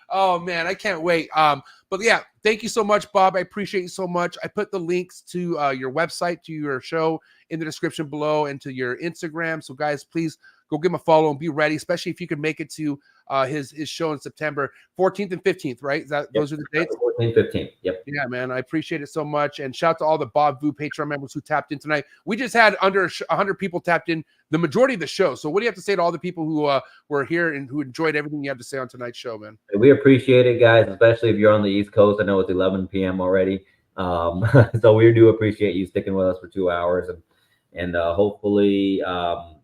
Oh man, I can't wait. But yeah, thank you so much, Bob. I appreciate you so much. I put the links to your website, to your show in the description below, and to your Instagram. So guys, please go give him a follow and be ready, especially if you can make it to his show in September 14th and 15th, right? Those are the dates? 14th, 15th. Yep. Yeah, man. I appreciate it so much. And shout out to all the Bob Vu Patreon members who tapped in tonight. We just had under 100 people tapped in the majority of the show. So what do you have to say to all the people who were here and who enjoyed everything you have to say on tonight's show, man? We appreciate it, guys, especially if you're on the East Coast. I know it's 11 p.m. already. So we do appreciate you sticking with us for 2 hours. And hopefully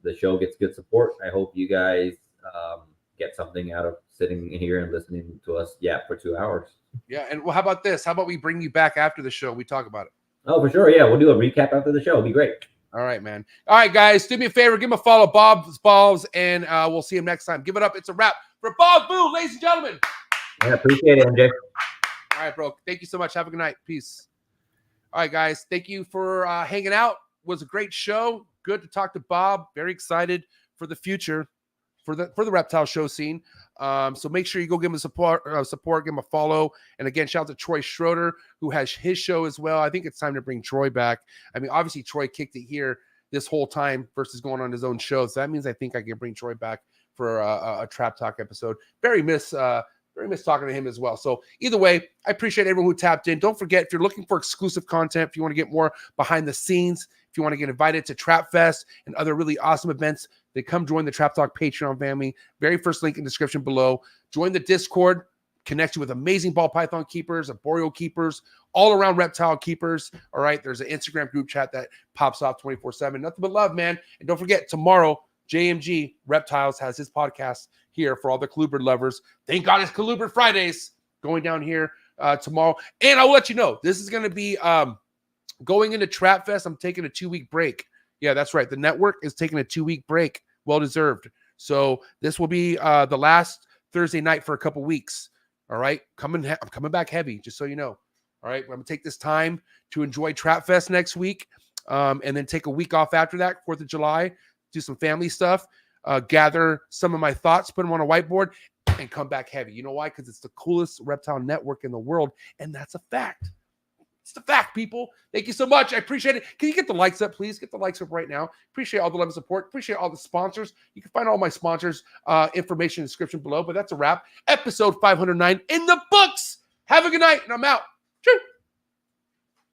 the show gets good support. I hope you guys get something out of sitting here and listening to us for 2 hours. Yeah, and well, how about this? How about we bring you back after the show? We talk about it. Oh, for sure. Yeah, we'll do a recap after the show. It'll be great. All right, man. All right, guys, do me a favor. Give him a follow, Bob's Balls, and we'll see him next time. Give it up. It's a wrap for Bob Vu, ladies and gentlemen. Yeah, appreciate it, MJ. All right, bro. Thank you so much. Have a good night. Peace. All right, guys. Thank you for hanging out. It was a great show. Good to talk to Bob. Very excited for the future, for the reptile show scene. So make sure you go give him a support, give him a follow. And again, shout out to Troy Schroeder, who has his show as well. I think it's time to bring Troy back. I mean, obviously Troy kicked it here this whole time versus going on his own show. So that means I think I can bring Troy back for a Trap Talk episode. Very miss talking to him as well. So either way, I appreciate everyone who tapped in. Don't forget, if you're looking for exclusive content, if you want to get more behind the scenes, if you want to get invited to Trap Fest and other really awesome events, then come join the Trap Talk Patreon family. Very first link in the description below. Join the Discord. Connect you with amazing ball python keepers, arboreal keepers, all around reptile keepers. All right. There's an Instagram group chat that pops off 24/7. Nothing but love, man. And don't forget, tomorrow, JMG Reptiles has his podcast here for all the Colubrid lovers. Thank God it's Colubrid Fridays going down here tomorrow. And I'll let you know, this is going to be going into Trap Fest. I'm taking a 2-week break. Yeah, that's right. The network is taking a 2-week break. Well-deserved. So this will be the last Thursday night for a couple weeks. All right. I'm coming back heavy, just so you know. All right. I'm going to take this time to enjoy Trap Fest next week and then take a week off after that, 4th of July, do some family stuff, gather some of my thoughts, put them on a whiteboard, and come back heavy. You know why? Because it's the coolest reptile network in the world, and that's a fact. It's the fact, people. Thank you so much. I appreciate it. Can you get the likes up, please? Get the likes up right now. Appreciate all the love and support. Appreciate all the sponsors. You can find all my sponsors information in the description below, but that's a wrap. Episode 509 in the books. Have a good night, and I'm out.